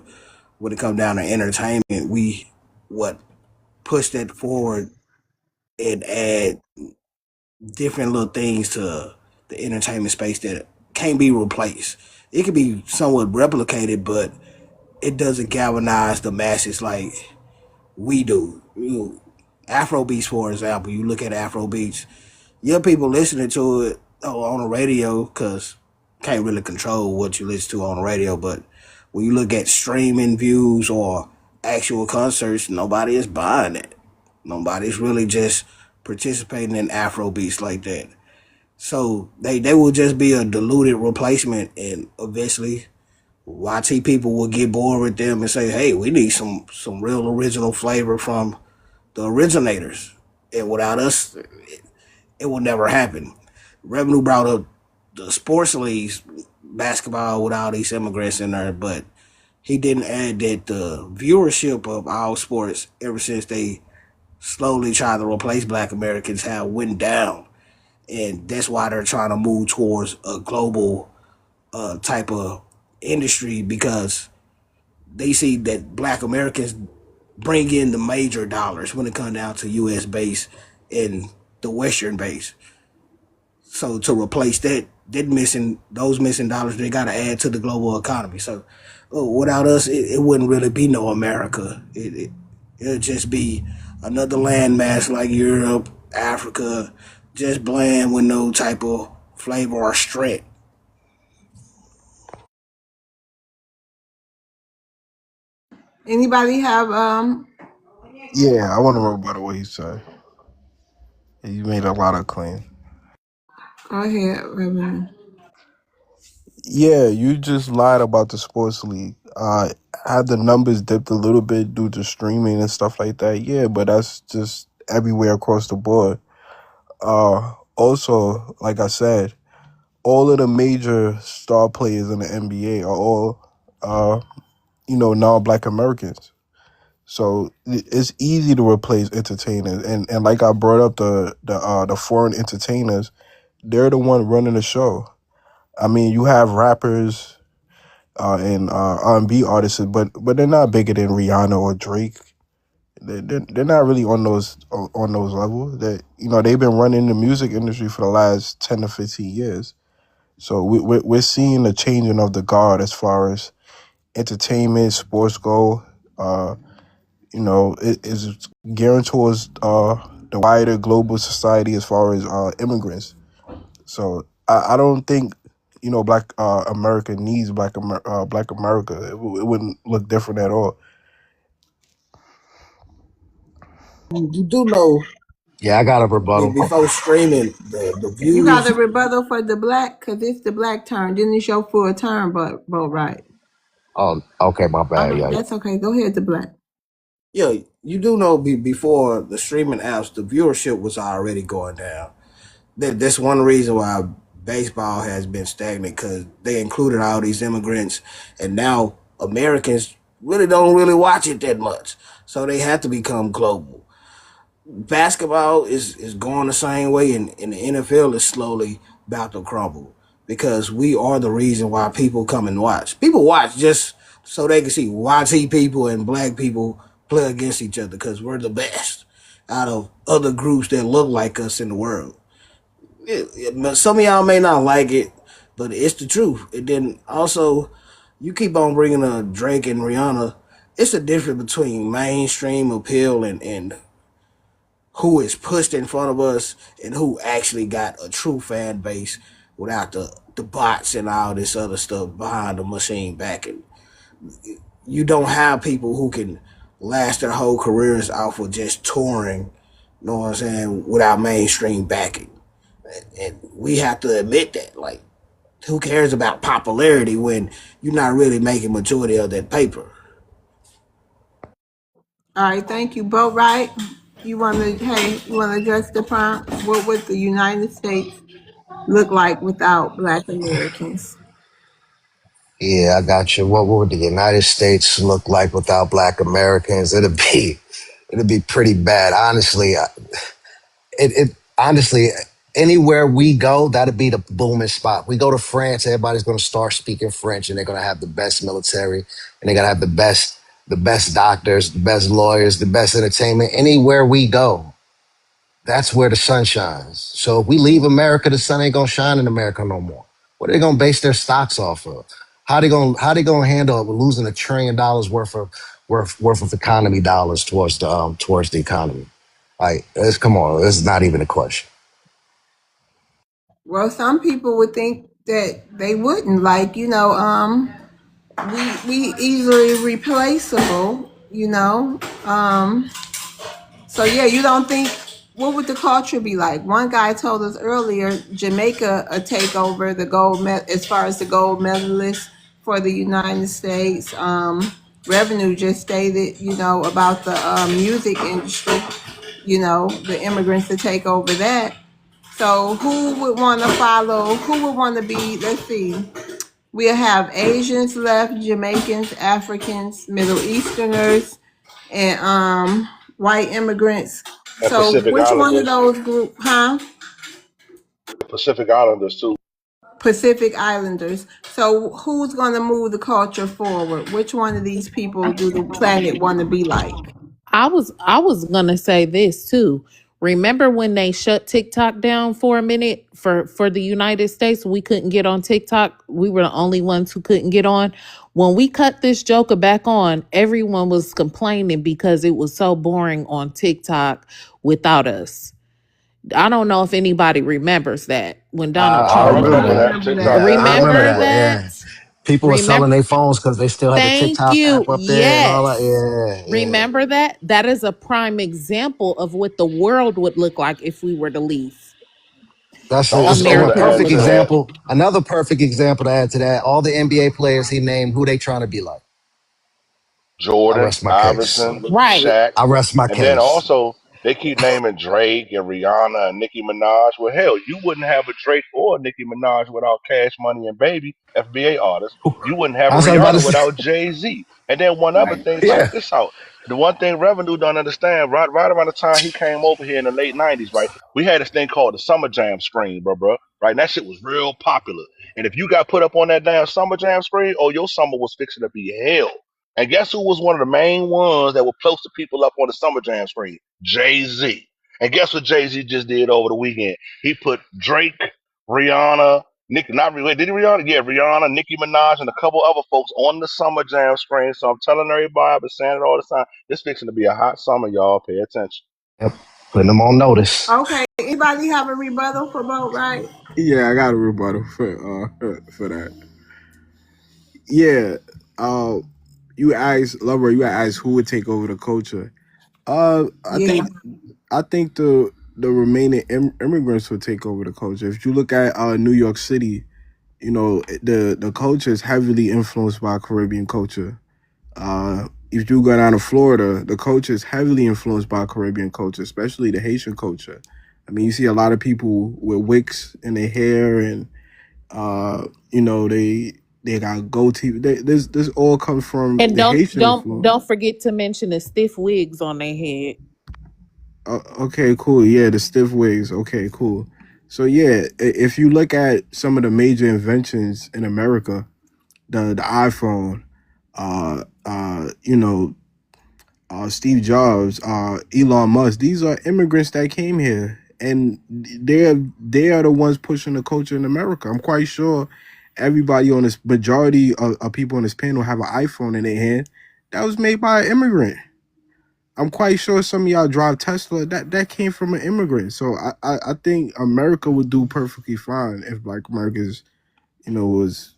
When it comes down to entertainment, we what push that forward and add different little things to the entertainment space that can't be replaced. It can be somewhat replicated, but it doesn't galvanize the masses like we do. Afro beats, for example, you look at Afro beats, young people listening to it. on the radio, because can't really control what you listen to on the radio. But when you look at streaming views or actual concerts, nobody is buying it. Nobody's really just participating in Afro beats like that. So they will just be a diluted replacement, and eventually YT people will get bored with them and say, "Hey, we need some real original flavor from the originators." And without us, it will never happen. Revenue brought up the sports leagues, basketball with all these immigrants in there, but he didn't add that the viewership of all sports ever since they slowly tried to replace black Americans have went down. And that's why they're trying to move towards a global type of industry, because they see that black Americans bring in the major dollars when it comes down to US base and the Western base. So to replace those missing dollars, they got to add to the global economy. So without us, it wouldn't really be no America. It'll just be another landmass like Europe, Africa, just bland with no type of flavor or strength. Anybody have Yeah, I want to rebuttal what he said. You made a lot of claims. go ahead, Reverend. Yeah, you just lied about the sports league. Had the numbers dipped a little bit due to streaming and stuff like that? Yeah, but that's just everywhere across the board. Also, like I said, all of the major star players in the NBA are all, non-black Americans. So it's easy to replace entertainers, and like I brought up the foreign entertainers, they're the one running the show. I mean, you have rappers and R&B artists, but they're not bigger than Rihanna or Drake. They're not really on those levels. That they've been running the music industry for the last 10 to 15 years. So we're seeing the changing of the guard as far as entertainment, sports go. It is gearing towards the wider global society as far as immigrants. So I don't think Black America needs Black America. It wouldn't look different at all. You do know Yeah, I got a rebuttal. before streaming, the You got a views. rebuttal for the black, cause it's the black turn. Didn't it show full turn? But right. Oh, okay, my bad. Yeah, That's okay. Go ahead, the black. Yeah, you do know before the streaming apps, the viewership was already going down. That's one reason why baseball has been stagnant, because they included all these immigrants, and now Americans don't really watch it that much, so they have to become global. Basketball is going the same way, and the NFL is slowly about to crumble, because we are the reason why people come and watch. People watch just so they can see YT people and black people play against each other, because we're the best out of other groups that look like us in the world. Some of y'all may not like it, but it's the truth. And then also, you keep on bringing up Drake and Rihanna. It's the difference between mainstream appeal and who is pushed in front of us, and who actually got a true fan base without the bots and all this other stuff behind the machine backing. You don't have people who can last their whole careers off of just touring, you know what I'm saying, without mainstream backing. And we have to admit that. Like, who cares about popularity when you're not really making majority of that paper? All right, thank you. Bo Right. You wanna address the prompt? What would the United States look like without black Americans? yeah, I got you. What would the United States look like without Black Americans? It'd be pretty bad, honestly. It honestly, anywhere we go, that'd be the booming spot. We go to France, everybody's going to start speaking French, and they're going to have the best military, and they're going to have the best doctors, the best lawyers, the best entertainment. Anywhere we go, that's where the sun shines. So if we leave America, the sun ain't gonna shine in America no more. What are they gonna base their stocks off of? How they gonna handle losing $1 trillion worth of economy dollars towards the economy? Like, come on, it's not even a question. Well, some people would think that they wouldn't. Like, we easily replaceable. So yeah, you don't think what would the culture be like? One guy told us earlier, Jamaica a take over the as far as the gold medalist for the United States. Revenue just stated, about the music industry. The immigrants to take over that. So who would want to follow? Who would want to be? Let's see. We'll have Asians left, Jamaicans, Africans, Middle Easterners, and white immigrants. And So Pacific which one of Islanders. those group, huh? Pacific Islanders too. Pacific Islanders. So who's going to move the culture forward? Which one of these people do the planet want to be like? I was gonna say this too. Remember when they shut TikTok down for a minute for the United States? We couldn't get on TikTok. We were the only ones who couldn't get on. When we cut this joker back on, everyone was complaining because it was so boring on TikTok without us. I don't know if anybody remembers that when Donald I I Trump remember remember that. that. Remember TikTok that? Yeah, was I real remember remember that. popular. Yeah, that? people were selling Remember their phones because they still had the Thank TikTok you. app up there and all that. Yes. Yeah, yeah. Remember that? That is a prime example of what the world would look like if we were to leave That's it. And It's and also a to America add for perfect to good. that, example. Another perfect example to add to that. All the NBA players he named, who they trying to be like. I Jordan, rest my case. Iverson, Right. Shaq, I rest my and then case. also they keep naming Drake and Rihanna and Nicki Minaj. Well, hell, you wouldn't have a Drake or a Nicki Minaj without Cash Money and Baby, FBA artists. You wouldn't have a I was about to Rihanna say. without Jay Z. And then one other thing, check Yeah. this out. The one thing Revenue don't understand, right around the time he came over here in the late '90s, right? We had this thing called the Summer Jam screen, bro. Right? And that shit was real popular. And if you got put up on that damn Summer Jam screen, oh, your summer was fixing to be hell. And guess who was one of the main ones that would post the people up on the Summer Jam screen? Jay Z. And guess what Jay Z just did over the weekend? He put Drake, Rihanna, not Rihanna, did he Rihanna? Yeah, Rihanna, Nicki Minaj, and a couple other folks on the Summer Jam screen. So I'm telling everybody, I've been saying it all the time. It's fixing to be a hot summer, y'all. Pay attention. Yep. Putting them on notice. Okay. Anybody have a rebuttal for Boat Right? Yeah, I got a rebuttal for that. Yeah. Uh, you asked Lover. You asked who would take over the culture. I Yeah. think the remaining immigrants will take over the culture. If you look at New York City, the culture is heavily influenced by Caribbean culture. If you go down to Florida, the culture is heavily influenced by Caribbean culture, especially the Haitian culture. I mean, you see a lot of people with wicks in their hair, and they got goatee. This all comes from And the don't Haitian don't influence. don't forget to mention the stiff wigs on their head. Okay, cool. Yeah, the stiff wigs. Okay, cool. So yeah, if you look at some of the major inventions in America, the iPhone, uh, uh, you know, Steve Jobs, Elon Musk. These are immigrants that came here, and they are the ones pushing the culture in America. I'm quite sure everybody on this majority of people on this panel have an iPhone in their hand that was made by an immigrant. I'm quite sure some of y'all drive Tesla that came from an immigrant. So I think America would do perfectly fine if Black Americans was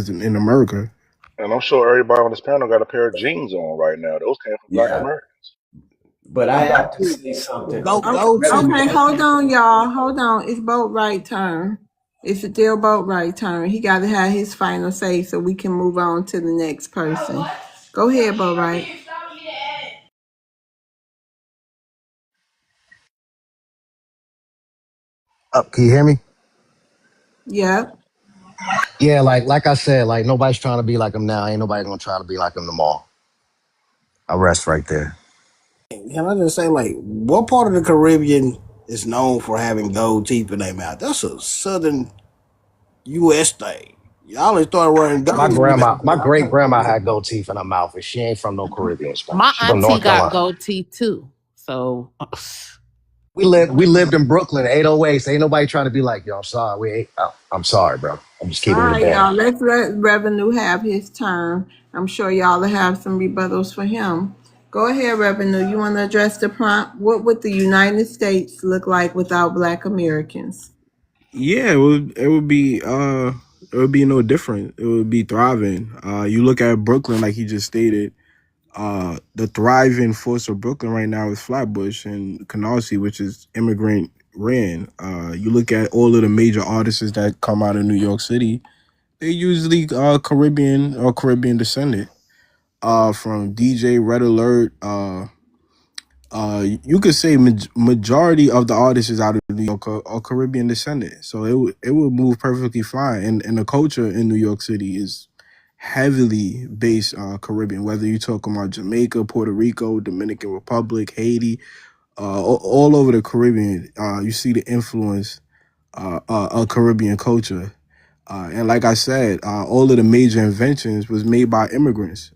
in America. And I'm sure everybody on this panel got a pair of jeans on right now. Those came from Black Yeah, Americans. but I have to say something. Okay, hold on, y'all. Hold on. It's Boat Right turn. It's still Boat Right turn. He got to have his final say so we can move on to the next person. Go ahead, Boat Right. Up, can you hear me? Yep. Yeah, like I said, like nobody's trying to be like him now. Ain't nobody gonna try to be like him tomorrow. I rest right there. Can I just say, like, what part of the Caribbean is known for having gold teeth in their mouth? That's a southern U.S. thing. Y'all ain't started wearing gold. My great grandma had gold teeth in her mouth, and she ain't from no Caribbean spot. My She from auntie North got Carolina. gold teeth too. So We lived in Brooklyn, 808. So ain't nobody trying to be like, yo, I'm sorry. I'm sorry, bro. I'm just All keeping it a right, band. y'all. Let's let Revenue have his turn. I'm sure y'all will have some rebuttals for him. Go ahead, Revenue. You want to address the prompt? What would the United States look like without Black Americans? Yeah, it would be no different. It would be thriving. You look at Brooklyn, like he just stated. The thriving force of Brooklyn right now is Flatbush and Canarsie, which is immigrant ran. You look at all of the major artists that come out of New York City, they usually Caribbean or Caribbean descendant. From DJ Red Alert, you could say majority of the artists is out of New York or Caribbean descendant, so it would move perfectly fine. And the culture in New York City is heavily based Caribbean. Whether you're talking about Jamaica, Puerto Rico, Dominican Republic, Haiti, all over the Caribbean, you see the influence of Caribbean culture. And like I said, all of the major inventions was made by immigrants.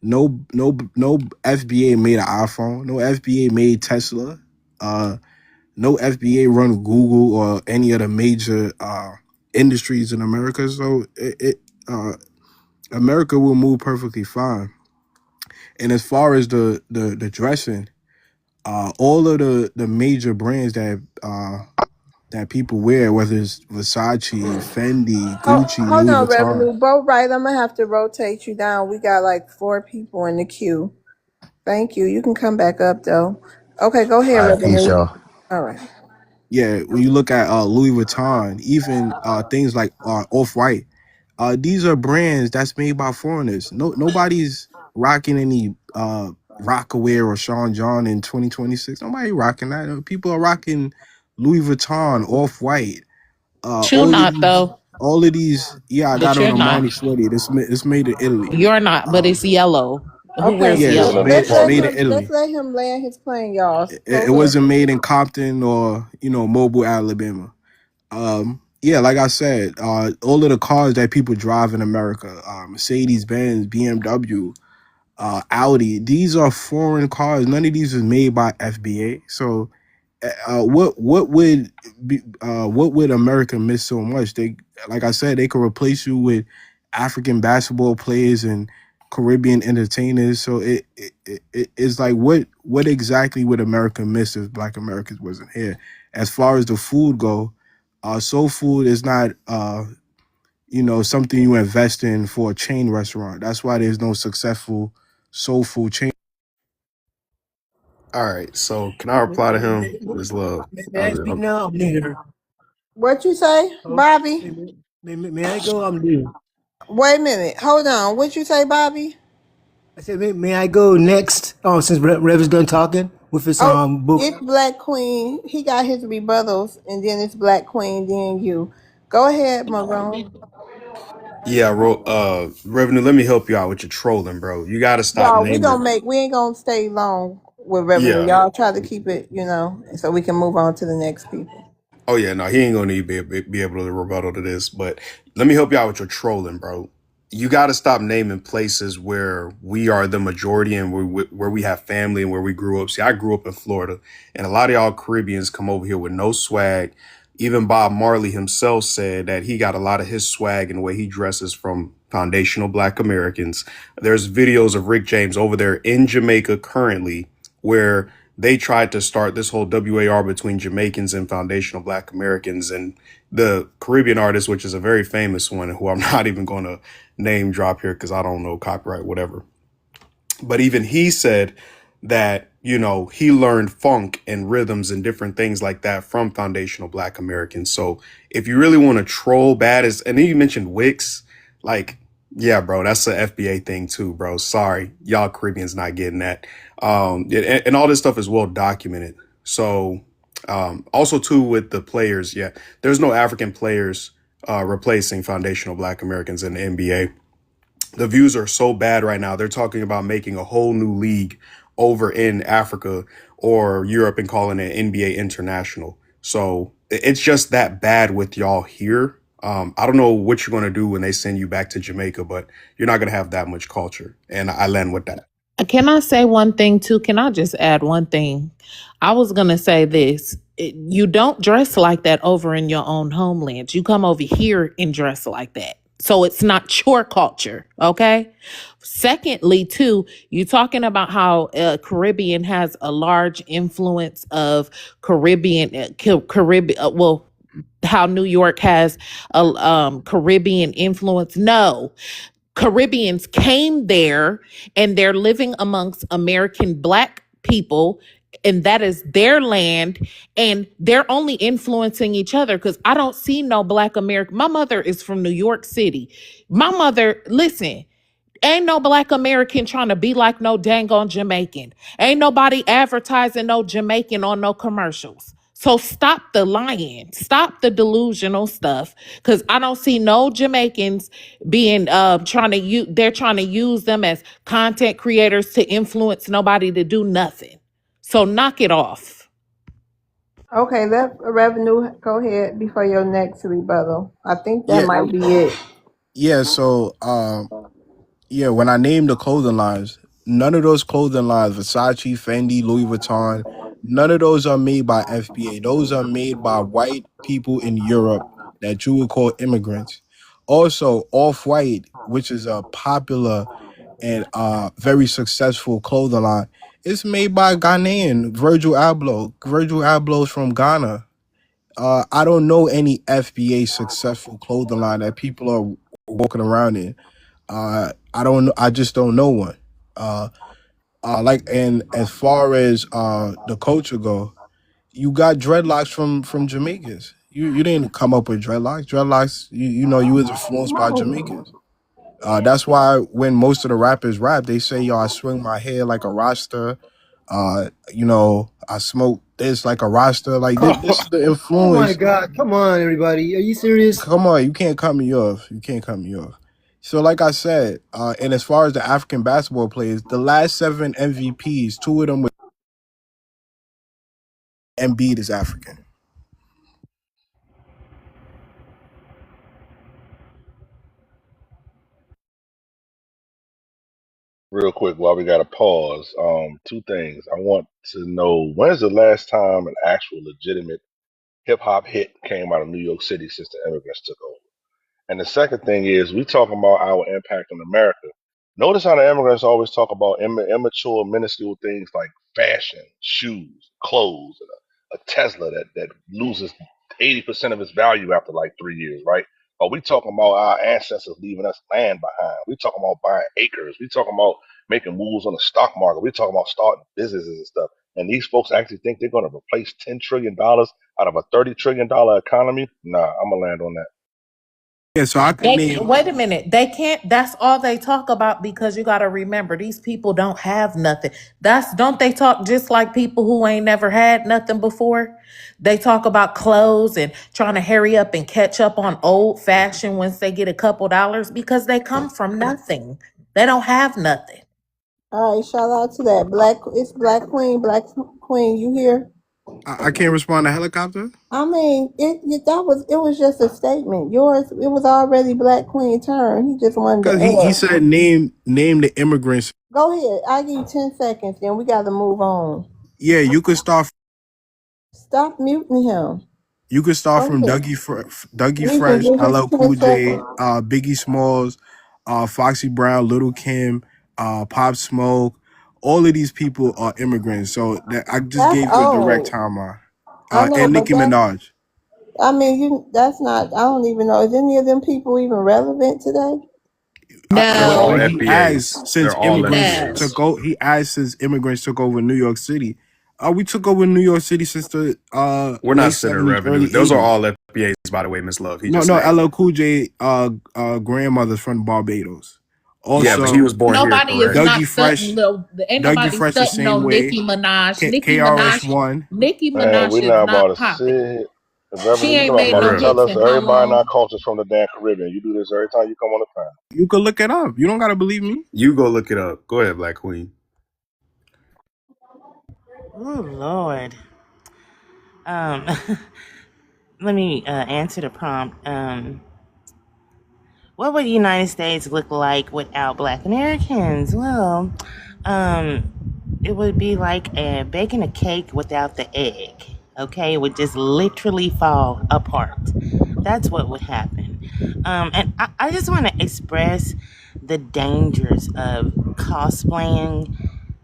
No FBA made an iPhone. No FBA made Tesla. No FBA run Google or any of the major industries in America. So America will move perfectly fine. And as far as the dressing, all of the major brands that people wear, whether it's Versace, Fendi, Gucci, Hold Louis on, Vuitton. Revenue. Bo right, I'm gonna have to rotate you down. We got like 4 people in the queue. Thank you. You can come back up though. Okay, go ahead, All right, peace, Revenue. y'all. All right. Yeah, when you look at Louis Vuitton, even things like Off White, these are brands that's made by foreigners. Nobody's rocking any Rockaware or Sean John in 2026. Nobody rocking that. People are rocking Louis Vuitton, Off White, You're not though, all of these. Yeah, I got but on you're a not. Marni sweaty. It's made in Italy. You're not, but it's yellow. Who Okay, wears Yeah, Yeah, yellow? let me let's it's let park made in up. him let's Italy. let him land his plane, y'all. It Go ahead. wasn't made in Compton or Mobile, Alabama. Yeah, like I said, all of the cars that people drive in America, Mercedes Benz, BMW, Audi, these are foreign cars. None of these is made by FBA. So, what would America miss so much? They, like I said, they could replace you with African basketball players and Caribbean entertainers. So it's like what exactly would America miss if Black Americans wasn't here? As far as the food go, soul food is not something you invest in for a chain restaurant. That's why there's no successful soul food chain. All right, so can I reply to him? This love. May I speak now? I'm new. What you say, Hello? Bobby? May I go? I'm new. Wait a minute. Hold on. What you say, Bobby? I said, may I go next? Oh, since Rev is done talking with his Oh, book. it's Black Queen. He got his rebuttals, and then it's Black Queen, then you. Go ahead, Marone. Yeah, revenue. Let me help you out with your trolling, bro. You got to stop Y'all, naming. we ain't gonna stay long with Revenue. Yeah. Y'all try to keep it, so we can move on to the next people. Oh yeah, no, he ain't gonna need be able to rebuttal to this. But let me help you out with your trolling, bro. You got to stop naming places where we are the majority and where we have family and where we grew up. See, I grew up in Florida, and a lot of y'all Caribbeans come over here with no swag. Even Bob Marley himself said that he got a lot of his swag and the way he dresses from foundational Black Americans. There's videos of Rick James over there in Jamaica currently where they tried to start this whole WAR between Jamaicans and foundational Black Americans, and the Caribbean artist, which is a very famous one, who I'm not even going to name drop here because I don't know copyright, whatever. But even he said that, he learned funk and rhythms and different things like that from foundational Black Americans. So if you really want to troll bad as, and then you mentioned Wix, like, yeah, bro, that's a FBA thing too, bro. Sorry, y'all Caribbeans not getting that. And all this stuff is well documented. So, also too with the players, yeah, there's no African players replacing foundational Black Americans in the NBA. The views are so bad right now. They're talking about making a whole new league over in Africa or Europe and calling it NBA International. So it's just that bad with y'all here. I don't know what you're going to do when they send you back to Jamaica, but you're not going to have that much culture. And I land with that. Can I say one thing too? Can I just add one thing? I was going to say this. You don't dress like that over in your own homeland. You come over here and dress like that. So it's not your culture, okay? Secondly, too, you're talking about how Caribbean has a large influence of Caribbean, Caribbean. Well, how New York has a Caribbean influence. No, Caribbeans came there and they're living amongst American Black people, and that is their land, and they're only influencing each other because I don't see no Black American. My mother is from New York City. My mother, listen, ain't no Black American trying to be like no dang on Jamaican. Ain't nobody advertising no Jamaican on no commercials. So stop the lying. Stop the delusional stuff. Cause I don't see no Jamaicans being trying to use they're trying to use them as content creators to influence nobody to do nothing. So knock it off. Okay, let revenue go ahead before your next rebuttal. I think that Yeah, might be it. yeah. So, yeah, when I named the clothing lines, none of those clothing lines, Versace, Fendi, Louis Vuitton, none of those are made by FBA. Those are made by white people in Europe that you would call immigrants. Also, Off-White, which is a popular and very successful clothing line, it's made by a Ghanaian, Virgil Abloh. Virgil Abloh's from Ghana. I don't know any FBA successful clothing line that people are walking around in. I don't know. I just don't know one. Uh, like, and as far as the culture go, you got dreadlocks from Jamaicans. You didn't come up with dreadlocks. Dreadlocks, you know, you was influenced by Jamaicans. That's why when most of the rappers rap, they say, "Yo, I swing my hair like a Rasta." You know, I smoke this like a Rasta. Like this is the Oh my influence. God! Come on, everybody. Are you serious? Come on, you can't cut me off. You can't cut me off. So, like I said, and as far as the African basketball players, the last 7 MVPs, 2 of them with Embiid is African. Real quick, while we got to pause, two things. I want to know when's the last time an actual legitimate hip hop hit came out of New York City since the immigrants took over? And the second thing is, we talking about our impact on America. Notice how the immigrants always talk about immature, minuscule things like fashion, shoes, clothes, and a Tesla that loses 80% of its value after like 3 years, right? Or we talking about our ancestors leaving us land behind. We talking about buying acres. We talking about making moves on the stock market. We talking about starting businesses and stuff. And these folks actually think they're going to replace $10 trillion out of a $30 trillion economy? Nah, I'm gonna land on that. Yeah, so I can name. Wait a minute. They can't. That's all they talk about because you got to remember these people don't have nothing. That's don't they talk just like people who ain't never had nothing before? They talk about clothes and trying to hurry up and catch up on old fashion once they get a couple dollars because they come from nothing. They don't have nothing. All right, shout out to that It's Black Queen. Black Queen, you here? I can't respond to helicopter I mean, it was just a statement. Yours, it was already Black Queen turn. He just wanted to because he add. said name the immigrants. Go ahead. I give you 10 seconds. Then we got to move on. Yeah, you could start. Stop muting him. You could start Go from ahead. Dougie We can Fresh, give his LL 10 Cool J, seconds. Biggie Smalls, Foxy Brown, Little Kim, Pop Smoke. All of these people are immigrants. So that I just That's gave you a direct old. timeline. I know, And but Nicki Minaj. I mean, that's not. I don't even know. Is any of them people even relevant today? They're But all No, he asked FBAs. since They're all immigrants no. FBAs. took over. He asked since immigrants took over New York City. We took over New York City since the We're not late center '70s, revenue. early Those are '80s. all FBAs, by the way, Miss Love. He No, just no, named LL them. Cool J, grandmother's from Barbados. Yeah, but he Also, was born here, Nobody is correct? not Dougie studying Fresh, little. Ain't Dougie nobody Fresh the studying no same way. Nicki Minaj. KRS One. Nicki Man, Minaj we're is not about not to popping. sit. She Reverend, you ain't know I'm made about For to no real. tell hits us in how everybody in our long? culture's from the damn Caribbean. You do this every time you come on the panel. You could look it up. You don't gotta believe me. You go look it up. Go ahead, Black Queen. Oh Lord. Um, let me answer the prompt. What would the United States look like without Black Americans? Well, um, it would be like baking a cake without the egg. Okay, it would just literally fall apart. That's what would happen. And I just want to express the dangers of cosplaying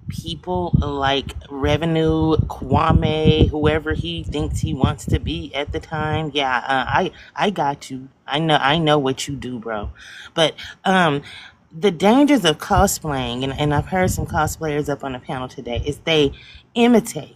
people like Revenue Kwame, whoever he thinks he wants to be at the time. Yeah, I got you. I know what you do, bro. But the dangers of cosplaying, and I've heard some cosplayers up on the panel today, is they imitate.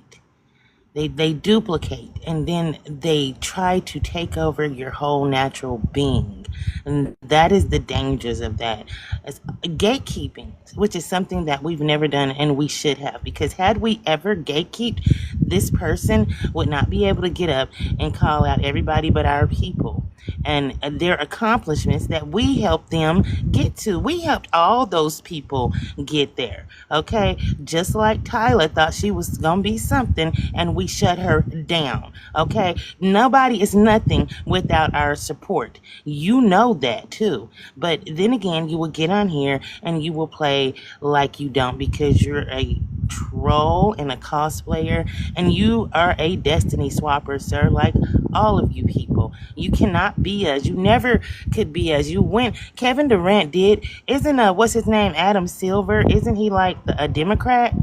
They duplicate, and then they try to take over your whole natural being, and that is the dangers of that. It's gatekeeping, which is something that we've never done and we should have, because had we ever gatekeep, this person would not be able to get up and call out everybody but our people and their accomplishments that we helped them get to. We helped all those people get there. Okay, just like Tyler thought she was gonna be something and we shut her down. Okay, nobody is nothing without our support. You know that too. But then again, you will get on here and you will play like you don't, because you're a troll and a cosplayer, and you are a destiny swapper, sir, like all of you people. You cannot be us. You never could be us. You went, Kevin Durant did. Isn't what's his name, Adam Silver, isn't he like a Democrat?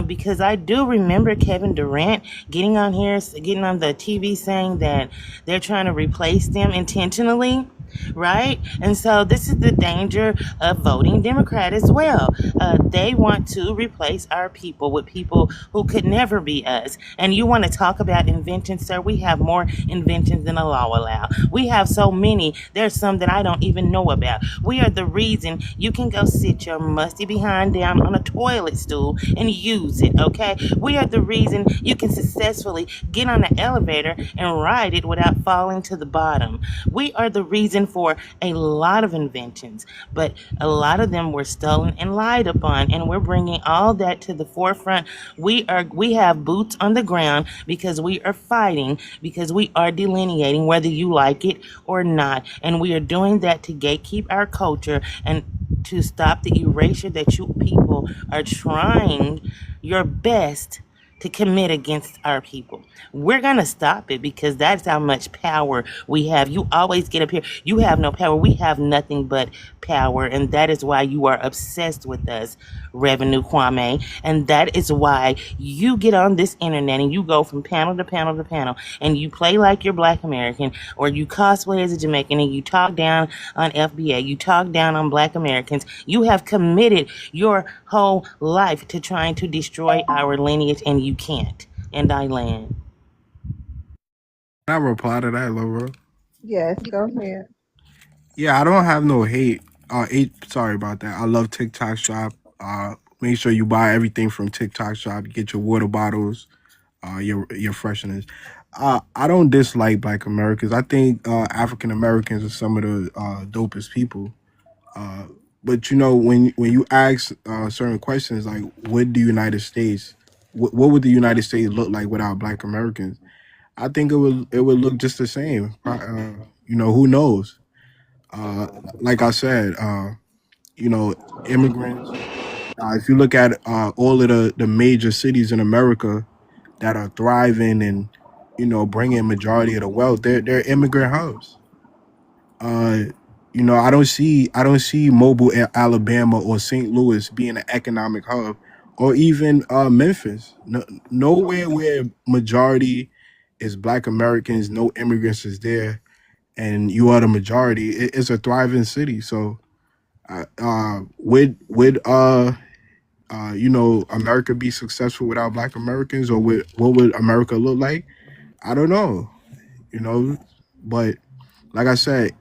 Because I do remember Kevin Durant getting on here, getting on the TV saying that they're trying to replace them intentionally, right? And so this is the danger of voting Democrat as well. They want to replace our people with people who could never be us. And you want to talk about inventions, sir? We have more inventions than the law allow. We have so many. There's some that I don't even know about. We are the reason you can go sit your musty behind down on a toilet stool and use it, okay? We are the reason you can successfully get on an elevator and ride it without falling to the bottom. We are the reason for a lot of inventions, but a lot of them were stolen and lied upon, and we're bringing all that to the forefront. We have boots on the ground because we are fighting, because we are delineating whether you like it or not, and we are doing that to gatekeep our culture and to stop the erasure that you people are trying your best to commit against our people. We're going to stop it because that's how much power we have. You always get up here. You have no power. We have nothing but power. And that is why you are obsessed with us, Revenue Kwame. And that is why you get on this internet and you go from panel to panel to panel and you play like you're Black American, or you cosplay as a Jamaican and you talk down on FBA. You talk down on Black Americans. You have committed your whole life to trying to destroy our lineage, and you can't. And I land. Can I reply to that, Laura? Yes, go ahead. Yeah, I don't have no hate. Sorry about that. I love TikTok Shop. Make sure you buy everything from TikTok Shop. You get your water bottles, your fresheners. I don't dislike Black Americans. I think African Americans are some of the dopest people. But you know, when you ask certain questions like, "Would the United States, what would the United States look like without Black Americans?" I think it would look just the same. You know, who knows? Uh, like I said, you know, immigrants. If you look at all of the major cities in America that are thriving and bringing majority of the wealth, they're immigrant hubs. Uh, I don't see Mobile, Alabama, or St. Louis being an economic hub, or even Memphis. No, nowhere where majority is Black Americans, no immigrants is there, and you are the majority. It's a thriving city. So, would America be successful without Black Americans, or what would America look like? I don't know. You know, but like I said,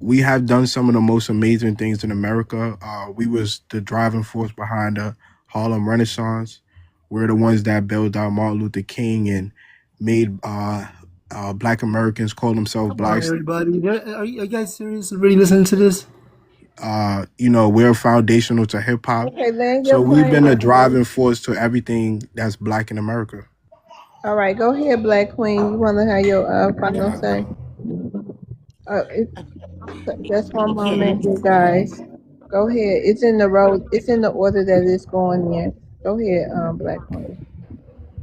we have done some of the most amazing things in America. We was the driving force behind the Harlem Renaissance. We're the ones that built out Martin Luther King and made Black Americans call themselves Come on, blacks. everybody. Are you guys serious? Really listening to this? We're foundational to hip hop. Okay, land So your we've plane, been a Black Queen. driving force to everything that's Black in America. All right, go ahead, Black Queen. You want to have your final say? Just one moment, you Yes. guys. Go ahead. It's in the road. It's in the order that it's going in. Go ahead, Black Queen.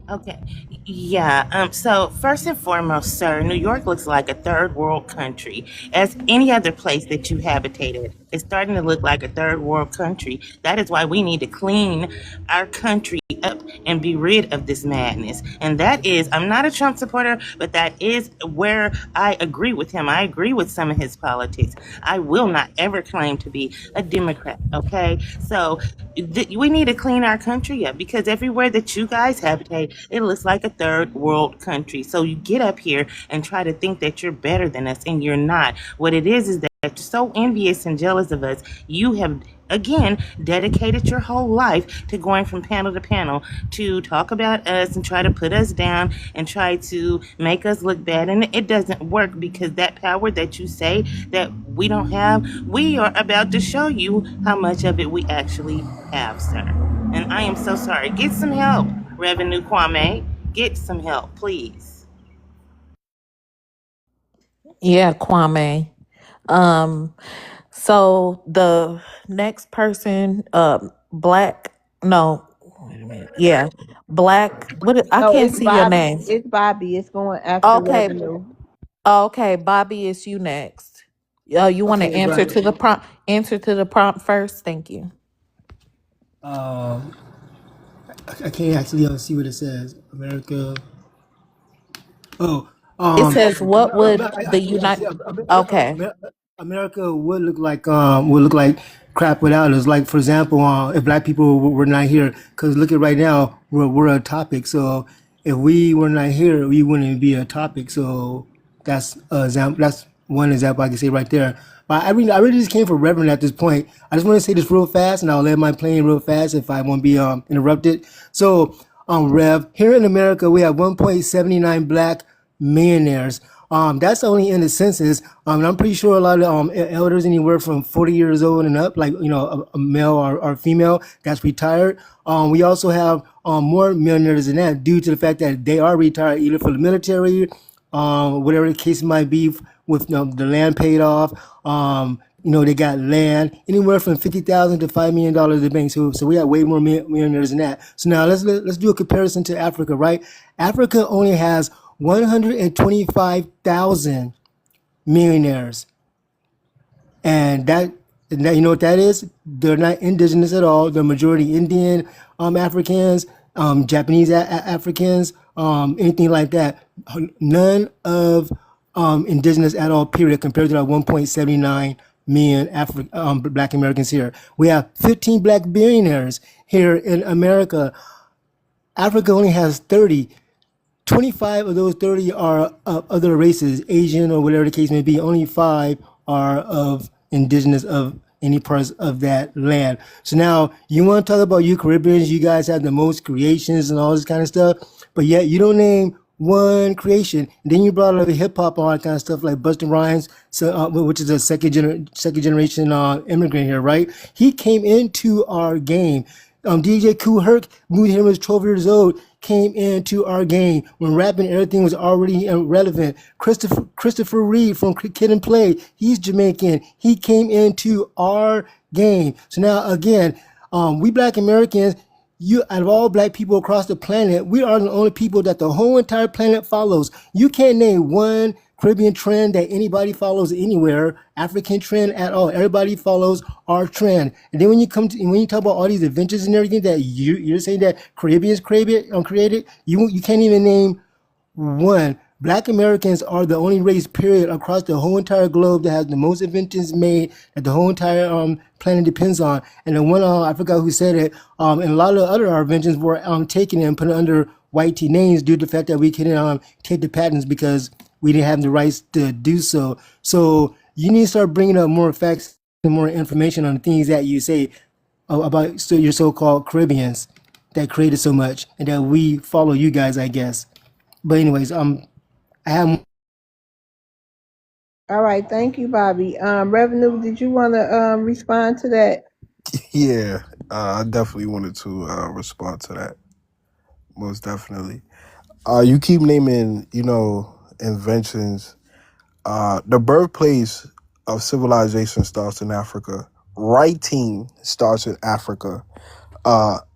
Okay. Yeah. So first and foremost, sir, New York looks like a third world country, as any other place that you habitated It's starting to look like a third world country. That is why we need to clean our country up and be rid of this madness. And that is, I'm not a Trump supporter, but that is where I agree with him. I agree with some of his politics. I will not ever claim to be a Democrat, okay? So we need to clean our country up because everywhere that you guys habitate, it looks like a third world country. So you get up here and try to think that you're better than us, and you're not. What it is that you're so envious and jealous of us. You have again dedicated your whole life to going from panel to panel to talk about us and try to put us down and try to make us look bad, and it doesn't work because that power that you say that we don't have, we are about to show you how much of it we actually have, sir. And I am so sorry. Get some help, Revenue Kwame. Get some help, please. Yeah, Kwame. Um, so the next person, black, no, wait a minute. Yeah, black. I No, can't it's see your Bobby. name. It's Bobby. It's going after Okay, revenue. okay, Bobby, it's you next. You want to Okay, answer right. to the prompt? Answer to the prompt first. Thank you. Um, I can't actually see what it says. America. Oh, It says, "What would the I United?" see. Okay, America would look like crap without us. Like for example, if black people were not here, because look at right now, we're a topic. So if we were not here, we wouldn't be a topic. So that's example. That's one example I can say right there. But I really just came for Reverend at this point. I just want to say this real fast, and I'll let my plane real fast if I won't be interrupted. So, Rev, here in America, we have 1.79 black millionaires. That's only in the census. And I'm pretty sure a lot of elders anywhere from 40 years old and up, like a male or female that's retired. We also have more millionaires than that due to the fact that they are retired either for the military, whatever the case might be, with the land paid off. They got land anywhere from $50,000 to $5 million in the bank. So we got way more millionaires than that. So now let's do a comparison to Africa, right? Africa only has 125,000 millionaires, and that you know what that is? They're not indigenous at all. They're majority Indian, Africans, Japanese Africans, anything like that. None of indigenous at all. Period. Compared to that 1.79 million Black Americans here, we have 15 Black billionaires here in America. Africa only has 30. 25 of those 30 are of other races, Asian or whatever the case may be. Only 5 are of indigenous of any parts of that land. So now you want to talk about you Caribbeans, you guys have the most creations and all this kind of stuff, but yet you don't name one creation. And then you brought up hip hop, all that kind of stuff like Busta Rhymes, so which is a second generation immigrant here, right? He came into our game. DJ Kool Herc moved here when he was 12 years old, came into our game when rapping everything was already irrelevant. Christopher Reed from Kid and Play, he's Jamaican. He came into our game. So now again, we Black Americans, you out of all black people across the planet, we are the only people that the whole entire planet follows. You can't name one Caribbean trend that anybody follows anywhere, African trend at all. Everybody follows our trend. And then when you talk about all these adventures and everything that you're saying that Caribbeans created, you can't even name one. Black Americans are the only race, period, across the whole entire globe that has the most inventions made that the whole entire planet depends on. And the one, I forgot who said it, and a lot of other inventions were taken and put under white names due to the fact that we couldn't take the patents because we didn't have the rights to do so. So you need to start bringing up more facts and more information on the things that you say about your so-called Caribbeans that created so much and that we follow you guys, I guess. But anyways, I have. All right, thank you, Bobby. Revenue, did you want to respond to that? Yeah, I definitely wanted to respond to that. Most definitely. You keep naming, inventions. The birthplace of civilization starts in Africa. Writing starts in Africa.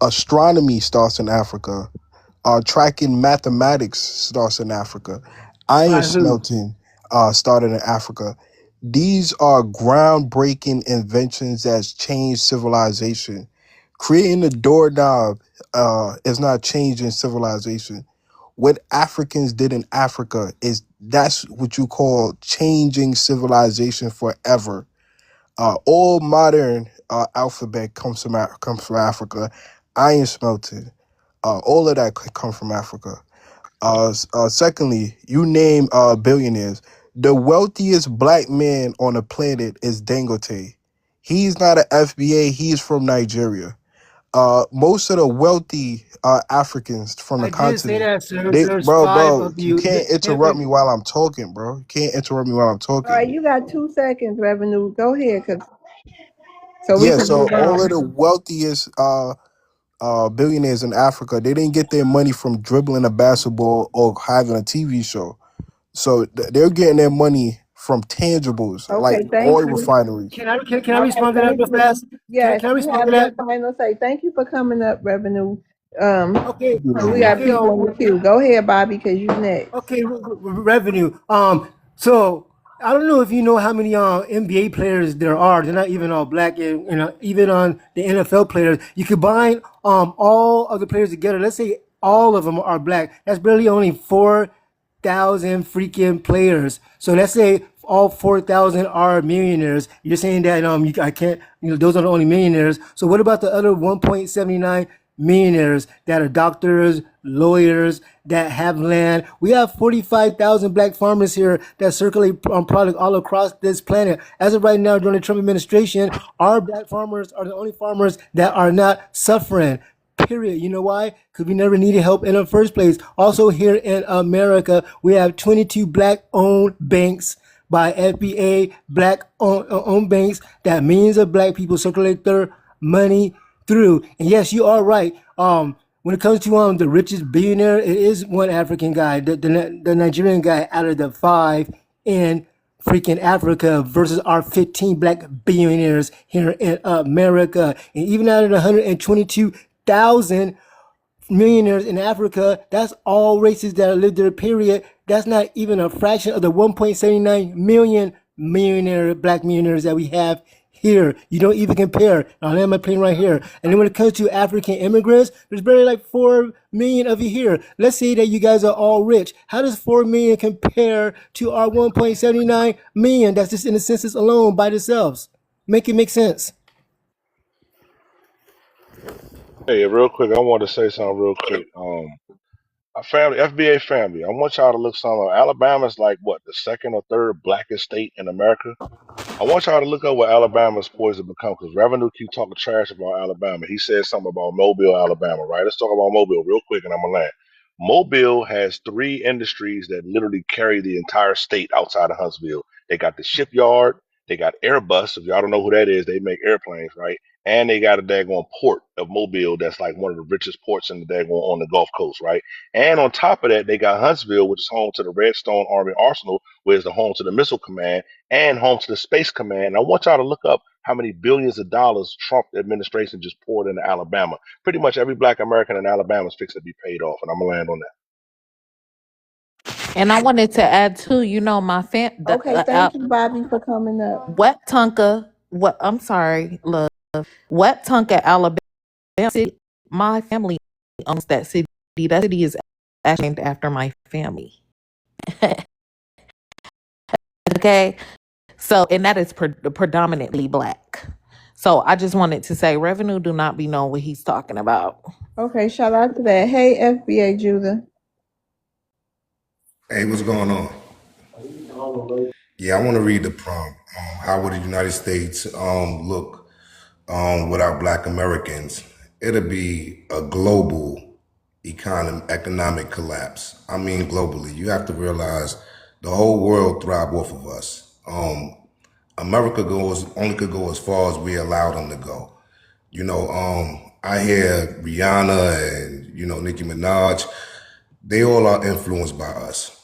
Astronomy starts in Africa. Tracking mathematics starts in Africa. Iron By who? smelting started in Africa. These are groundbreaking inventions that's changed civilization. Creating a doorknob is not changing civilization. What Africans did in Africa is that's what you call changing civilization forever. All modern alphabet comes from Africa. Iron smelting, all of that could come from Africa. Secondly, you name billionaires. The wealthiest black man on the planet is Dangote. He's not an FBA. He's from Nigeria. Most of the wealthy Africans from the I did say continent, that, sir. they, There's bro, five bro, of you you. can't interrupt me while I'm talking, bro. You can't interrupt me while I'm All right, talking. you got 2 seconds, Revenue. Go ahead, so we Yeah, can so move all of on. the wealthiest billionaires in Africa, they didn't get their money from dribbling a basketball or having a TV show. So they're getting their money from tangibles like Okay, thank oil you. refineries. Can I All right, respond to that thank real you. fast? Yes, Can I you respond to have your that? final say. Thank you for coming up, Revenue. Um, Okay, 'cause we got okay. people in the queue. Go ahead, Bobby, because you next. Okay, revenue. So I don't know if you know how many NBA players there are. They're not even all black, and even on the NFL players. You combine all of the players together. Let's say all of them are black. That's barely only 4,000 freaking players. So let's say all 4,000 are millionaires. You're saying that I can't, those are the only millionaires. So what about the other 1.79 millionaires that are doctors, lawyers, that have land? We have 45,000 black farmers here that circulate product all across this planet. As of right now, during the Trump administration, our black farmers are the only farmers that are not suffering. Period. You know why? Because we never needed help in the first place. Also, here in America, we have 22 black-owned banks by FBA, black-owned banks that millions of black people circulate their money through. And yes, you are right. When it comes to the richest billionaire, it is one African guy, the Nigerian guy out of the five in freaking Africa versus our 15 black billionaires here in America. And even out of the 122,000 millionaires in Africa, that's all races that live there, period. That's not even a fraction of the 1.79 million black millionaires that we have here. You don't even compare. I'll land my plane right here. And then when it comes to African immigrants, there's barely like 4 million of you here. Let's say that you guys are all rich. How does 4 million compare to our 1.79 million that's just in the census alone by themselves? Make it make sense. Hey, real quick, I want to say something real quick. A family, FBA family. I want y'all to look something up. Alabama's like what, the second or third blackest state in America? I want y'all to look up what Alabama's poised to become because Revenue keep talking trash about Alabama. He said something about Mobile, Alabama, right? Let's talk about Mobile real quick and I'm gonna land. Mobile has three industries that literally carry the entire state outside of Huntsville. They got the shipyard, they got Airbus. If y'all don't know who that is, they make airplanes, right? And they got a daggone port of Mobile that's like one of the richest ports in the daggone on the Gulf Coast, right? And on top of that, they got Huntsville, which is home to the Redstone Army Arsenal, which is the home to the Missile Command and home to the Space Command. And I want y'all to look up how many billions of dollars Trump administration just poured into Alabama. Pretty much every black American in Alabama is fixing to be paid off, and I'm gonna land on that. And I wanted to add too, my Okay, thank you, Bobby, for coming up. Wet Tonka, what I'm sorry, love. Wet Tonka, Alabama city. My family owns that city. That city is actually named after my family. Okay. So, and that is predominantly black. So I just wanted to say Revenue do not be knowing what he's talking about. Okay, shout out to that. Hey, FBA Judah. Hey, what's going on? Yeah, I want to read the prompt. How would the United States look without Black Americans? It'll be a global economic collapse. I mean, globally. You have to realize the whole world thrive off of us. America only could go as far as we allow them to go. I hear Rihanna and Nicki Minaj. They all are influenced by us.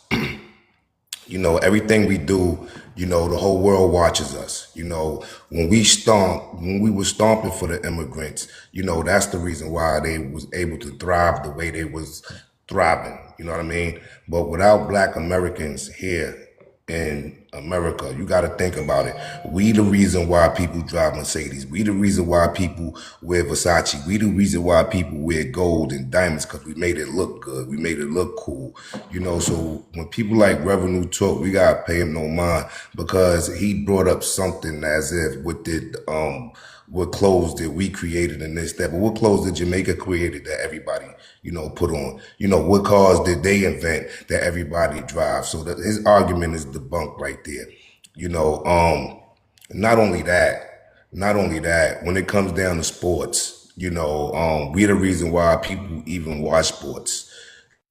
Everything we do, the whole world watches us. When we were stomping for the immigrants, that's the reason why they was able to thrive the way they was thriving. You know what I mean? But without Black Americans here, in America. You got to think about it. We the reason why people drive Mercedes. We the reason why people wear Versace. We the reason why people wear gold and diamonds, because we made it look good. We made it look cool. You know, so when people like Revenue talk, we got to pay him no mind, because he brought up something as if what clothes did we created in this, that, but what clothes did Jamaica created that everybody, put on? What cars did they invent that everybody drives? So that his argument is debunked right there. You know, not only that, when it comes down to sports, we're the reason why people even watch sports.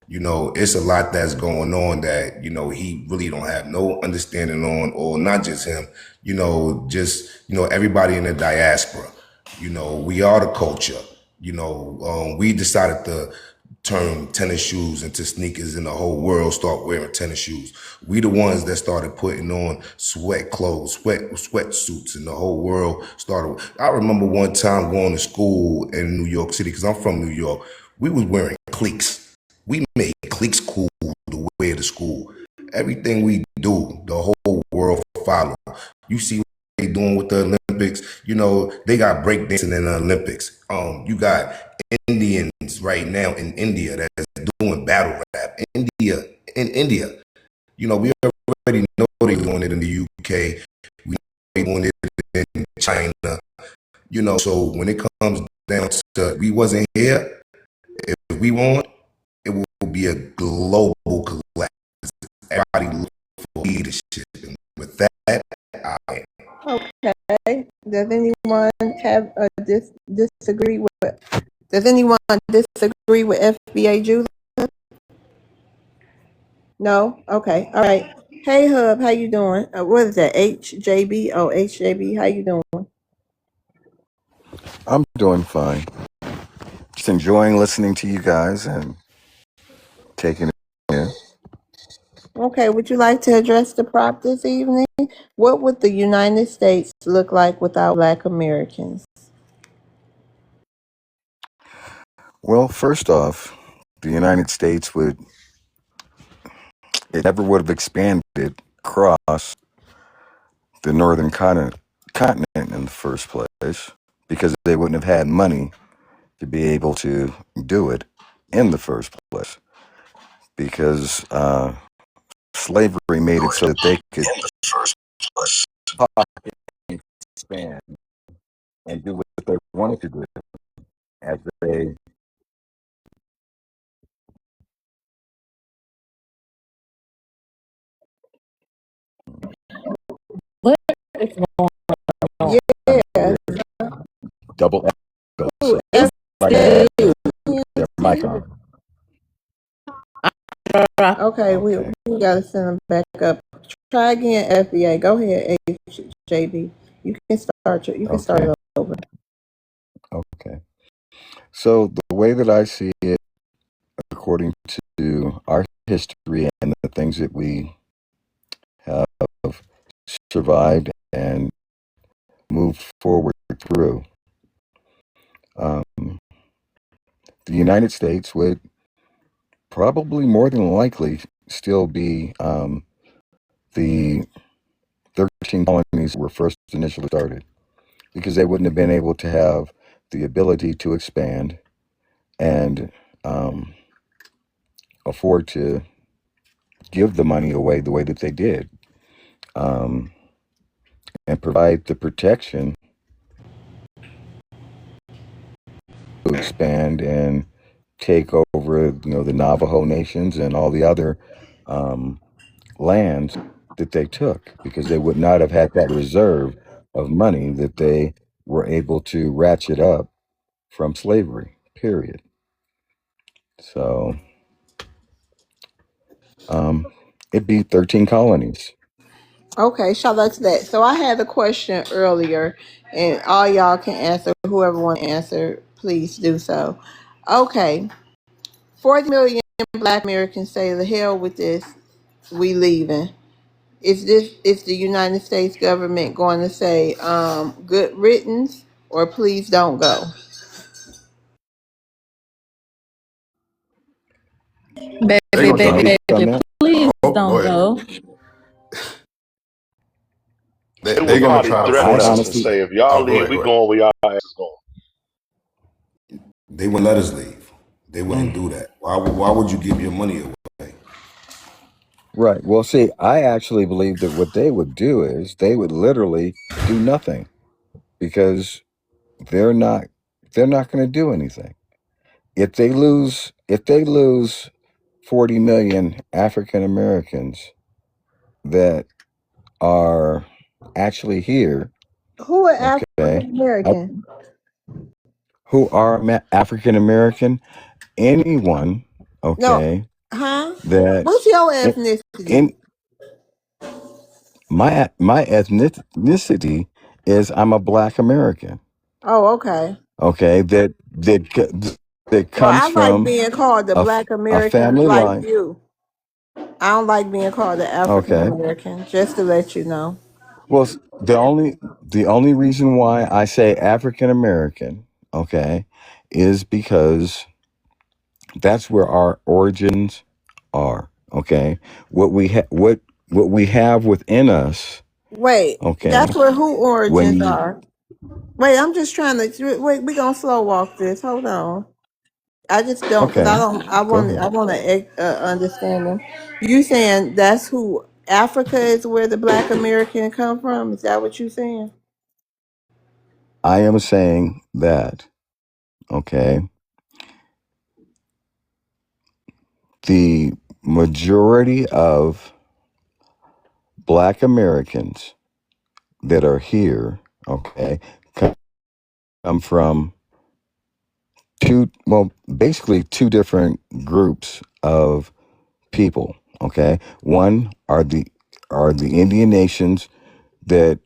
It's a lot that's going on that, he really don't have no understanding on, or not just him, everybody in the diaspora. We are the culture. We decided to turn tennis shoes into sneakers, and the whole world start wearing tennis shoes. We the ones that started putting on sweat clothes, sweatsuits, and the whole world started. I remember one time going to school in New York City, because I'm from New York. We was wearing cliques. We made cliques cool to wear to school. Everything we do, the whole world follow. You see what they doing with the Olympics. They got breakdancing in the Olympics. You got Indians right now in India that's doing battle rap. In India. We already know they doing it in the UK. We know they doing it in China. So when it comes down to we wasn't here, if we want, it will be a global collapse. Everybody look for leadership. And with that, I am. Okay. Does anyone have a disagree with? Does anyone disagree with FBA Julie? No. Okay. All right. Hey Hub, how you doing? What is that? HJB? Oh, HJB. How you doing? I'm doing fine. Just enjoying listening to you guys and taking it in. Okay. Would you like to address the prop this evening? What would the United States look like without Black Americans? Well, first off, the United States it never would have expanded across the northern continent in the first place, because they wouldn't have had money to be able to do it in the first place, because slavery made it so that they could expand and do what they wanted to do as they What is going on? Yeah. double echo. Ooh, So it's like their mic on. okay, we gotta send them back up. Try again, FBA. Go ahead, HJB. You can start Okay. it over. Okay. So the way that I see it, according to our history and the things that we have survived and moved forward through, um, the United States would probably more than likely still be the 13 colonies that were first initially started, because they wouldn't have been able to have the ability to expand and afford to give the money away the way that they did, um, and provide the protection to expand and take over, the Navajo nations and all the other lands that they took, because they would not have had that reserve of money that they were able to ratchet up from slavery, period. So it'd be 13 colonies. Okay, shout out to that. So I had a question earlier, and all y'all can answer. Whoever want to answer, please do so. Okay, 40 million Black Americans say the hell with this. We leaving. Is the United States government going to say good riddance or please don't go? Baby, They gonna baby, speak on baby, that? please Oh, go don't ahead. go. They They're would gonna probably try to threaten I force us us and to. honestly, say, if y'all Oh, go leave, ahead, we go ahead. going where y'all asses going. They wouldn't let us leave. They wouldn't mm, do that. Why would you give your money away? right. Well, see, I actually believe that what they would do is they would literally do nothing because they're not they're not going to do anything. If they lose 40 million African Americans that are actually here, Who are okay, African American? who are African American, anyone, No, okay, huh? that What's your in, ethnicity? in my ethnicity is I'm a Black American, Oh, okay. okay, that Well, comes I like from being called the Black a Americans family like line, you. I don't like being called the African okay. American, just to let you know. Well, the only reason why I say African American, okay, is because that's where our origins are. Okay, what we have within us. Wait, that's Okay, where who when origins you are. Wait, I'm just trying to wait. We gonna slow walk this. Hold on. I just don't because I okay, don't. I go want. I ahead. want to understand them. You saying that's who Africa is where the Black American come from? Is that what you saying? I am saying that okay, the majority of Black Americans that are here, okay, come from basically two different groups of people. Okay, one are the Indian nations that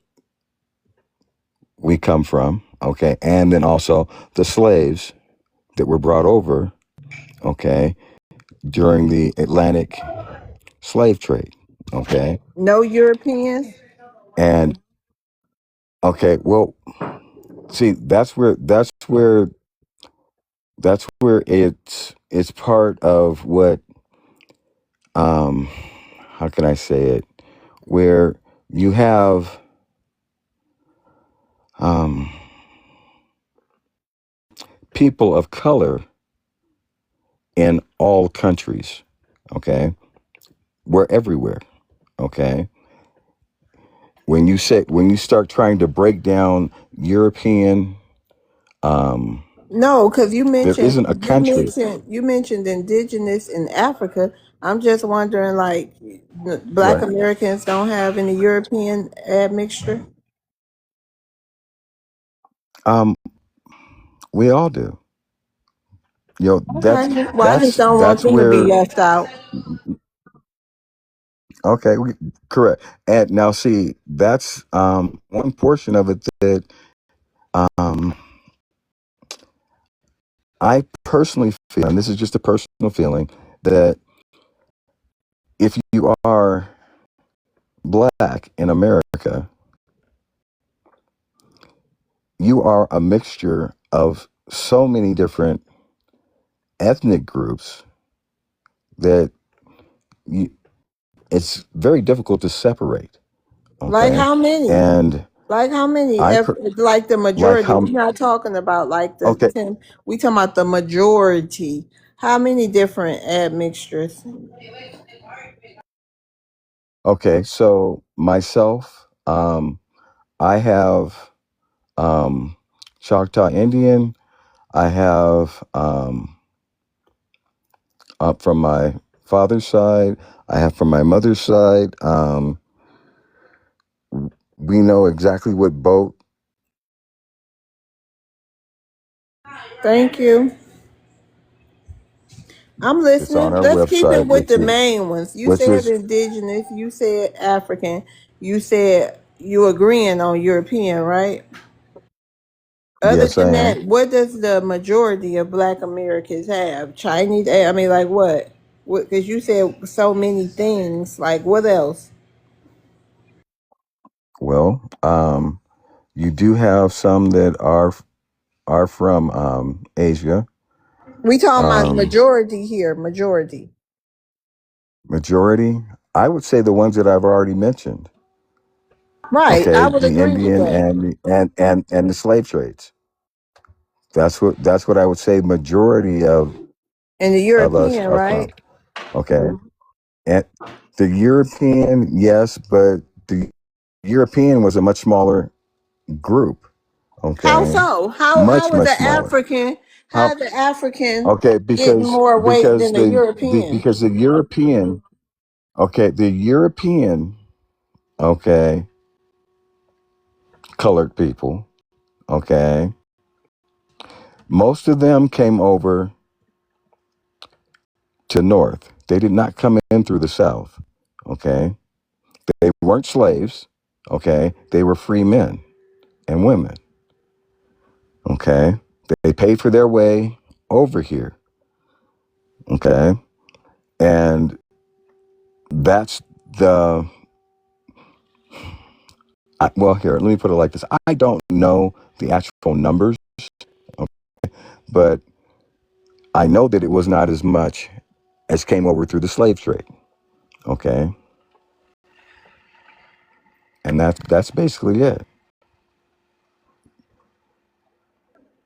we come from. Okay, and then also the slaves that were brought over. Okay, during the Atlantic slave trade. Okay, No Europeans. and okay, well, see, that's where it's part of what um how can I say it, where you have um people of color in all countries. Okay, we're everywhere. Okay, when you start trying to break down European, um No, because there isn't a country. you mentioned indigenous in Africa. I'm just wondering, like, the Black Right. Americans don't have any European admixture. um we all do. That's Okay. Well, I just that's don't want that's them to be where. left out. Okay, correct. And now see, that's one portion of it that um I personally feel, and this is just a personal feeling, that if you are Black in America, you are a mixture of so many different ethnic groups that you, it's very difficult to separate. Like Okay, how many? and Like how many? I per, Like the like majority. how. We're not talking about like the Okay, 10. We talking about the majority. How many different admixtures? okay. So myself, I have Choctaw Indian. I have from my father's side. I have from my mother's side. We know exactly what boat. Thank you. I'm It's on listening. our Let's keep it website, with the main ones. You which said is indigenous, you said African, you said you agreeing on European, right? Other yes, I than am. that, what does the majority of Black Americans have? Chinese? I mean, like what? Because you said so many things. Like what else? Well, you do have some that are from Asia. We talking about Um, majority here. Majority. Majority, I would say the ones that I've already mentioned. Right. I Okay, would the agree with Indian that. and the slave trades. That's what I would say. Majority And the of us European, are right? from. Okay, and the European, yes, but the European was a much smaller group. How Okay, so? How much was much the smaller. African? How? How the African Okay, getting because more weight because than the the European? because the European. Okay, the European. Okay, colored people. Okay, most of them came over to North. They did not come in through the South. Okay, they weren't slaves. Okay, they were free men and women. Okay, they paid for their way over here. Okay, and that's the well, here, let me put it like this. I don't know the actual numbers, but I know that it was not as much as came over through the slave trade. Okay, and that's basically it.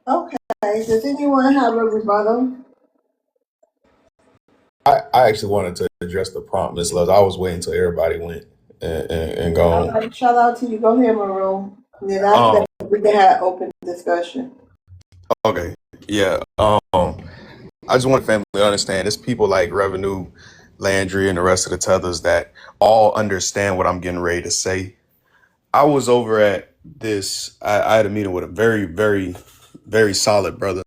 Okay. Does anyone have a rebuttal? I actually wanted to address the prompt, Miss Love. I was waiting until everybody went and All gone. right. Shout out to you. Go ahead, Maroon. And then after Um, that, we can have open discussion. okay, yeah. I just want family to understand. It's people like Revenue, Landry, and the rest of the tethers that all understand what I'm getting ready to say. I was over at this. I had a meeting with a very, very, very solid brother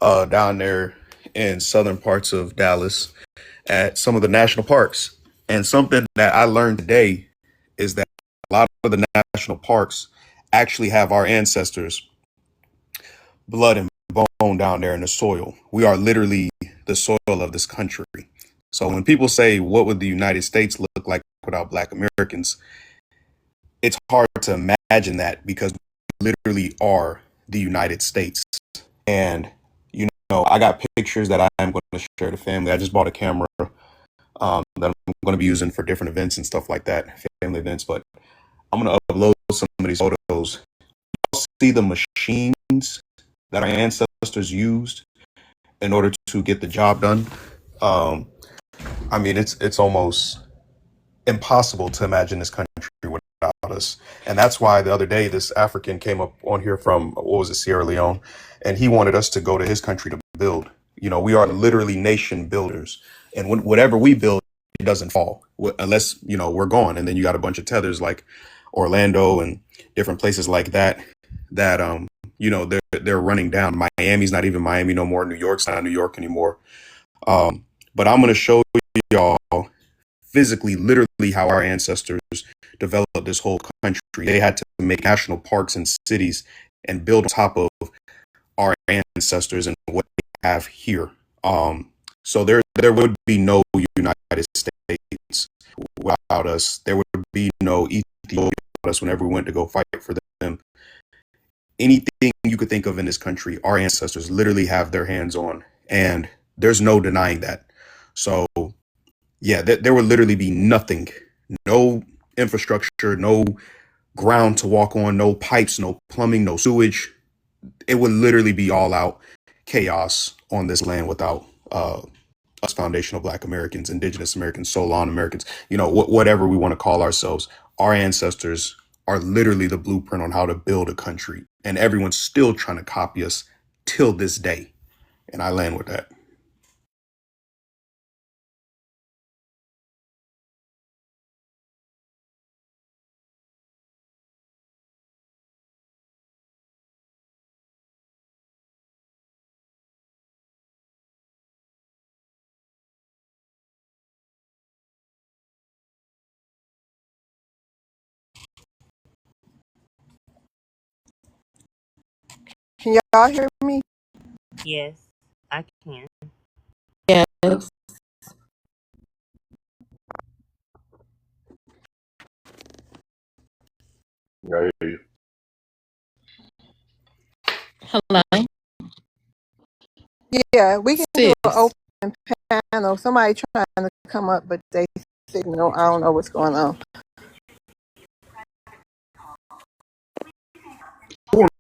down there in southern parts of Dallas at some of the national parks. And something that I learned today is that a lot of the national parks actually have our ancestors' blood and bone down there in the soil. We are literally the soil of this country. So when people say, what would the United States look like without Black Americans? It's hard to imagine that because we literally are the United States. And, I got pictures that I'm going to share to family. I just bought a camera that I'm going to be using for different events and stuff like that, family events. But I'm going to upload some of these photos. You'll see the machines that our ancestors used in order to get the job done. Um, I mean, it's almost impossible to imagine this country without us. And that's why the other day, this African came up on here from, what was it, Sierra Leone, and he wanted us to go to his country to build. We are literally nation builders. And whatever we build, it doesn't fall unless, we're gone. And then you got a bunch of tethers like Orlando and different places like that, they're running down. Miami's not even Miami no more. New York's not New York anymore. But I'm going to show y'all physically, literally, how our ancestors developed this whole country. They had to make national parks and cities and build on top of our ancestors and what we have here. So there would be no United States without us. There would be no Ethiopia without us whenever we went to go fight for them. Anything you could think of in this country, our ancestors literally have their hands on, and there's no denying that. So yeah, there would literally be nothing, no infrastructure, no ground to walk on, no pipes, no plumbing, no sewage. It would literally be all out chaos on this land without us foundational Black Americans, Indigenous Americans, Solon Americans, whatever we want to call ourselves. Our ancestors are literally the blueprint on how to build a country. And everyone's still trying to copy us till this day. And I land with that. Can y'all hear me? Yes, I can. Yes. Yeah, I hear you. Hello, Yeah, we can do an sis. open panel. Somebody trying to come up, but they signal. I don't know what's going on.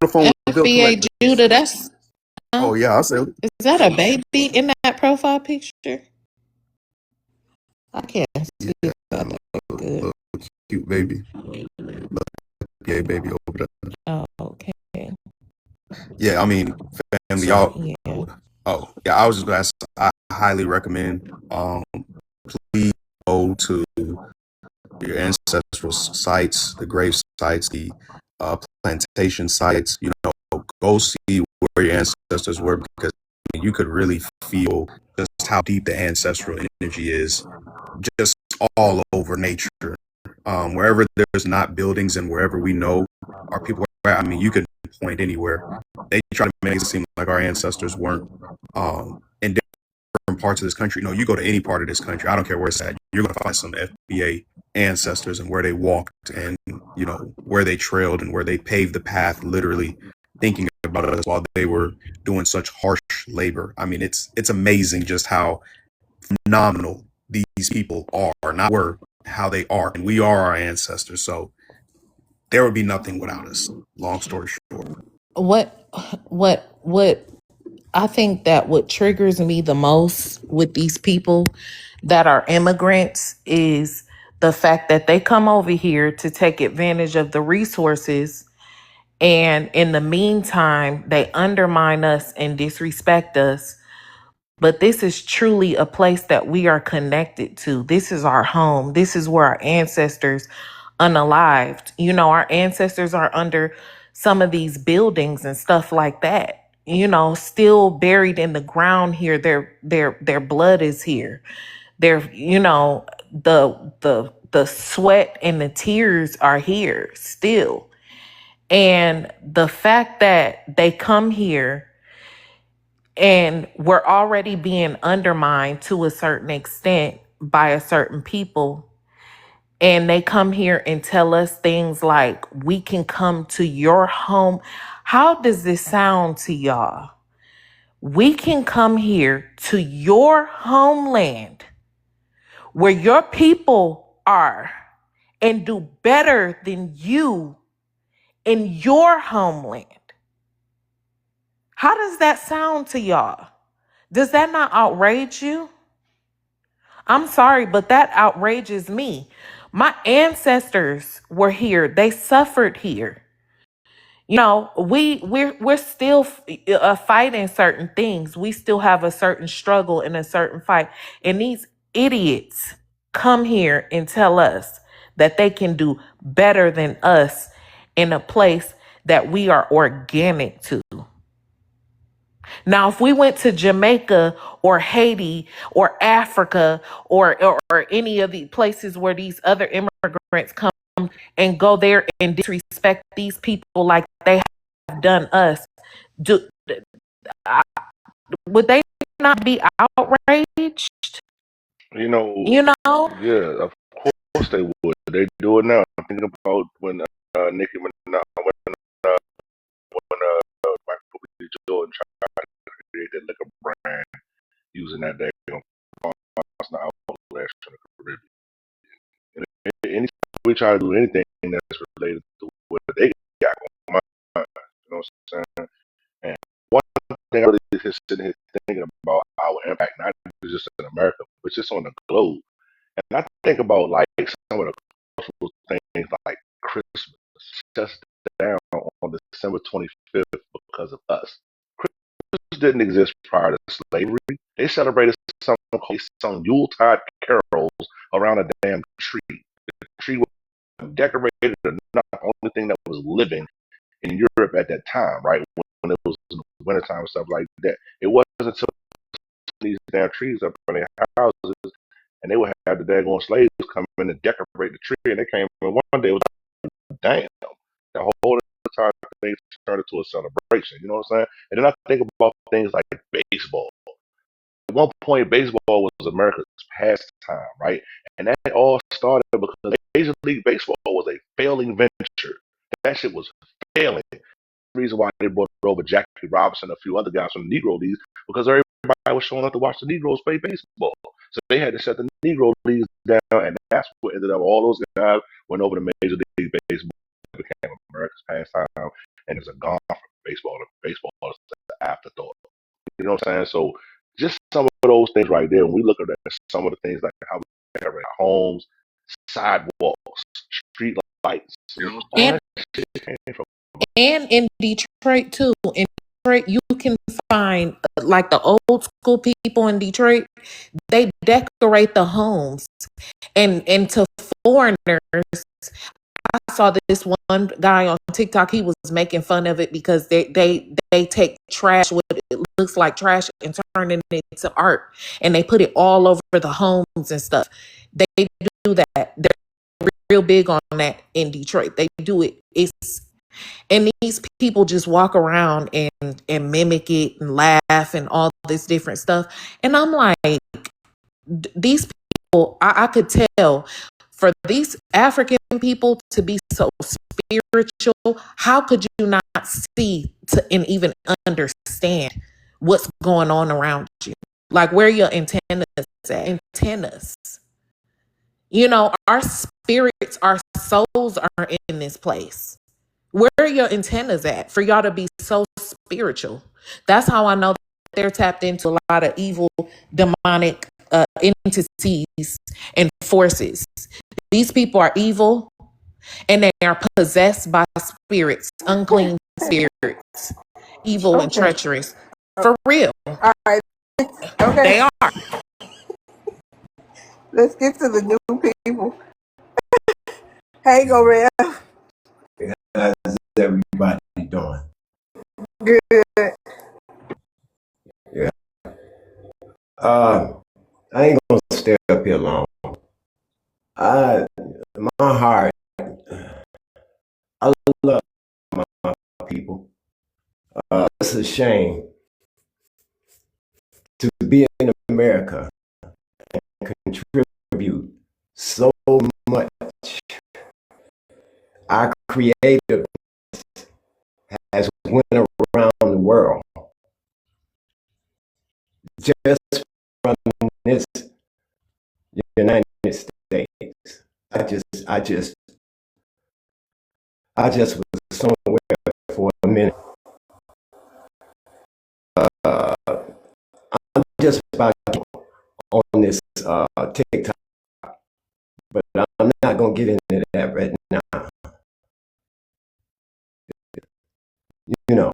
the phone with the bill FBA collector. Judah, that's Oh yeah, I said, is that a baby in that profile picture? I can't see yeah, that good. little cute baby, yeah, baby over there. Oh, okay. Yeah, I mean, family, y'all. Sorry, yeah. Oh, yeah, I was just gonna ask, I highly recommend, please go to your ancestral sites, the grave sites, the plantation sites. You know, go see where your ancestors were, because you could really feel just how deep the ancestral energy is, just all over nature. Wherever there's not buildings and wherever we know our people are at, I mean, you could point anywhere. They try to make it seem like our ancestors weren't in different parts of this country. No, you go to any part of this country, I don't care where it's at, you're going to find some FBA ancestors and where they walked, and, you know, where they trailed and where they paved the path, literally thinking about us while they were doing such harsh labor. I mean, it's amazing just how phenomenal these people are, not were, how they are. And we are our ancestors. So there would be nothing without us. Long story short. What I think that what triggers me the most with these people that are immigrants is the fact that they come over here to take advantage of the resources, and in the meantime they undermine us and disrespect us. But this is truly a place that we are connected to. This is our home. This is where our ancestors unalived. You know, our ancestors are under some of these buildings and stuff like that. You know, still buried in the ground here. Their blood is here. You know, the sweat and the tears are here still. And the fact that they come here and we're already being undermined to a certain extent by a certain people, and they come here and tell us things like, we can come to your home. How does this sound to y'all? We can come here to your homeland where your people are and do better than you in your homeland. How does that sound to y'all? Does that not outrage you? I'm sorry, but that outrages me. My ancestors were here. They suffered here. You know, we're still fighting certain things. We still have a certain struggle and a certain fight. And these idiots come here and tell us that they can do better than us in a place that we are organic to. Now, if we went to Jamaica or Haiti or Africa or any of the places where these other immigrants come and go there and disrespect these people like they have done us, do, would they not be outraged? You know, You know? yeah, of course they would. They do it now. I'm thinking about when Nicki Minaj, when Michael B. Jordan tried to create that liquor brand using that day on Boston Outlash in the Caribbean. And anytime we try to do anything that's related to what they got going on, you know what I'm saying? And one thing I really is sitting here thinking about our impact, not just in America, but just on the globe. And I think about like some of the cultural things like Christmas shuts down on December 25th because of us. Christmas didn't exist prior to slavery. They celebrated some Yuletide carols around a damn tree. The tree was decorated or not, the only thing that was living in Europe at that time, right? When it was wintertime and stuff like that. It wasn't until these damn trees up in their houses and they would have the daggone slaves come in and decorate the tree, and they came in one day, it was like, damn, the whole entire thing turned into a celebration, you know what I'm saying? And then I think about things like baseball. At one point, baseball was America's pastime, right? And that all started because Major League Baseball was a failing venture. That shit was failing. Reason why they brought over Jackie Robinson and a few other guys from the Negro Leagues because everybody was showing up to watch the Negroes play baseball. So they had to shut the Negro Leagues down, and that's what ended up. All those guys went over to Major League Baseball, became America's pastime, and it's a gone from baseball. Baseball is the afterthought. You know what I'm saying? So just some of those things right there. When we look at that, some of the things like how we decorate our homes, sidewalks, street lights, all And that shit came from. and in Detroit too. In Detroit, you can find like the old school people in Detroit. They decorate the homes, and to foreigners. I saw this one guy on TikTok. He was making fun of it because they take trash, what it looks like trash, and turn it into art, and they put it all over the homes and stuff. They do that. They're real big on that in Detroit. They do it. And these people just walk around and mimic it and laugh and all this different stuff. And I'm like, these people, I could tell for these African people to be so spiritual, how could you not see and even understand what's going on around you? Like where your antennas at? Antennas. You know, our spirits, our souls are in this place. Where are your antennas at for y'all to be so spiritual? That's how I know that they're tapped into a lot of evil, demonic entities and forces. These people are evil and they are possessed by spirits, unclean spirits, evil and Okay. treacherous. For real. All right. Okay. They are. Let's get to the new people. Hey, go Red. How's everybody doing? Good. Yeah. I ain't gonna stay up here long. My heart, I love my people. It's a shame to be in America and contribute so much. Our creative has went around the world just from this United States. I just was somewhere for a minute. I'm just about on this TikTok, but I'm not gonna get into that right now. You know,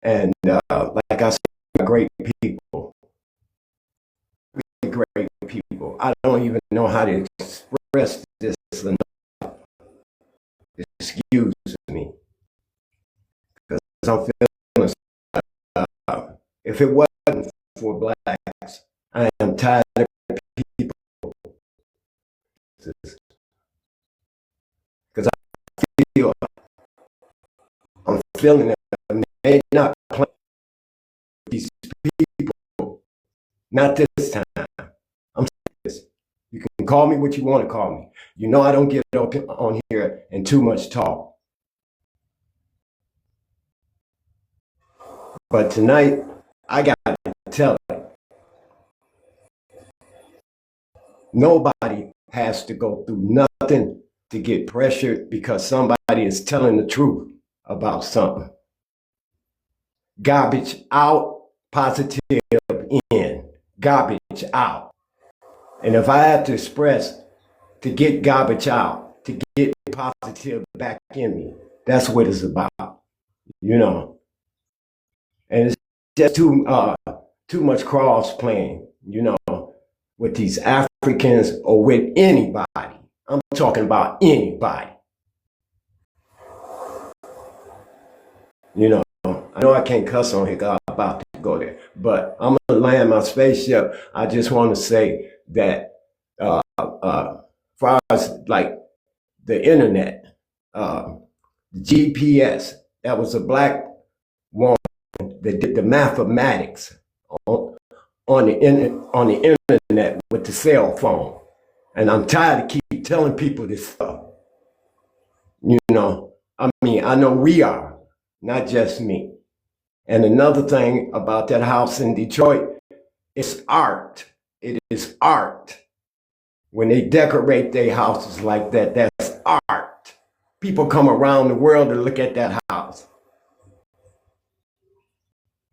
and like I said, great people, great people. I don't even know how to express this enough. Excuse me, because I'm feeling. If it wasn't for blacks, I am tired of people. Because I'm feeling it. They not playing these people. Not this time. I'm serious. You can call me what you want to call me. You know I don't get up on here and too much talk. But tonight, I got to tell it. Nobody has to go through nothing to get pressured because somebody is telling the truth about something. Garbage out, positive in. Garbage out. And if I have to express to get garbage out, to get positive back in me, that's what it's about, you know. And it's just too much cross playing, you know, with these Africans or with anybody. I'm talking about anybody. You know, I know I can't cuss on here because I'm about to go there, but I'm going to land my spaceship. I just want to say that as far as like the internet, GPS, that was a black woman that did the mathematics on the internet with the cell phone. And I'm tired of keep telling people this stuff. You know, I mean, I know we are, not just me. And another thing about that house in Detroit, it's art. It is art. When they decorate their houses like that, that's art. people come around the world to look at that house.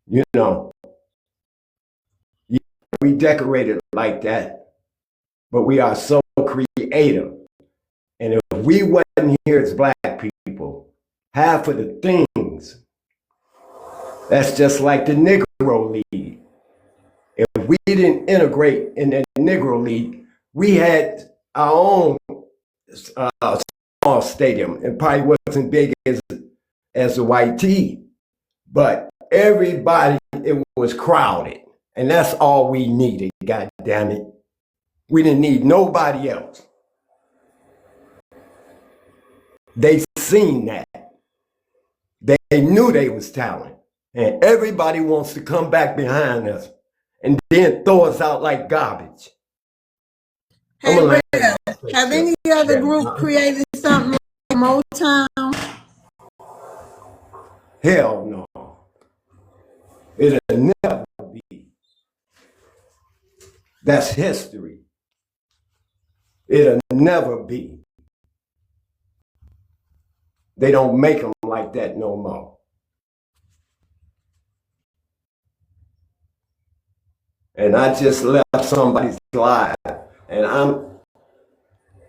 You know, we decorate it like that, but we are so creative. And if we wasn't here as black people, half of the things, that's just like the Negro League. If we didn't integrate in that Negro League, we had our own small stadium. It probably wasn't big as the White Tee, but everybody, it was crowded. And that's all we needed, God damn it. We didn't need nobody else. They seen that. They knew they was talent. And everybody wants to come back behind us and then throw us out like garbage. Hey, Brad, have any other group created something like Motown? Hell no. It'll never be. That's history. It'll never be. They don't make them like that no more. And I just left somebody's life, and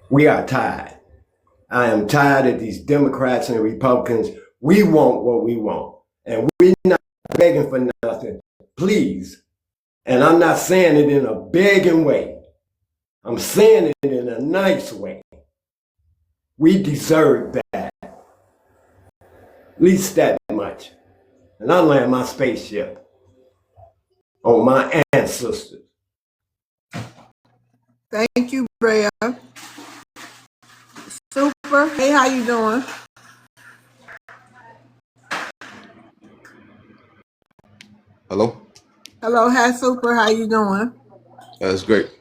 we are tired. I am tired of these Democrats and Republicans. We want what we want, and we're not begging for nothing. Please. And I'm not saying it in a begging way. I'm saying it in a nice way. We deserve that. At least that much. And I land my spaceship on my ancestors. Thank you, Brea. Super. Hey, how you doing? Hello? Hello, hi, Super. How you doing? That's great.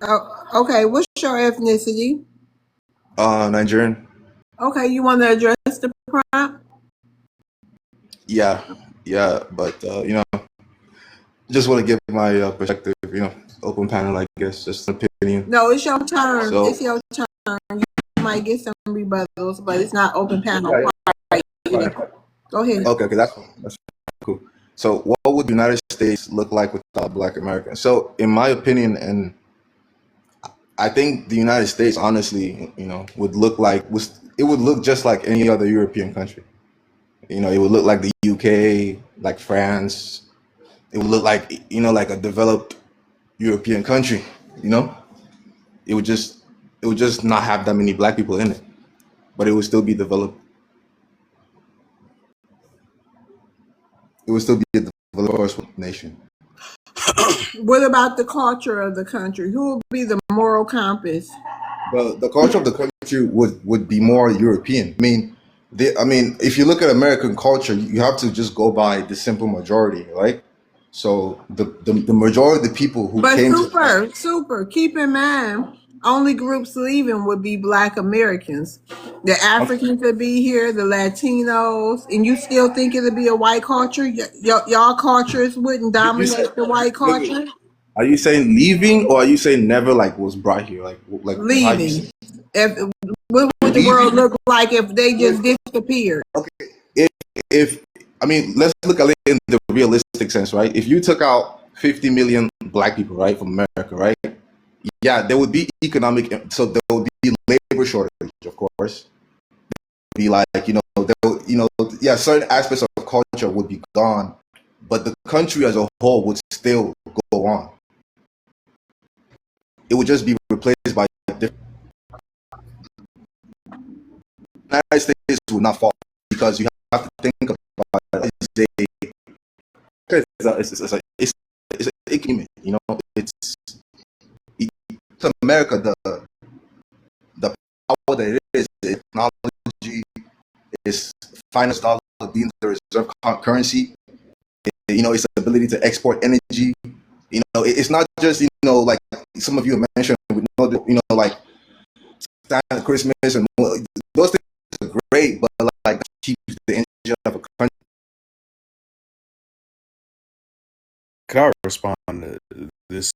Okay, what's your ethnicity? Nigerian? Okay, you want to address the prompt? Yeah, but, just want to give my perspective, open panel, I guess, just an opinion. No, it's your turn. So, It's your turn. You might get some rebuttals, but it's not open panel. yeah. Go ahead. Okay, that's cool. So, what would the United States look like without Black Americans? So, in my opinion, and I think the United States, honestly, would look just like any other European country. It would look like the UK, like France. It would look like, like a developed European country. It would just not have that many Black people in it, but it would still be developed. It would still be a developed nation. What about the culture of the country? Who will be the moral compass? The culture of the country would be more European. I mean, if you look at American culture, you have to just go by the simple majority, right? So the majority of the people who But came super, keep in mind, only groups leaving would be Black Americans. The Africans would be here, the Latinos, and you still think it'll be a white culture? Y'all cultures wouldn't dominate the white culture? Are you saying leaving, or are you saying never was brought here? Like leaving. What would the world look like if they just disappeared? Okay, if I mean, let's look at it in the realistic sense, right? If you took out 50 million Black people, right, from America, right? Yeah, there would be so there would be labor shortage, of course. Be like, certain aspects of culture would be gone, but the country as a whole would still go on. It would just be replaced by different. The United States would not fall because you have to think about it. It's an agreement, it's America, the power that it is, the technology, its finance dollar being the reserve currency, its ability to export energy. It's not just like some of you mentioned, like Santa Christmas and those things are great, but like keeps the engine of a country. Could I respond to this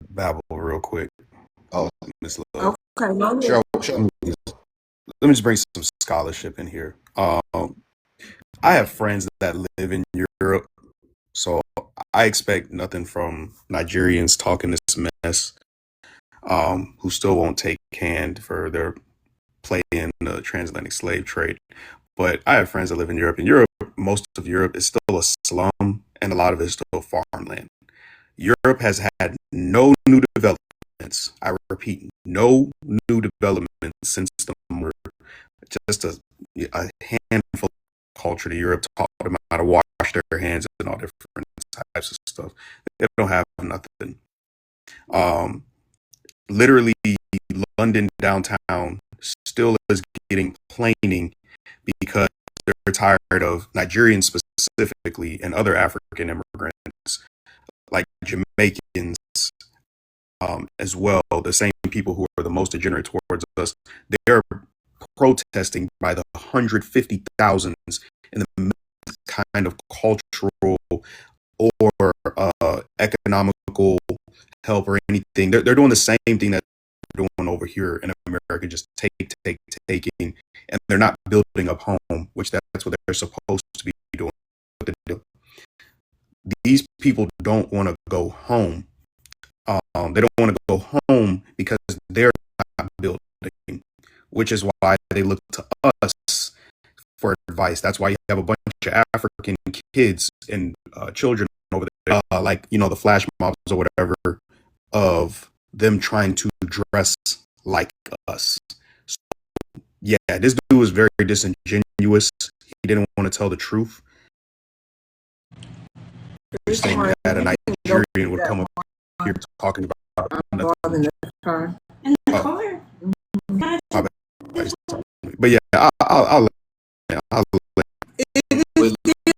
babble real quick? Oh, Miss Love. Okay, sure. let me just bring some scholarship in here. I have friends that live in Europe, so I expect nothing from Nigerians talking this mess, who still won't take hand for their play in the transatlantic slave trade. But I have friends that live in Europe. In Europe, most of Europe is still a slum, and a lot of it is still farmland. Europe has had no new developments. I repeat, no new developments since the war. Just a handful of culture to Europe taught them how to wash their hands and all different types of stuff. They don't have nothing. Literally, London downtown still is getting planing because they're tired of Nigerians specifically and other African immigrants like Jamaicans, as well, the same people who are the most degenerate towards us. They're protesting by the 150,000s in the kind of cultural or economical help or anything. They're doing the same thing that they're doing over here in America, just taking, and they're not building up home, which that's what they're supposed to be doing. These people don't want to go home. They don't want to go home because they're not building, which is why they look to us for advice. That's why you have a bunch of African kids and children over there, like, the flash mobs or whatever, of them trying to dress like us. So, yeah, this dude was very disingenuous. He didn't want to tell the truth. Saying that a Nigerian would come up here talking about nothing. In the car. But yeah, I'll Is it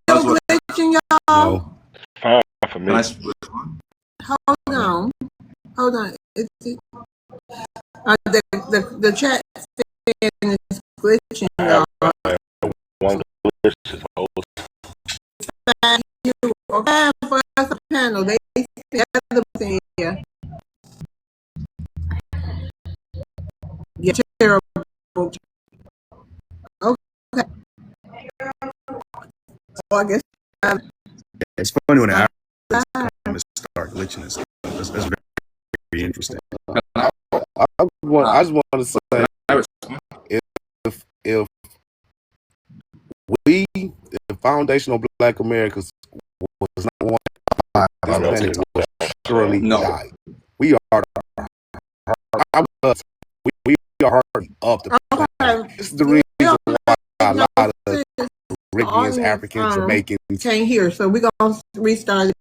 still glitching, y'all? no. Fine for me. Hold on. The chat fan is glitching, y'all. One glitch is old. You okay for us a panel? They the other thing here. Yeah, terrible. Okay. So I guess It's funny when the Africans start glitching and stuff. That's very interesting. I just want to say, if the foundational Black Americans was not one, this planet would surely die. We are we are hurting up the planet. This is the reason why a lot of Caribbeans, Africans, Jamaicans can't hear, so we're gonna restart it.